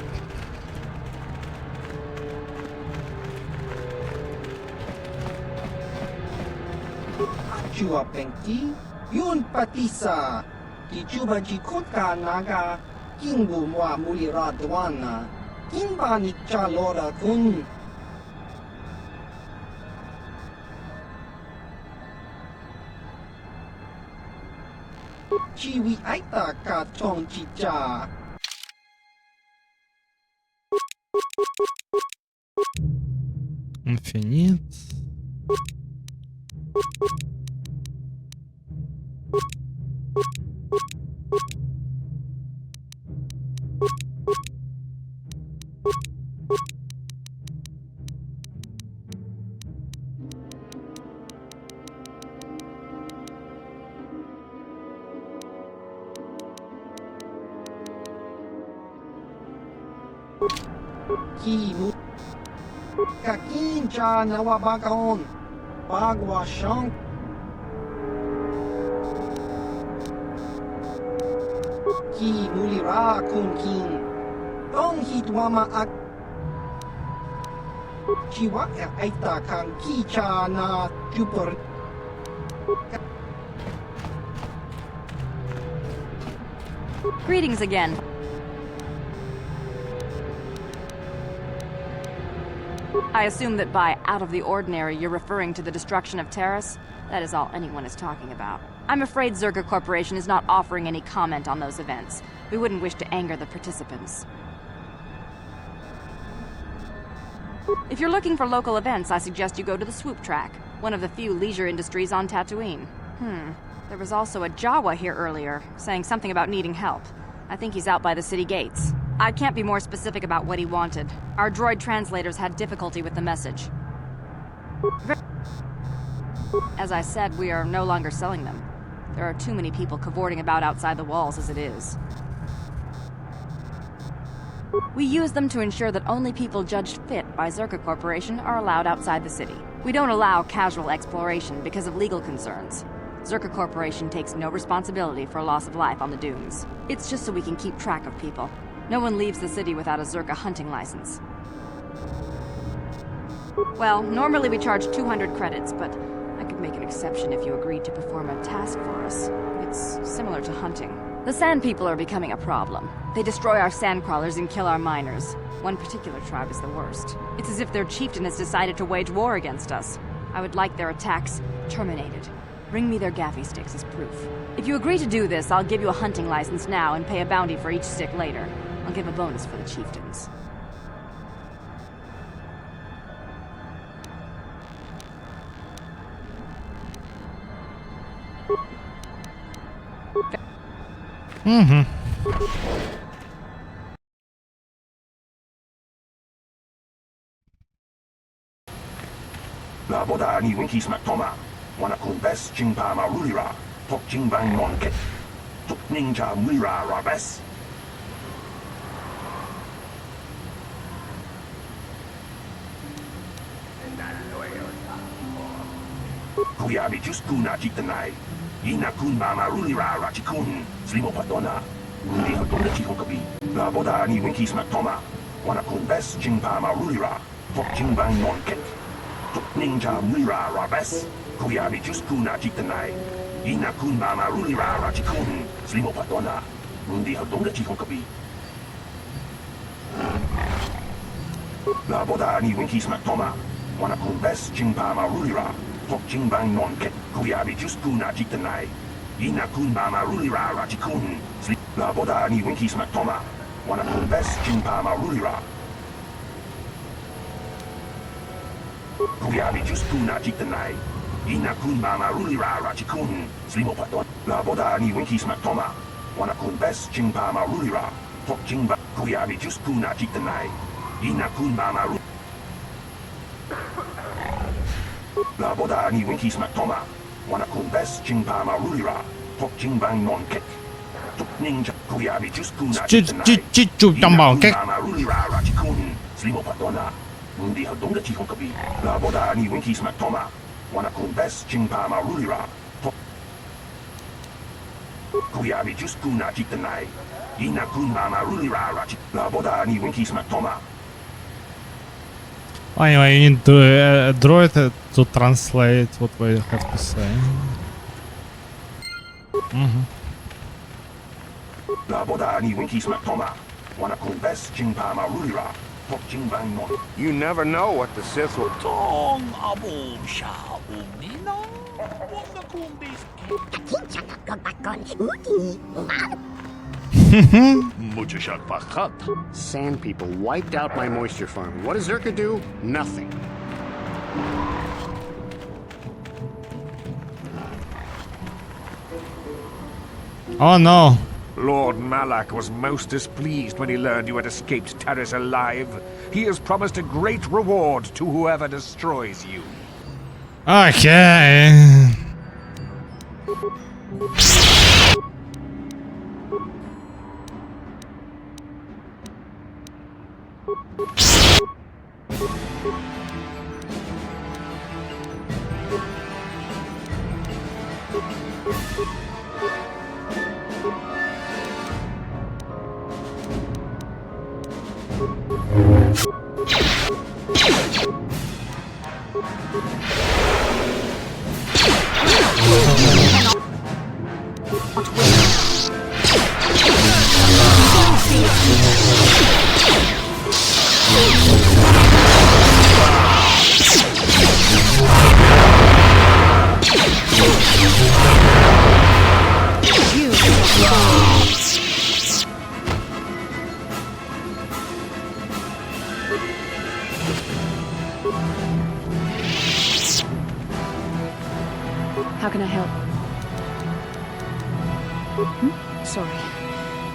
Chua Penki, Yun Patisa, Kichuba Chikutka Naga, Kingu Mwa Mulira Dwana, Kimba Nikcha Lora Kun. Chiwi Aita Ka Chong Chicha. Infinite. Kimu Kakincha Nawabakaon Bagwa Shank Ki Mulira Kun King Tong Hitwama Ak Chiwa Aita Kang Kicha Na Jupiter Greetings again. I assume that by out of the ordinary, you're referring to the destruction of Terrace? That is all anyone is talking about. I'm afraid Zerka Corporation is not offering any comment on those events. We wouldn't wish to anger the participants. If you're looking for local events, I suggest you go to the Swoop Track, one of the few leisure industries on Tatooine. There was also a Jawa here earlier, saying something about needing help. I think he's out by the city gates. I can't be more specific about what he wanted. Our droid translators had difficulty with the message. As I said, we are no longer selling them. There are too many people cavorting about outside the walls as it is. We use them to ensure that only people judged fit by Zerka Corporation are allowed outside the city. We don't allow casual exploration because of legal concerns. Zerka Corporation takes no responsibility for loss of life on the dunes. It's just so we can keep track of people. No one leaves the city without a Zerka hunting license. Well, normally we charge 200 credits, but I could make an exception if you agreed to perform a task for us. It's similar to hunting. The Sand People are becoming a problem. They destroy our sandcrawlers and kill our miners. One particular tribe is the worst. It's as if their chieftain has decided to wage war against us. I would like their attacks terminated. Bring me their gaffy sticks as proof. If you agree to do this, I'll give you a hunting license now and pay a bounty for each stick later. I'll give a bonus for the chieftains. Mm-hmm. La boda ni winki smak toma. Wana kun bes jingpa ma rulira. Tok jingbang non kit. Tok ninja mira rabes. Kuyabi just kuna jitanai. Ina kun mama rulira rachikun. Slimo patona. Rundi hotong chikokabi. La boda ni winki smak toma. Wana kun bes jingpa ma rulira. Tok jingbang non kit. Tok ninja mira rabes. Kuyabi just kuna jitanai. Ina kun mama rulira rachikun. Slimo patona. Rundi hotong chikokabi. La boda ni winki smak toma. Wana kun bes jingpa ma rulira. Tok jingbang non kit. Kuyabi just kuna jitanai. Ina kun mama rulira rachikun. La boda ni winki smak toma. Wana kun bes jingpa ma rulira. Kuyabi just kuna jitanai. Ina kun mama rulira rachikun. Slimo paton. La boda ni winki smak toma. Wana kun bes jingpa ma rulira. Tok jingba. Kuyabi just kuna jitanai. Ina kun mama rulira. La boda ni winki smak toma. Wana kun bes jingpa ma rulira. Tok jingbang non kit. Tok ninja. Kuyabi just kuna jitanai. Ina kun mama rulira rachikun. Slimo patona. Mundi hotong chikokabi. La boda ni winki smak toma. Wana kun bes jingpa ma rulira. Tok. Kuyabi just kuna jitanai. Ina kun mama rulira rachik. La boda ni winki smak toma. Anyway, you need to droid to translate what we have to say. Mm-hmm. La boda ni winki smak toma. Wana kun bes jingpa ma rulira. Tok jingbang non. You never know what the Sith will... Tong abom sha umnina. Sand people wiped out my moisture farm. What does Zerka do? Nothing. Oh no. Lord Malak was most displeased when he learned you had escaped Terrace alive. He has promised a great reward to whoever destroys you. Okay. How can I help? Sorry.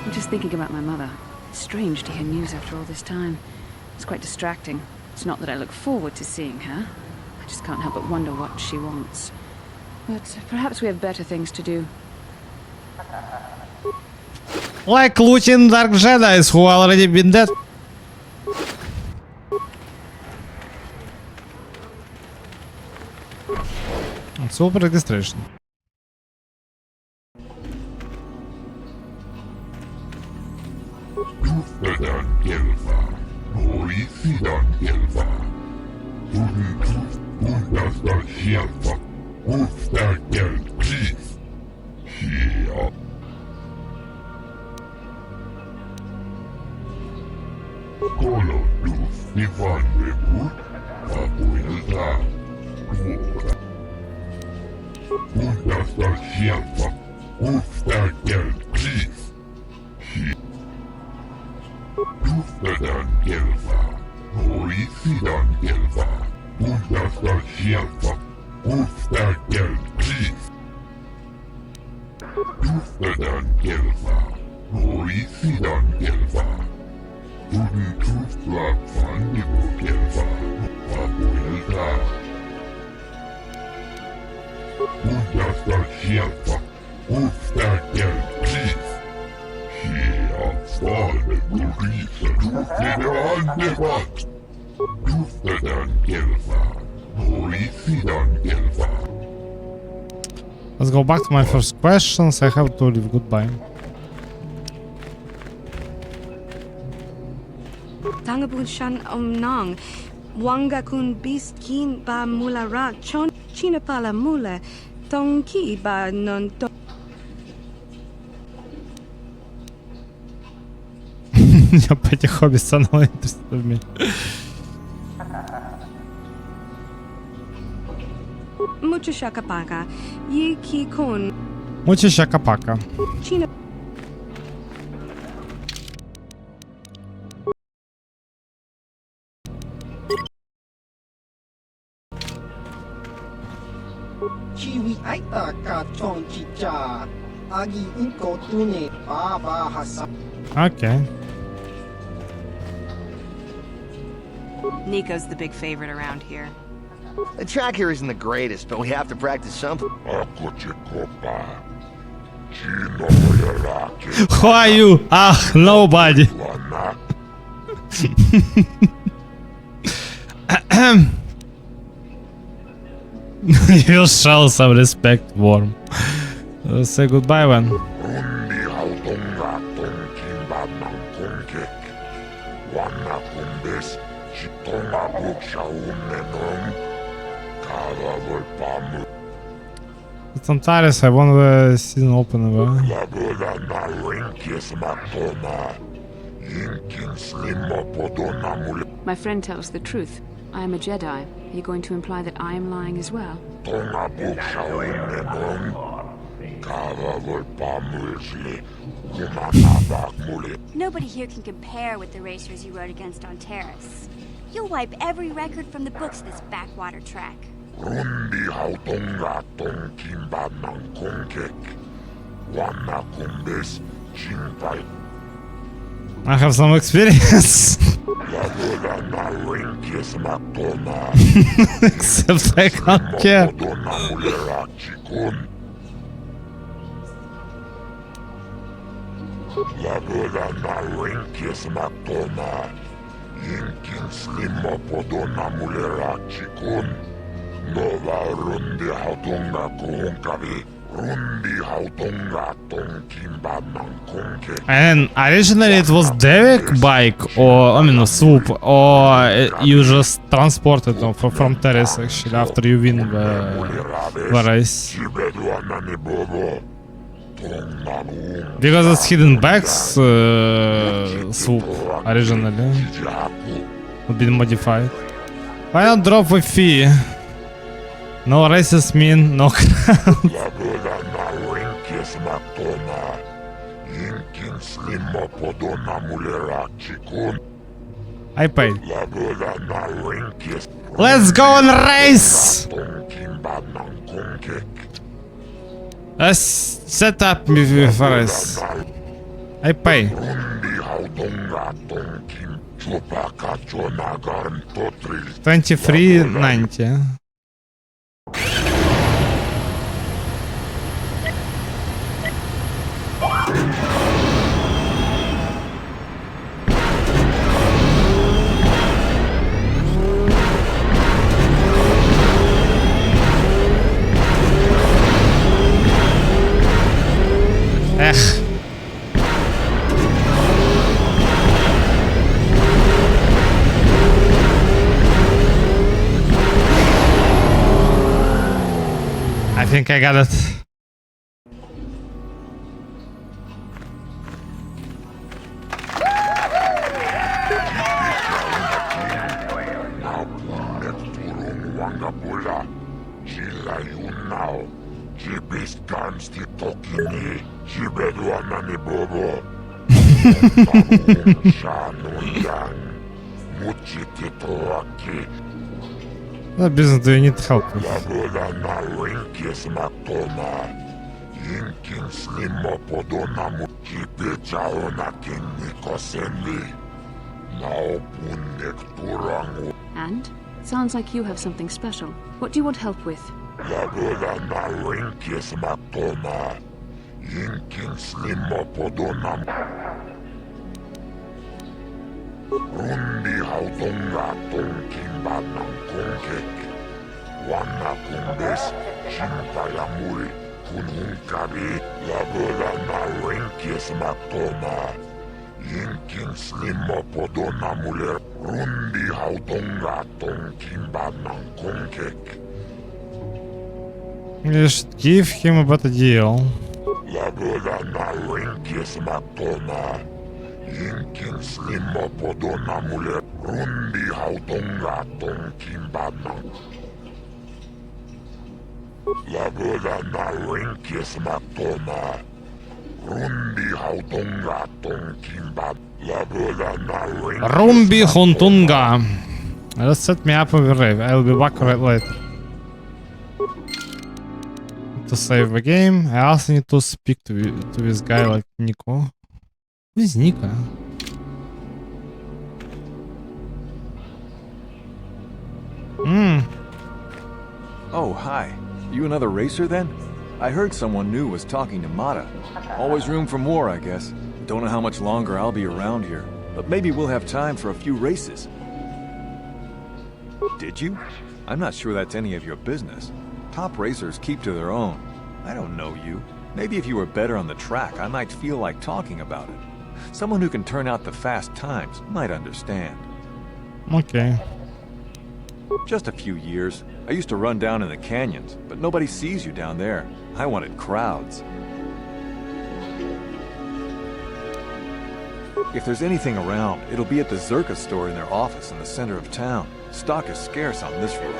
I'm just thinking about my mother. It's strange to hear news after all this time. It's quite distracting. It's not that I look forward to seeing her. I just can't help but wonder what she wants. But perhaps we have better things to do. Like looting Dark Jedis who already been dead. Super registration. Let's go back to my first questions. I have to leave. Goodbye. Tangabun shan nang. Wanga kun biskin ba mula ra chon china pala mula. Tongki ba non to. Опять хобби станало интересно в меня. Mucho shakapaka. Yiki kun. Mucho shakapaka. China. Chiwi aita ka chon chicha. Agi inko tune baba Hassan. Okay. Nico's the big favorite around here. The track here isn't the greatest, but we have to practice something. Who are you? Ah, nobody. You show some respect, Worm. Say goodbye, man. Sometimes I want the season opener. My friend tells the truth. I am a Jedi. Are you going to imply that I am lying as well? Nobody here can compare with the racers you rode against on Terrace. You'll wipe every record from the books this backwater track. I have some experience. Except I can't care. And originally it was Derek bike, or I mean a swoop, or you just transported them from Terrace actually after you win the race. Because it's hidden bags swoop originally would be modified. Why not drop with fee? No races mean no crowd. I paid. Let's go and race! Let's set up with race. I pay. 23.90. think I got it. What business do you need help with? And? Sounds like you have something special. What do you want help with? Rundi hautonga tonkin bannan konkek. Wanna kumbes, chimpa ya muri, kun hunkabi, labola na wenkes matoma. Yinkin slimmo podona muler, rundi hautonga tonkin bannan konkek. You should give him a better deal. Labola na wenkes matoma. Yinkin slimmo podona muler, rundi hautonga tonkin bannan. Labola na wenkes matoma. Rundi hautonga tonkin bannan. Labola na wenkes Rumbi Huntunga. Let's set me up with a rave. I'll be back right later. To save the game, I also need to speak to this guy like Nico. Who is Nika? Oh, hi. You another racer then? I heard someone new was talking to Mata. Always room for more, I guess. Don't know how much longer I'll be around here, but maybe we'll have time for a few races. Did you? I'm not sure that's any of your business. Top racers keep to their own. I don't know you. Maybe if you were better on the track, I might feel like talking about it. Someone who can turn out the fast times might understand. Okay. Just a few years. I used to run down in the canyons, but nobody sees you down there. I wanted crowds. If there's anything around, it'll be at the Zerka store in their office in the center of town. Stock is scarce on this road.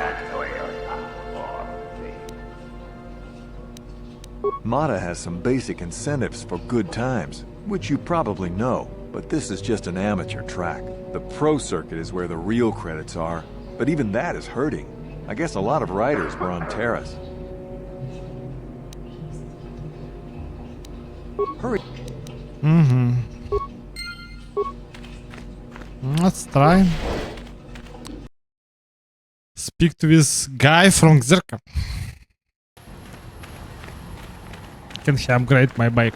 Mata has some basic incentives for good times, which you probably know, but this is just an amateur track. The pro circuit is where the real credits are, but even that is hurting. I guess a lot of riders were on Terrace. Hurry. Let's try. Speak to this guy from Zerka. Can he upgrade my bike?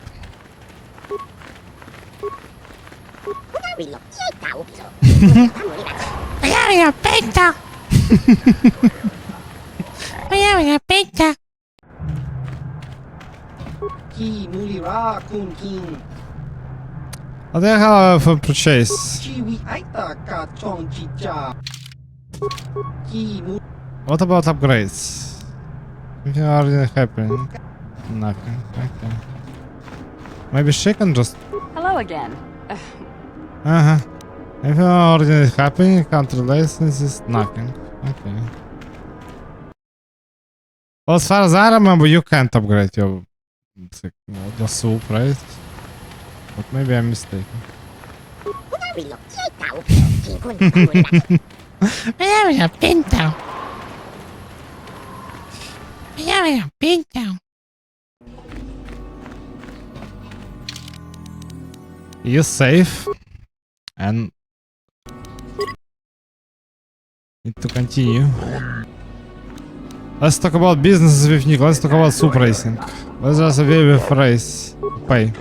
Ki mulira kun king. What the hell have I purchased? Chiwi aita ka chong chicha. Ki mu. What about upgrades? Anything already happening? Nothing. Okay. Maybe she can just. Hello again. Anything already happening? Country licenses? Nothing. Okay. Well, as far as I remember, you can't upgrade your soup, right? But maybe I'm mistaken. You're safe and need to continue. Let's talk about businesses with Nick. Let's talk about soup racing. Let's just away with race. Pay.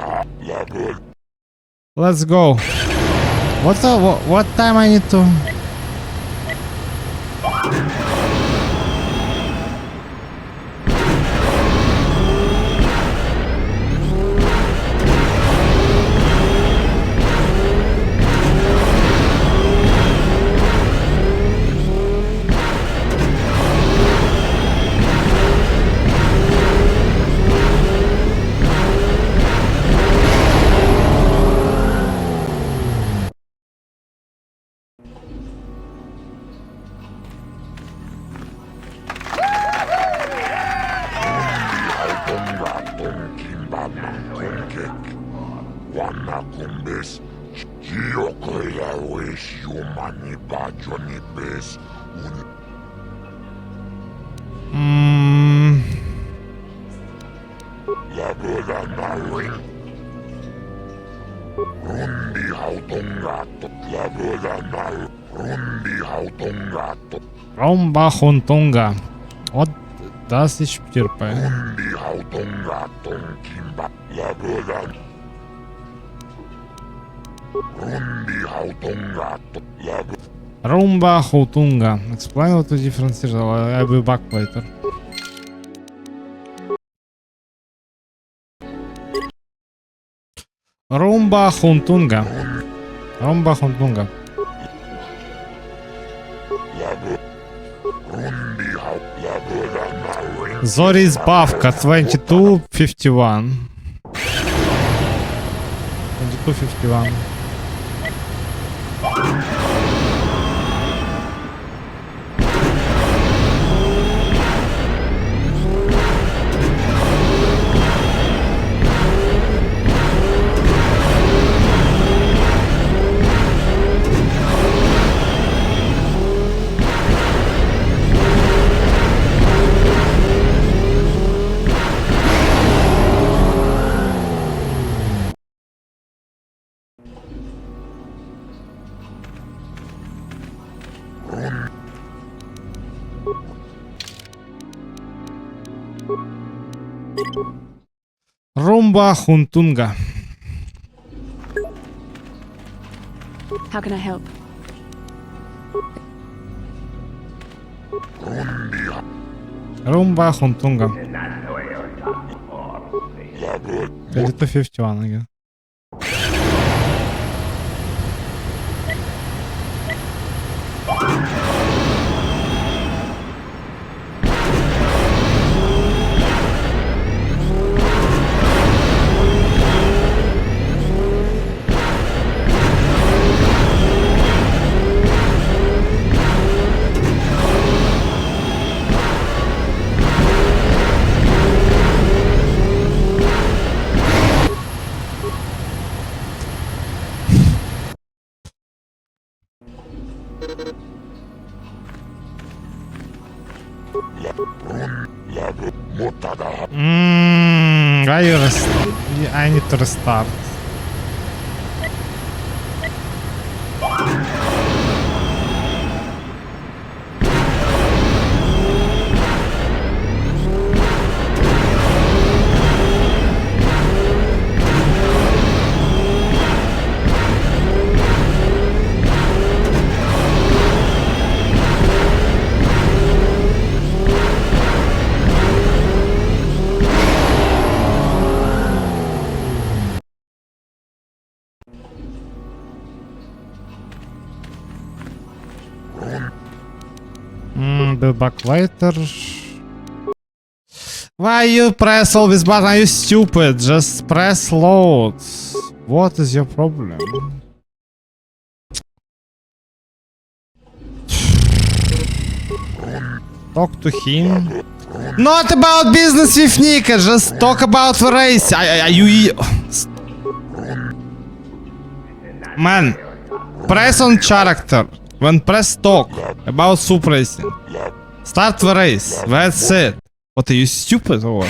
Let's go. What time I need to? Konkek. Wana kumbes. Giokoya wish humani bajoni bes. Labura na ring. Rundi hautongato. Labura na rundi hautongato. Romba Hontonga. What does ich beschreiben? Rundi hautongato kimba. Labura. Rundi hautongato. Labura. Rumba Hotunga. Explain what the difference is. I'll be back later. Rumba Hontunga. Rumba Hontunga. Zori's Bavka 2251. 2251. Rumba Huntunga. How can I help? Rumba Huntunga. 2251 again. I need to restart. Be back later. Why you press all this button? Are you stupid? Just press load. What is your problem? Talk to him. Not about business with Nika, just talk about the race. Man, press on character. When press talk about soup racing. Start the race. That's it. What, are you stupid or what?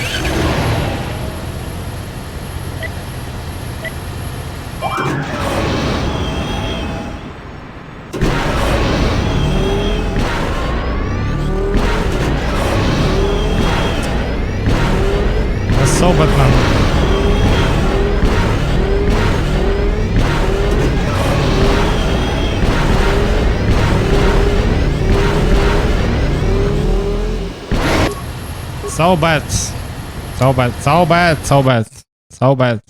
That's so bad, man. So bad. So bad. So bad. So bad. So bad.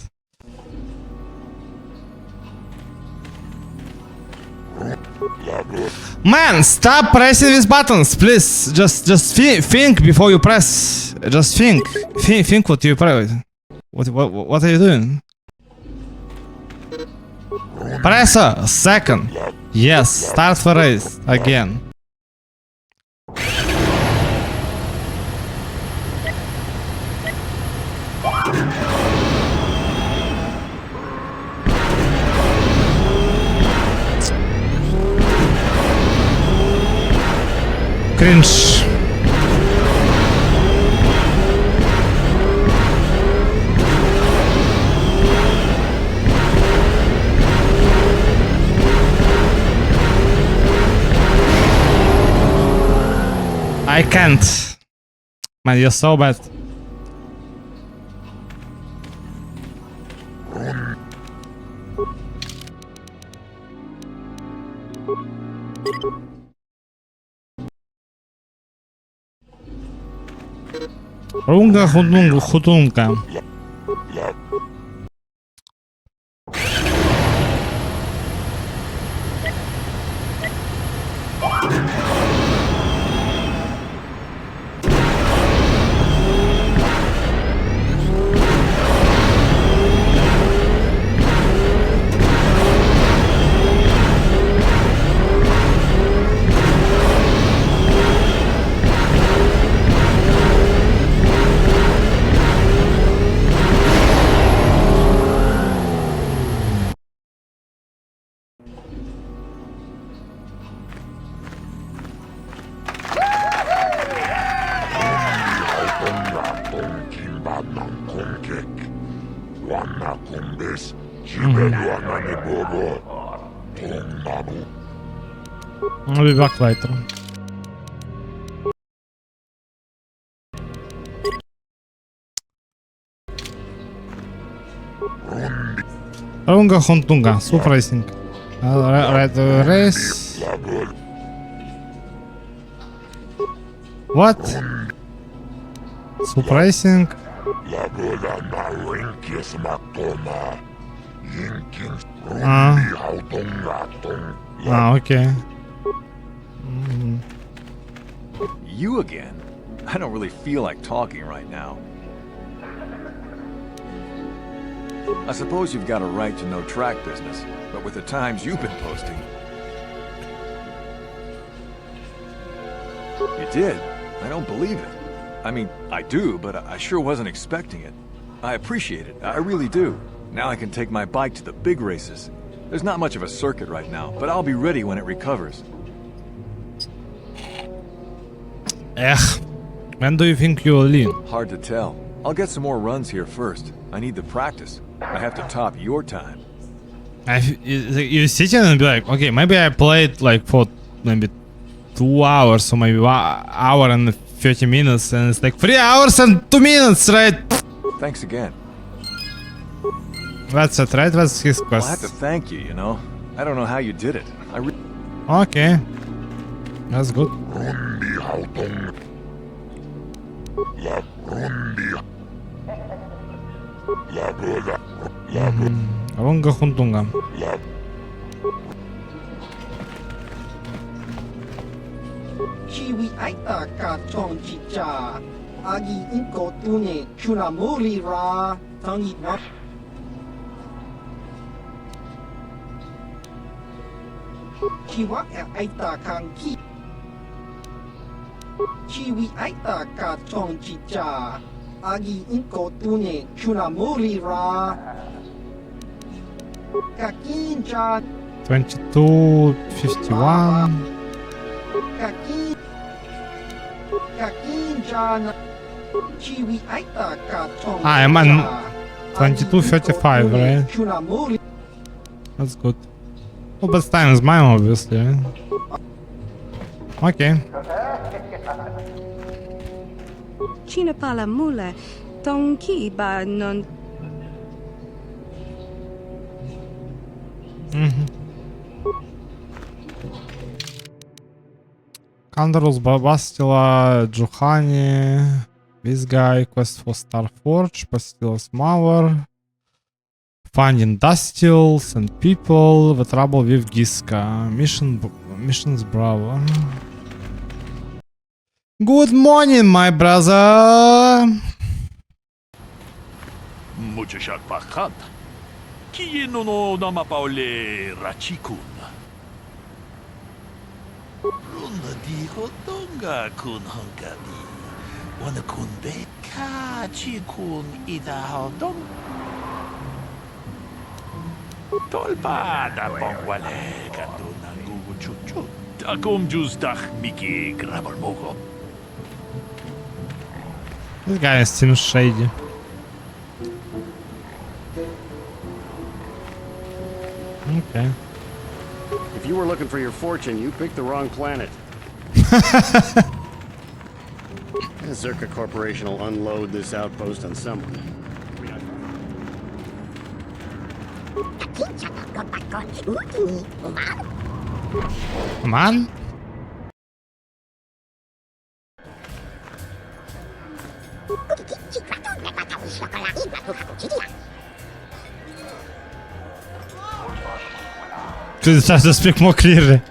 Man, stop pressing these buttons, please. Just think before you press. Just think. Think what you press. What are you doing? Press a second. Yes, start the race again. cringe. I can't. Man, you're so bad. Runga hutunga. I'll be back later. Runga huntunga, surprising. Red race. What? Surprising. Okay. You again? I don't really feel like talking right now. I suppose you've got a right to know track business, but with the times you've been posting... You did? I don't believe it. I mean, I do, but I sure wasn't expecting it. I appreciate it, I really do. Now I can take my bike to the big races. There's not much of a circuit right now, but I'll be ready when it recovers. When do you think you'll lean? Hard to tell. I'll get some more runs here first. I need the practice. I have to top your time. You sit in and be like, okay, maybe I played like for maybe 2 hours or maybe 1 hour and 30 minutes, and it's like 3 hours and 2 minutes, right? Thanks again. That's it, right? That's his quest. Well, I have to thank you, you know. I don't know how you did it. Okay. That's good. Runga huntunga. Chiwi aita ka chong chicha. Agi inko tune chunamuri ra. Tangi wa. Chiwa aita kanki. Chiwi aita ka chong chicha. Agi inko tune chunamuri ra. Kakinja. 22:51. I'm on 22:35, right? That's good. Oh, but time is mine, obviously. Okay. China pala mule, tonki ba non. Kandros, Bastila, Juhani, this guy, quest for Starforge, Bastila's Mauer, find industrials and people, the trouble with Giska, missions Bravo. Good morning, my brother! Mucho shakpachat. Kieno no namapaule rachikun. Runda di hotonga kun honkadi. Wana kun beka chikun ida hodong. Tolpa da pongwale kaduna gugu chuchut. Takom justach Miki Grabalmogo. This guy seems shady. Okay. If you were looking for your fortune, you picked the wrong planet. The Zerka Corporation will unload this outpost on someone. Come on. Please try to speak more clearly.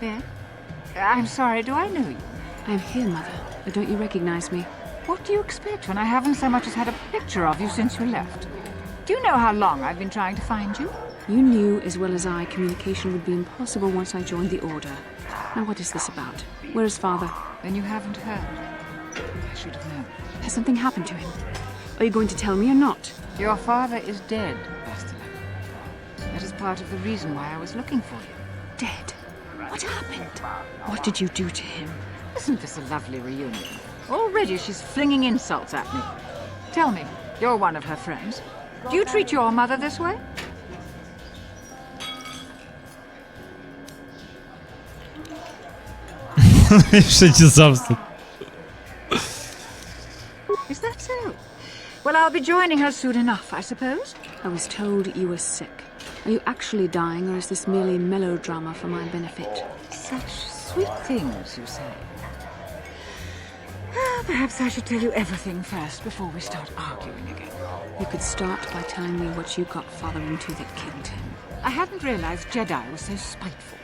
Yeah? I'm sorry, do I know you? I'm here, Mother, but don't you recognize me? What do you expect when I haven't so much as had a picture of you since you left? Do you know how long I've been trying to find you? You knew as well as I communication would be impossible once I joined the Order. Now what is this about? Where is Father? Then you haven't heard. I should have known. Has something happened to him? Are you going to tell me or not? Your father is dead, Bastila. That is part of the reason why I was looking for you. Dead? What happened? What did you do to him? Isn't this a lovely reunion? Already she's flinging insults at me. Tell me, you're one of her friends. Do you treat your mother this way? She deserves it. Is that so? Well, I'll be joining her soon enough, I suppose. I was told you were sick. Are you actually dying, or is this merely melodrama for my benefit? Such sweet things, you say. Perhaps I should tell you everything first before we start arguing again. You could start by telling me what you got Father into that killed him. I hadn't realized Jedi was so spiteful.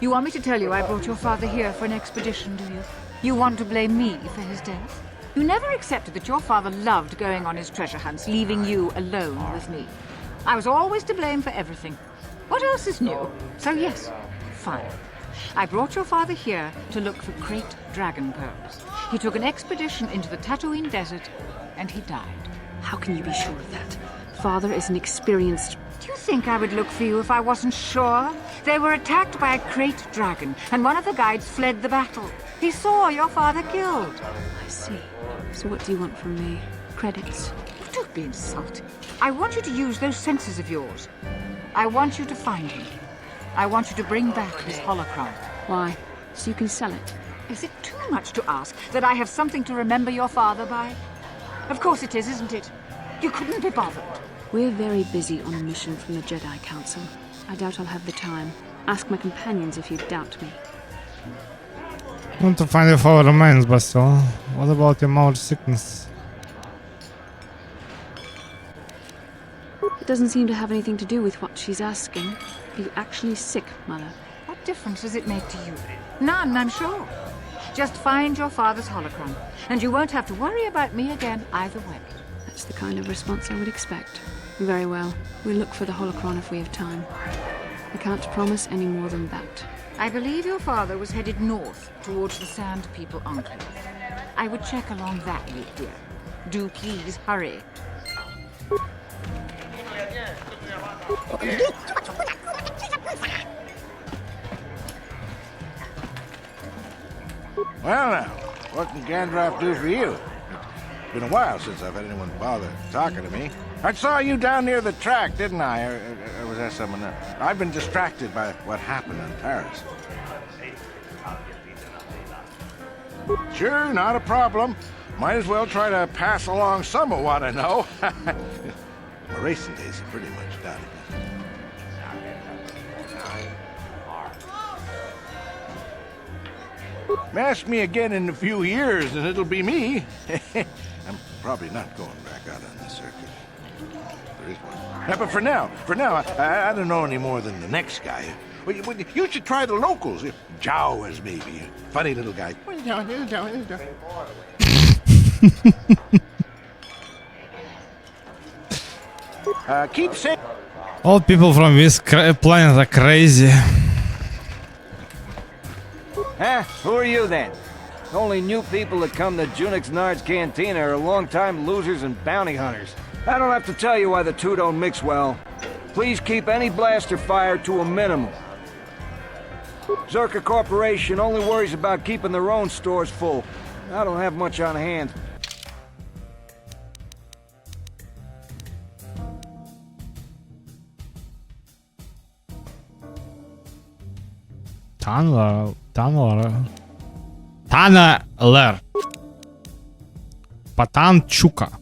You want me to tell you I brought your father here for an expedition, do you? You want to blame me for his death? You never accepted that your father loved going on his treasure hunts, leaving you alone with me. I was always to blame for everything. What else is new? So yes, fine. I brought your father here to look for great dragon pearls. He took an expedition into the Tatooine desert, and he died. How can you be sure of that? Father is an experienced... Do you think I would look for you if I wasn't sure? They were attacked by a great dragon, and one of the guides fled the battle. He saw your father killed. I see. So what do you want from me? Credits? Don't be insulting. I want you to use those senses of yours. I want you to find him. I want you to bring back his holocron. Why? So you can sell it? Is it too much to ask that I have something to remember your father by? Of course it is, isn't it? You couldn't be bothered. We're very busy on a mission from the Jedi Council. I doubt I'll have the time. Ask my companions if you doubt me. I want to find your father remains, but still. What about your mouth sickness? It doesn't seem to have anything to do with what she's asking. Are you actually sick, Mother? What difference does it make to you? None, I'm sure. Just find your father's holocron, and you won't have to worry about me again either way. That's the kind of response I would expect. Very well. We'll look for the holocron if we have time. I can't promise any more than that. I believe your father was headed north towards the Sand People Enclave. I would check along that route, dear. Do please hurry. Well now, what can Gandalf do for you? It's been a while since I've had anyone bother talking to me. I saw you down near the track, didn't I? Or was that someone else? I've been distracted by what happened on Paris. Sure, not a problem. Might as well try to pass along some of what I know. My racing days are pretty much done. Ask me again in a few years and it'll be me. I'm probably not going back out on the circuit. There is one. Yeah, but for now, I don't know any more than the next guy. Well, you should try the locals. Jawas, maybe. Funny little guy. Keep saying... All people from this planet are crazy. Huh? Who are you then? The only new people that come to Junix Nard's Cantina are long-time losers and bounty hunters. I don't have to tell you why the two don't mix well. Please keep any blaster fire to a minimum. Zerka Corporation only worries about keeping their own stores full. I don't have much on hand. Таннелер. Патанчука.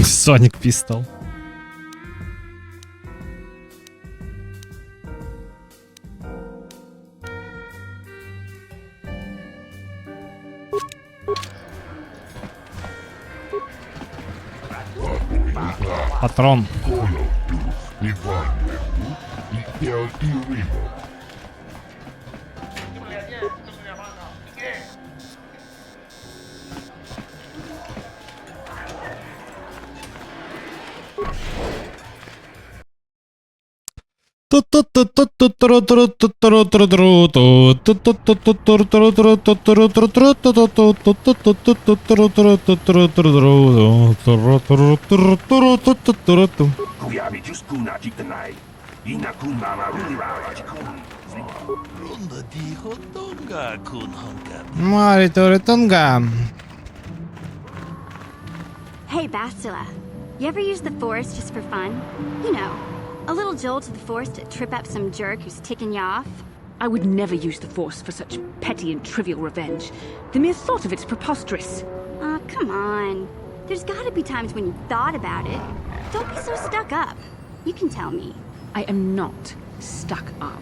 Sonic Pistol. Патрон. Hey, Bastila. You ever use the Force just for fun? You know, a little jolt to the Force to trip up some jerk who's ticking you off? I would never use the Force for such petty and trivial revenge. The mere thought of it's preposterous. Aw, come on. There's gotta be times when you've thought about it. Don't be so stuck up. You can tell me. I am not stuck up.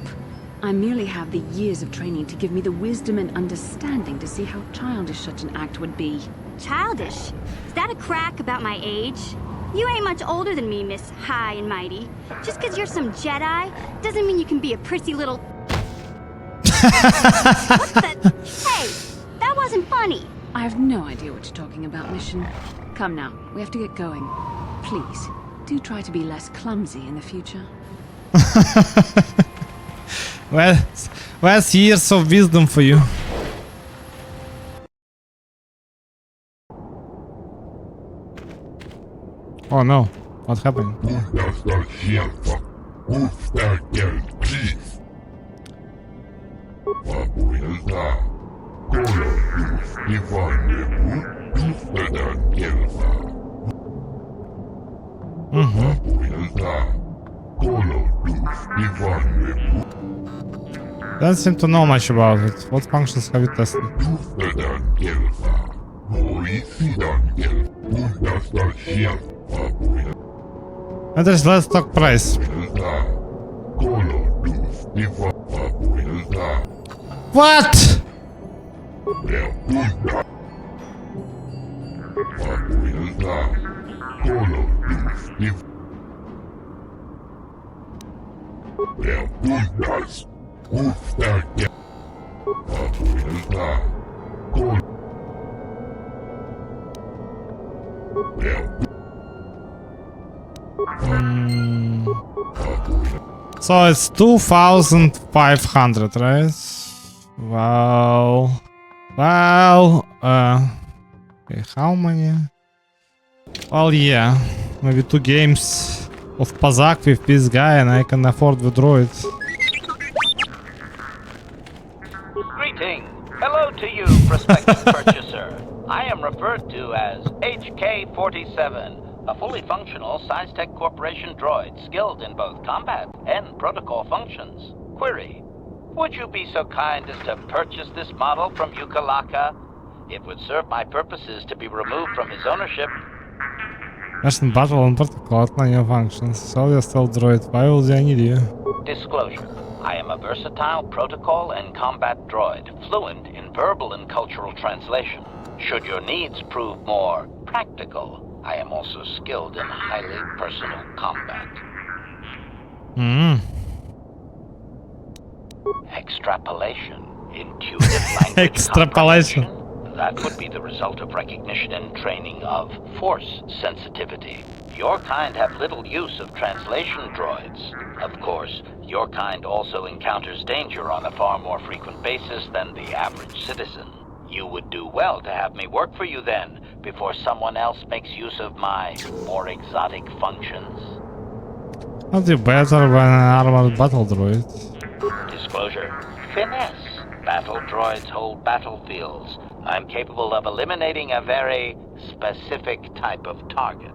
I merely have the years of training to give me the wisdom and understanding to see how childish such an act would be. Childish? Is that a crack about my age? You ain't much older than me, Miss High and Mighty. Just 'cause you're some Jedi doesn't mean you can be a prissy little... What the... Hey, that wasn't funny. I have no idea what you're talking about, Mission. Come now, we have to get going. Please, do try to be less clumsy in the future. Where's years of wisdom for you? Oh no, what happened? Don't seem to know much about it. What functions have you tested? And there's less stock price. What? So it's 2,500, right? Wow. Wow. Okay, how many? Well, yeah. Maybe 2 games of Pazak with this guy and I can afford the droid. Greeting. Hello to you, prospective purchaser. I am referred to as HK-47, a fully functional SciTech Corporation droid skilled in both combat and protocol functions. Query. Would you be so kind as to purchase this model from Yukalaka? It would serve my purposes to be removed from his ownership. National battle and protocol outline functions. So you're still droid. Why would I need you? Disclosure. I am a versatile protocol and combat droid, fluent in verbal and cultural translation. Should your needs prove more practical, I am also skilled in highly personal combat. Extrapolation Intuitive language Extrapolation. comprehension? That would be the result of recognition and training of force sensitivity. Your kind have little use of translation droids. Of course, your kind also encounters danger on a far more frequent basis than the average citizen. You would do well to have me work for you then, before someone else makes use of my more exotic functions. I'll do better when an armored battle droid. Disclosure. Finesse. Battle droids hold battlefields. I'm capable of eliminating a very specific type of target.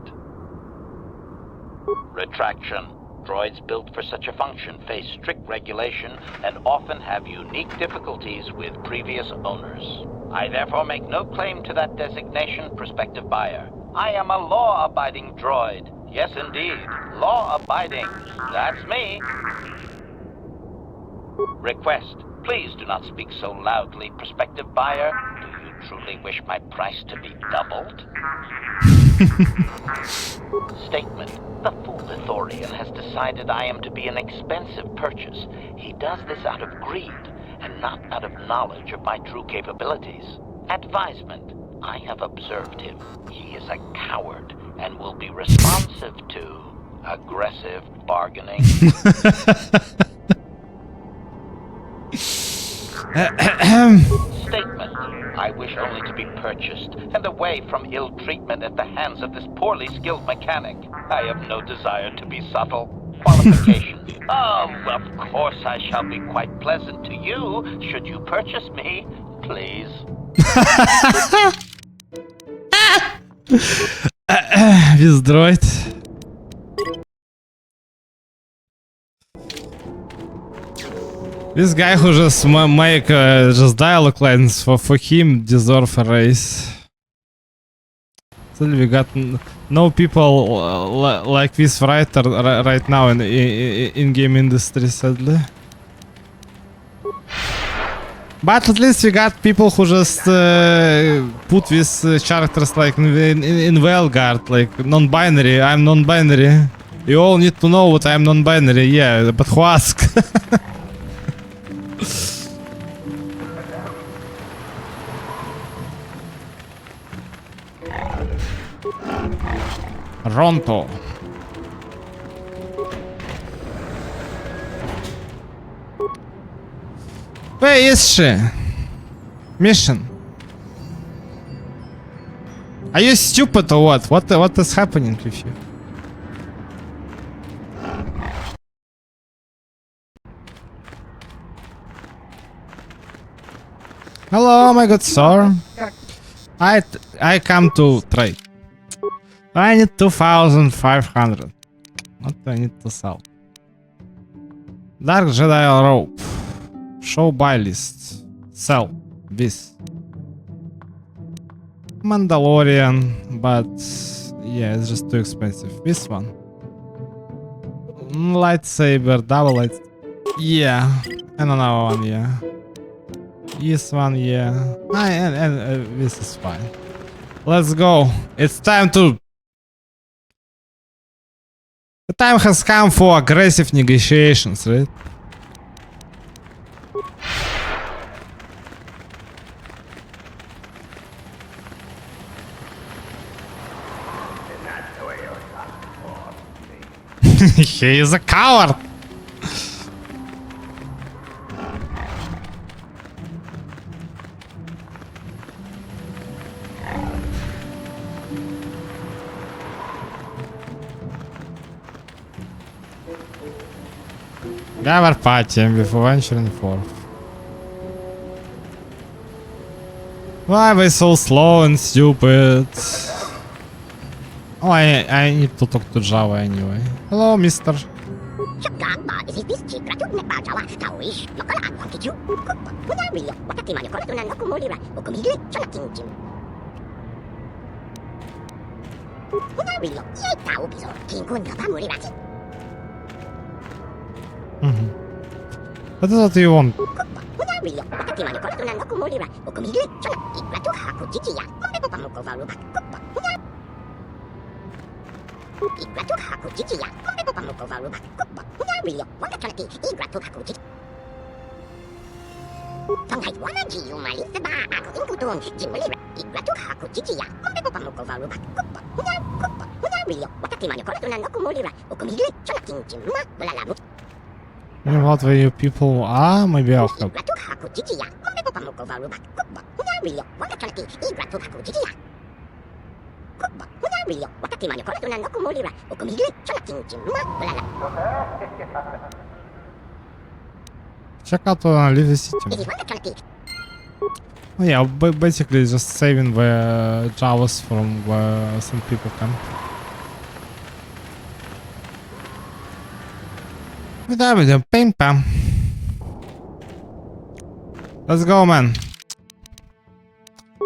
Retraction. Droids built for such a function face strict regulation and often have unique difficulties with previous owners. I therefore make no claim to that designation, prospective buyer. I am a law-abiding droid. Yes, indeed. Law-abiding. That's me. Request. Please do not speak so loudly, prospective buyer. Do you truly wish my price to be doubled? Statement. The fool Ithorian has decided I am to be an expensive purchase. He does this out of greed, and not out of knowledge of my true capabilities. Advisement. I have observed him. He is a coward, and will be responsive to aggressive bargaining. Statement. I wish only to be purchased and away from ill treatment at the hands of this poorly skilled mechanic. I have no desire to be subtle. Qualifications. Oh, of course I shall be quite pleasant to you should you purchase me, please. This droid. This guy who just make just dialogue lines for him deserve a raise. Still, we got no people like this writer right now in game industry, sadly. But at least we got people who just put these characters like in Veilguard, like non-binary. I'm non-binary. You all need to know what I'm non-binary. Yeah, but who asked? Ronto. Where is she? Mission. Are you stupid or what? What is happening with you? Hello, my good sir. I come to trade. I need 2,500. What do I need to sell? Dark Jedi rope. Show buy list. Sell this. Mandalorian, but yeah, it's just too expensive. This one. Lightsaber, double light. Yeah, and another one, yeah. This one, yeah. And this is fine. Let's go. It's time to. The time has come for aggressive negotiations, right? He is a coward. Gather party before venturing forth. Why are they so slow and stupid? Oh, I need to talk to Java anyway. Hello, mister. What is what you want? You know what, where you people are? Maybe I'll help. Check out Live City. Oh yeah, basically just saving the Javas from where some people can. With pam pam. Let's go, man.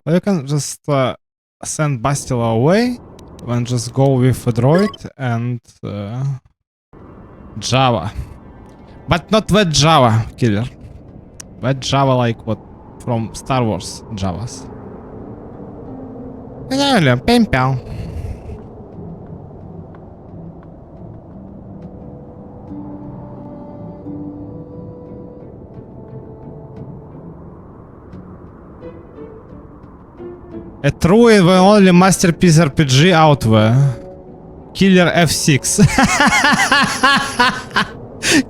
You can just send Bastila away and just go with a droid and Java. But not that Java, killer. That Java like what from Star Wars Javas. Pam pam. A true and the only masterpiece RPG out there. Killer F6.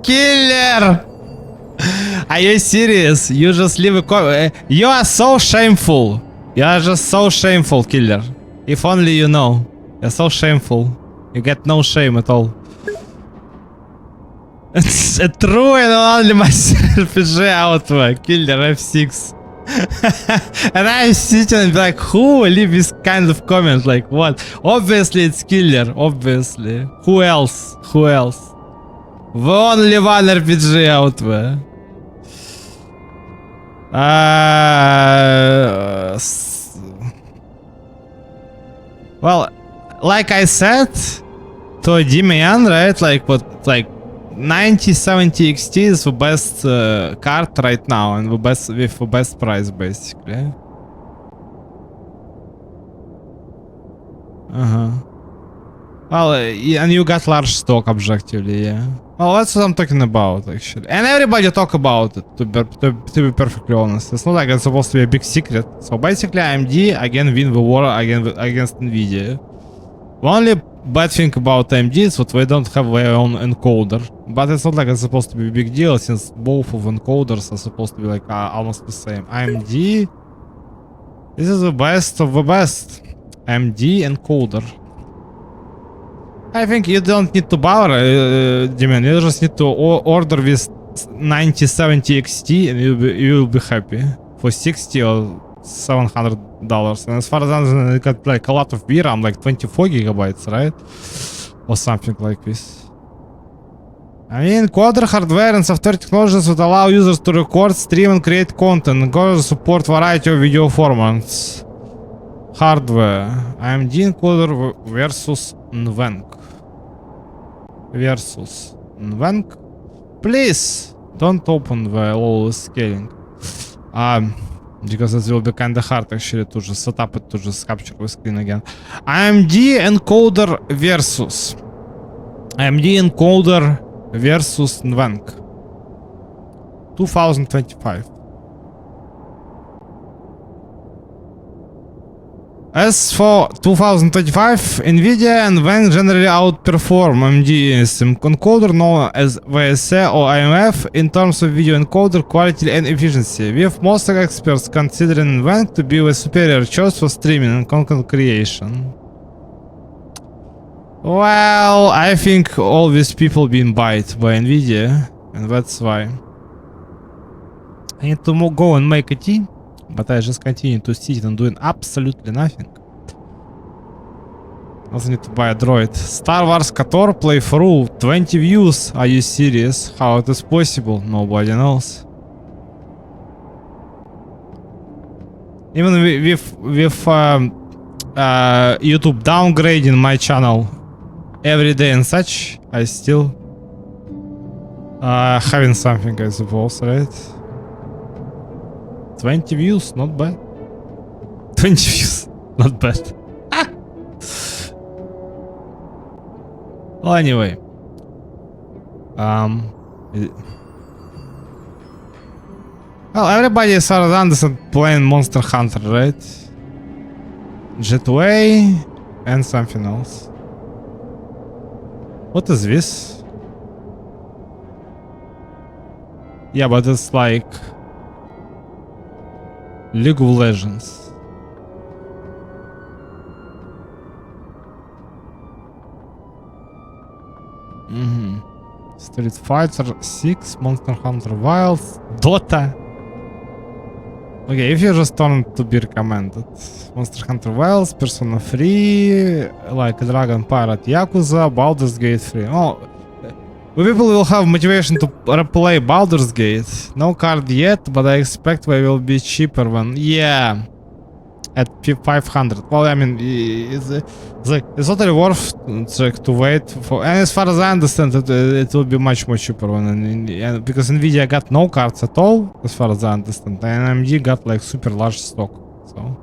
Killer! Are you serious? You just leave a you are so shameful. You are just so shameful, Killer. If only you know. You're so shameful. You get no shame at all. It's a true and only master RPG out there. Killer F6. And I'm sitting and be like, who will leave this kind of comment? Like what? Obviously it's Killer, obviously. Who else? Who else? The only one RPG out there. Well, like I said to Dimian, right? Like what, like 9070 XT is the best card right now and the best with the best price basically. Well, and you got large stock objectively, yeah. Well, that's what I'm talking about actually. And everybody talk about it, to be perfectly honest. It's not like it's supposed to be a big secret. So basically AMD again win the war against Nvidia. The only bad thing about AMD is that they don't have their own encoder. But it's not like it's supposed to be a big deal since both of encoders are supposed to be like almost the same. AMD, this is the best of the best. AMD encoder. I think you don't need to bother, Demian. You just need to order this 9070 XT and you will be happy for $60 or $700. And as far as I understand, it got like a lot of VRAM, like 24 gigabytes, right? Or something like this. I mean, Kotor hardware and software technologies would allow users to record, stream, and create content. Kotor support variety of video formats. Hardware. AMD encoder versus NVENC. Versus NVENC. Please don't open the low scaling. Because it will be kinda hard actually to just set up it to just capture the screen again. AMD encoder versus AMD encoder versus NVENC 2025. As for 2025, Nvidia and NVENC generally outperform AMD encoder known as VSA or IMF in terms of video encoder quality and efficiency, with most experts considering NVENC to be the superior choice for streaming and content creation. Well, I think all these people been bought by Nvidia, and that's why. I need to go and make a tea. But I just continue to sit and doing absolutely nothing. Also need to buy a droid. Star Wars Kotor playthrough, 20 views. Are you serious? How it is possible? Nobody knows. Even with YouTube downgrading my channel every day and such, I still having something, I suppose, right? 20 views, not bad. 20 views, not bad. Well, anyway. Well, everybody as far as I understand playing Monster Hunter, right? Jetway and something else. What is this? Yeah, but it's like League of Legends. Street Fighter 6, Monster Hunter Wilds, Dota. Okay, if you just want to be recommended. Monster Hunter Wilds, Persona 3, like Dragon Pirate Yakuza, Baldur's Gate 3. Oh, people will have motivation to replay Baldur's Gate. No card yet, but I expect they will be cheaper when... Yeah. At 500. Well, I mean, it's totally worth to wait for. And as far as I understand, it will be much more cheaper when because Nvidia got no cards at all, as far as I understand, and AMD got like super large stock. So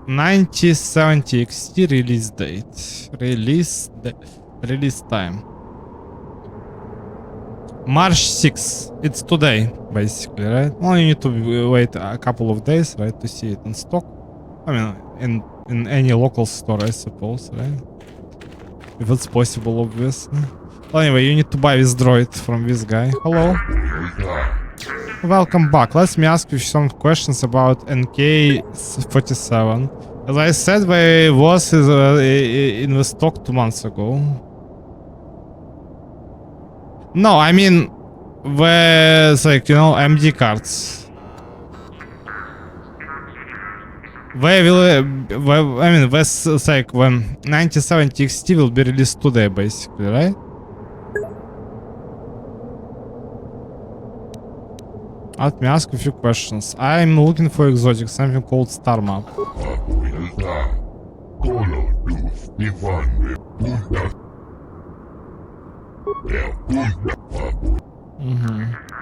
9070 XT release date, release time. March 6th. It's today, basically, right? Well, you need to wait a couple of days, right, to see it in stock. I mean, in any local store, I suppose, right? If it's possible, obviously. Well, anyway, you need to buy this droid from this guy. Hello. Welcome back. Let me ask you some questions about NK47. As I said, they was in the stock 2 months ago. No, I mean, it's like, you know, MD cards. They will, I mean, it's like when 9070 XT will be released today, basically, right? Let me ask a few questions. I'm looking for exotic, something called Star Map.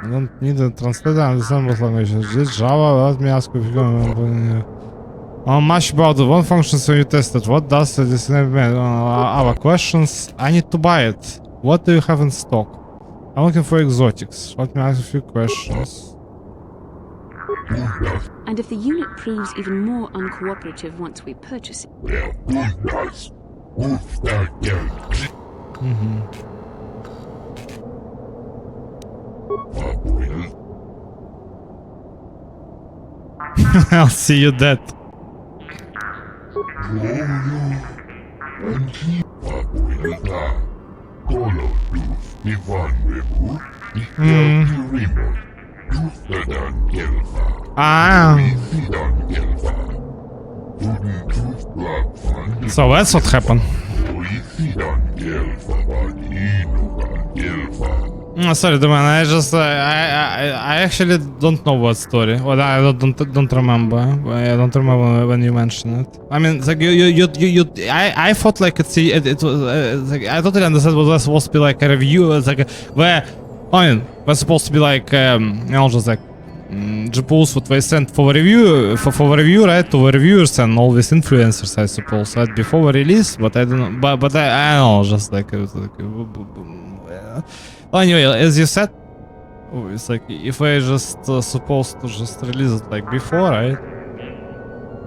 I don't need a translator, I understand what language is this. Java, let me ask you how much about the one function so you tested. What does this mean? Our questions. I need to buy it. What do you have in stock? I'm looking for exotics. Let me ask a few questions. And if the unit proves even more uncooperative once we purchase it. I'll see you dead. So that's what happened. Sorry, man. I actually don't know what story. Well, I don't remember. I don't remember when you mentioned it. I mean, it's like I thought like it was like I totally understand what was supposed to be like a review. It's like where I mean, was supposed to be like you know, just like GPUs what they sent for review right, to the reviewers and all these influencers, I suppose, right, before the release. But I don't know. But I don't know, just like it was like. Well, anyway, as you said, it's like if I just supposed to just release it like before, right?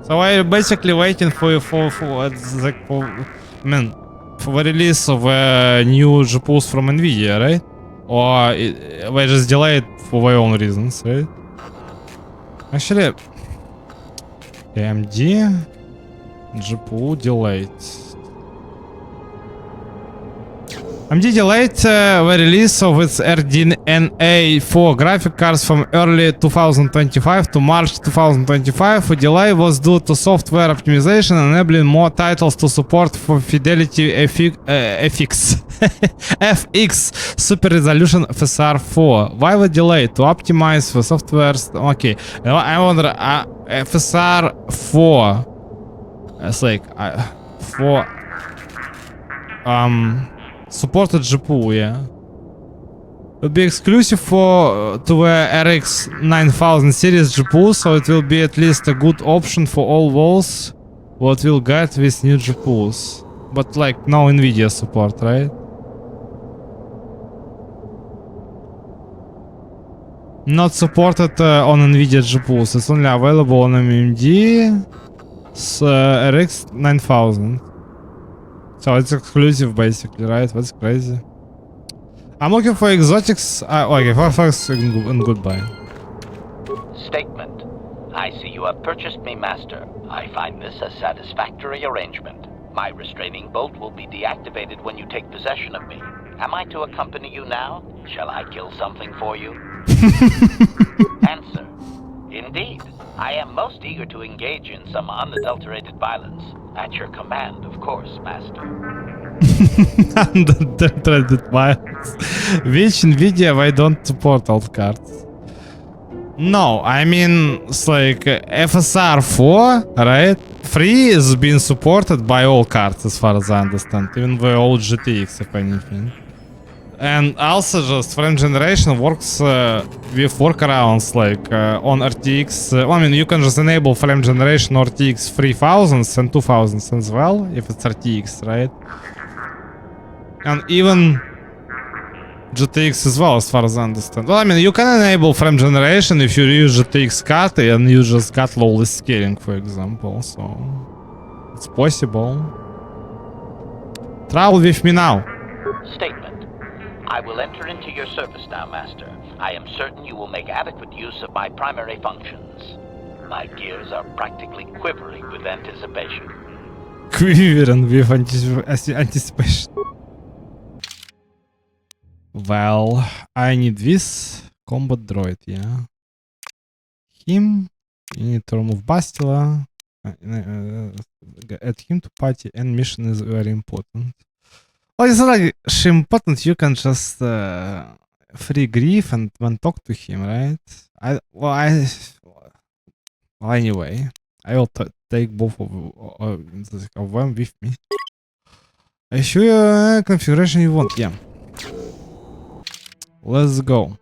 So I basically waiting for like for I mean for the release of new GPUs from Nvidia, right? Or they just delayed for their own reasons, right? Actually, AMD GPU delayed. AMD delayed the release of its RDNA 4 graphic cards from early 2025 to March 2025. The delay was due to software optimization, enabling more titles to support for Fidelity FX Super Resolution FSR 4. Why the delay? To optimize the software. Okay, I wonder, FSR 4. It's like 4. Supported GPU, yeah. Will be exclusive to the RX 9000 series GPU, so it will be at least a good option for all those what will get with new GPUs. But like no Nvidia support, right? Not supported on NVIDIA GPUs. It's only available on AMD RX 9000. So it's exclusive basically, right? That's crazy. I'm looking for exotics. Okay, first and goodbye. Statement. I see you have purchased me, Master. I find this a satisfactory arrangement. My restraining bolt will be deactivated when you take possession of me. Am I to accompany you now? Shall I kill something for you? Answer. Indeed. I am most eager to engage in some unadulterated violence. At your command, of course, Master. Unadulterated violence. Which NVIDIA why don't support alt cards? No, I mean, it's like FSR 4, right? 3 is being supported by all cards as far as I understand, even the old GTX if anything. And also just frame generation works with workarounds like on RTX, I mean you can just enable frame generation RTX 3000s and 2000s as well, if it's RTX, right? And even GTX as well, as far as I understand. Well, I mean, you can enable frame generation if you use GTX card and you just got lowest scaling, for example, so it's possible. Travel with me now. Statement. I will enter into your service now, Master. I am certain you will make adequate use of my primary functions. My gears are practically quivering with anticipation. Quivering with anticipation. Well, I need this combat droid, yeah. Him, you need to remove Bastila, add him to party, and mission is very important. Well, it's not like important, you can just free Grief and then talk to him, right? Well, anyway, I will take both of them with me. I show you configuration you want, yeah. Let's go.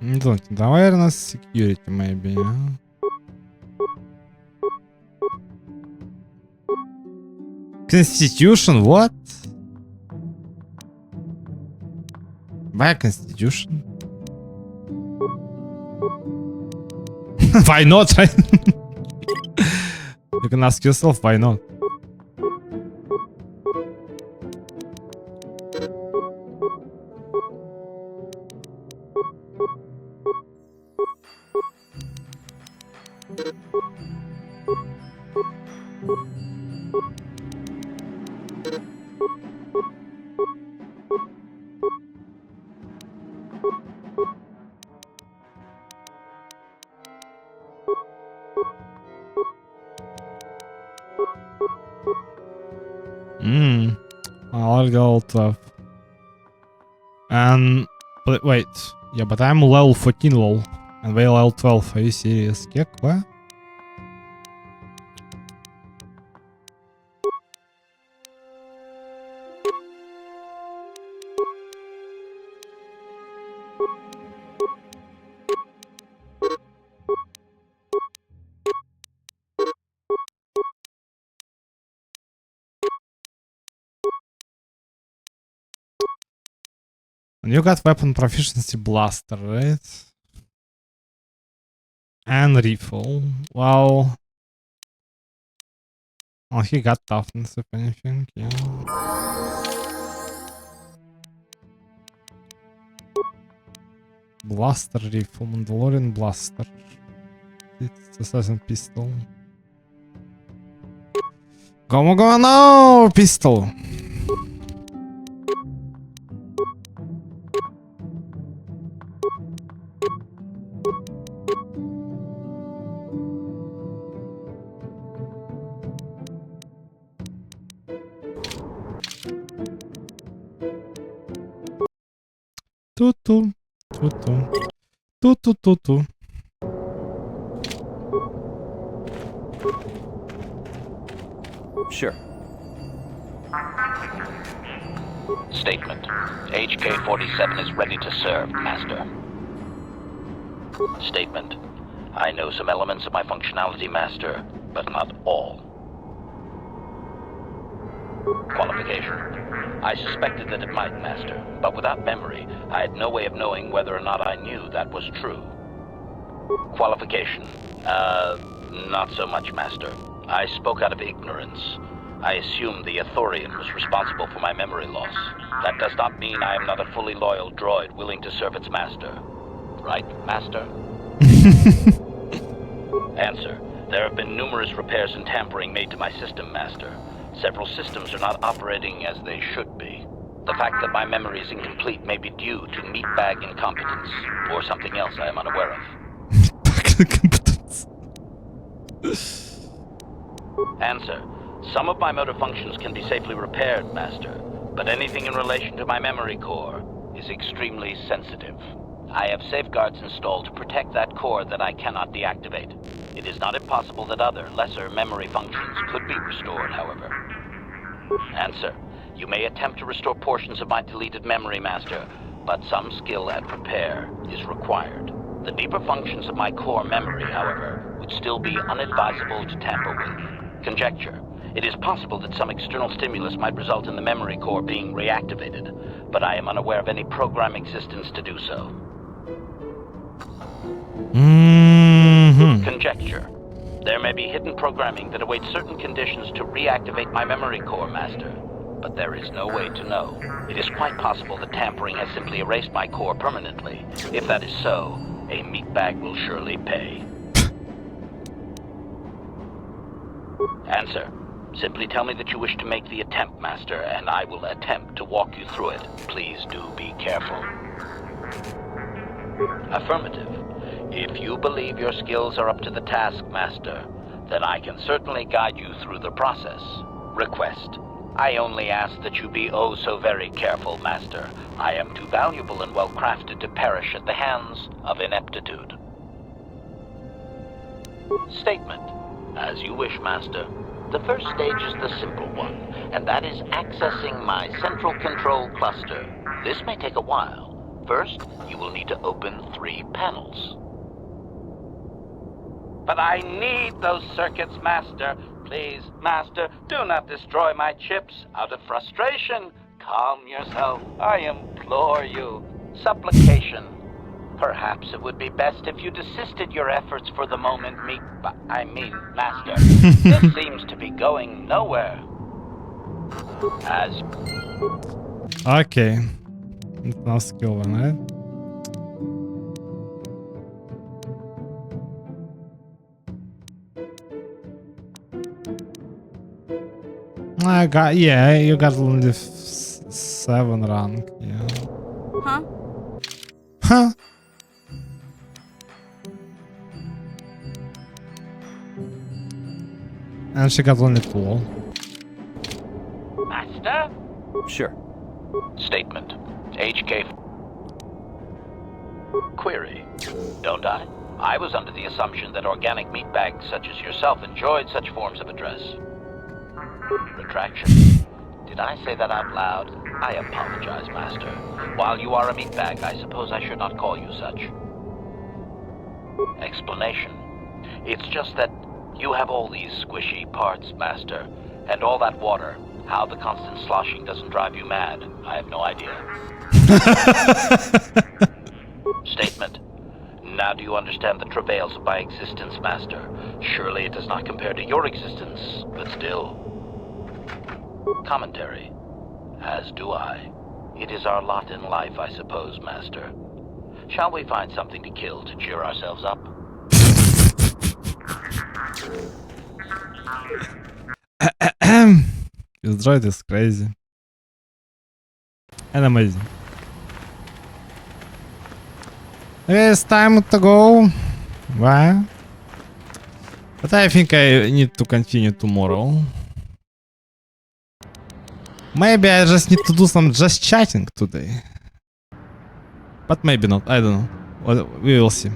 Don't need awareness, security maybe, yeah. Constitution, what? Why Constitution? Why not, right? You can ask yourself, why not? I'll go 12. And but wait, yeah, but I'm level 14 lol, and they level 12. Are you serious? Kick, what? And you got weapon proficiency blaster, right? And rifle. Well, he got toughness if anything, yeah. Blaster rifle, Mandalorian blaster. It's assassin pistol. Go, no! Pistol! Tutu, tutu, tutu, tutu. Sure. Statement. HK-47 is ready to serve, Master. Statement. I know some elements of my functionality, Master, but not all. Qualification. I suspected that it might, Master, but without memory, I had no way of knowing whether or not I knew that was true. Qualification. Not so much, Master. I spoke out of ignorance. I assumed the Athorian was responsible for my memory loss. That does not mean I am not a fully loyal droid willing to serve its master. Right, Master? Answer. There have been numerous repairs and tampering made to my system, Master. Several systems are not operating as they should be. The fact that my memory is incomplete may be due to meatbag incompetence, or something else I am unaware of. Answer. Some of my motor functions can be safely repaired, Master, but anything in relation to my memory core is extremely sensitive. I have safeguards installed to protect that core that I cannot deactivate. It is not impossible that other, lesser memory functions could be restored, however. Answer. You may attempt to restore portions of my deleted memory, Master, but some skill at repair is required. The deeper functions of my core memory, however, would still be unadvisable to tamper with. Conjecture. It is possible that some external stimulus might result in the memory core being reactivated, but I am unaware of any program existence to do so. Conjecture. There may be hidden programming that awaits certain conditions to reactivate my memory core, Master, but there is no way to know. It is quite possible that tampering has simply erased my core permanently. If that is so, a meatbag will surely pay. Answer. Simply tell me that you wish to make the attempt, Master, and I will attempt to walk you through it. Please do be careful. Affirmative. If you believe your skills are up to the task, Master, then I can certainly guide you through the process. Request. I only ask that you be oh so very careful, Master. I am too valuable and well-crafted to perish at the hands of ineptitude. Statement. As you wish, Master. The first stage is the simple one, and that is accessing my central control cluster. This may take a while. First, you will need to open 3 panels. But I need those circuits, Master. Please, Master, do not destroy my chips out of frustration. Calm yourself, I implore you. Supplication. Perhaps it would be best if you desisted your efforts for the moment, Master. This seems to be going nowhere. As... Okay. It's not skill one, right? I got, yeah, you got only 7 rank, yeah. Huh? Huh? And she got only 2. Master? Sure. Statement. HK. Query. Don't I? I was under the assumption that organic meatbags such as yourself enjoyed such forms of address. Retraction. Did I say that out loud? I apologize, Master. While you are a meatbag, I suppose I should not call you such. Explanation. It's just that you have all these squishy parts, Master, and all that water. How the constant sloshing doesn't drive you mad, I have no idea. Statement. Now do you understand the travails of my existence, Master? Surely it does not compare to your existence, but still. Commentary. As do I. It is our lot in life, I suppose, Master. Shall we find something to kill to cheer ourselves up? This droid is crazy. And amazing. It's time to go. Why? But I think I need to continue tomorrow. Maybe I just need to do some just chatting today. But maybe not, I don't know. We will see.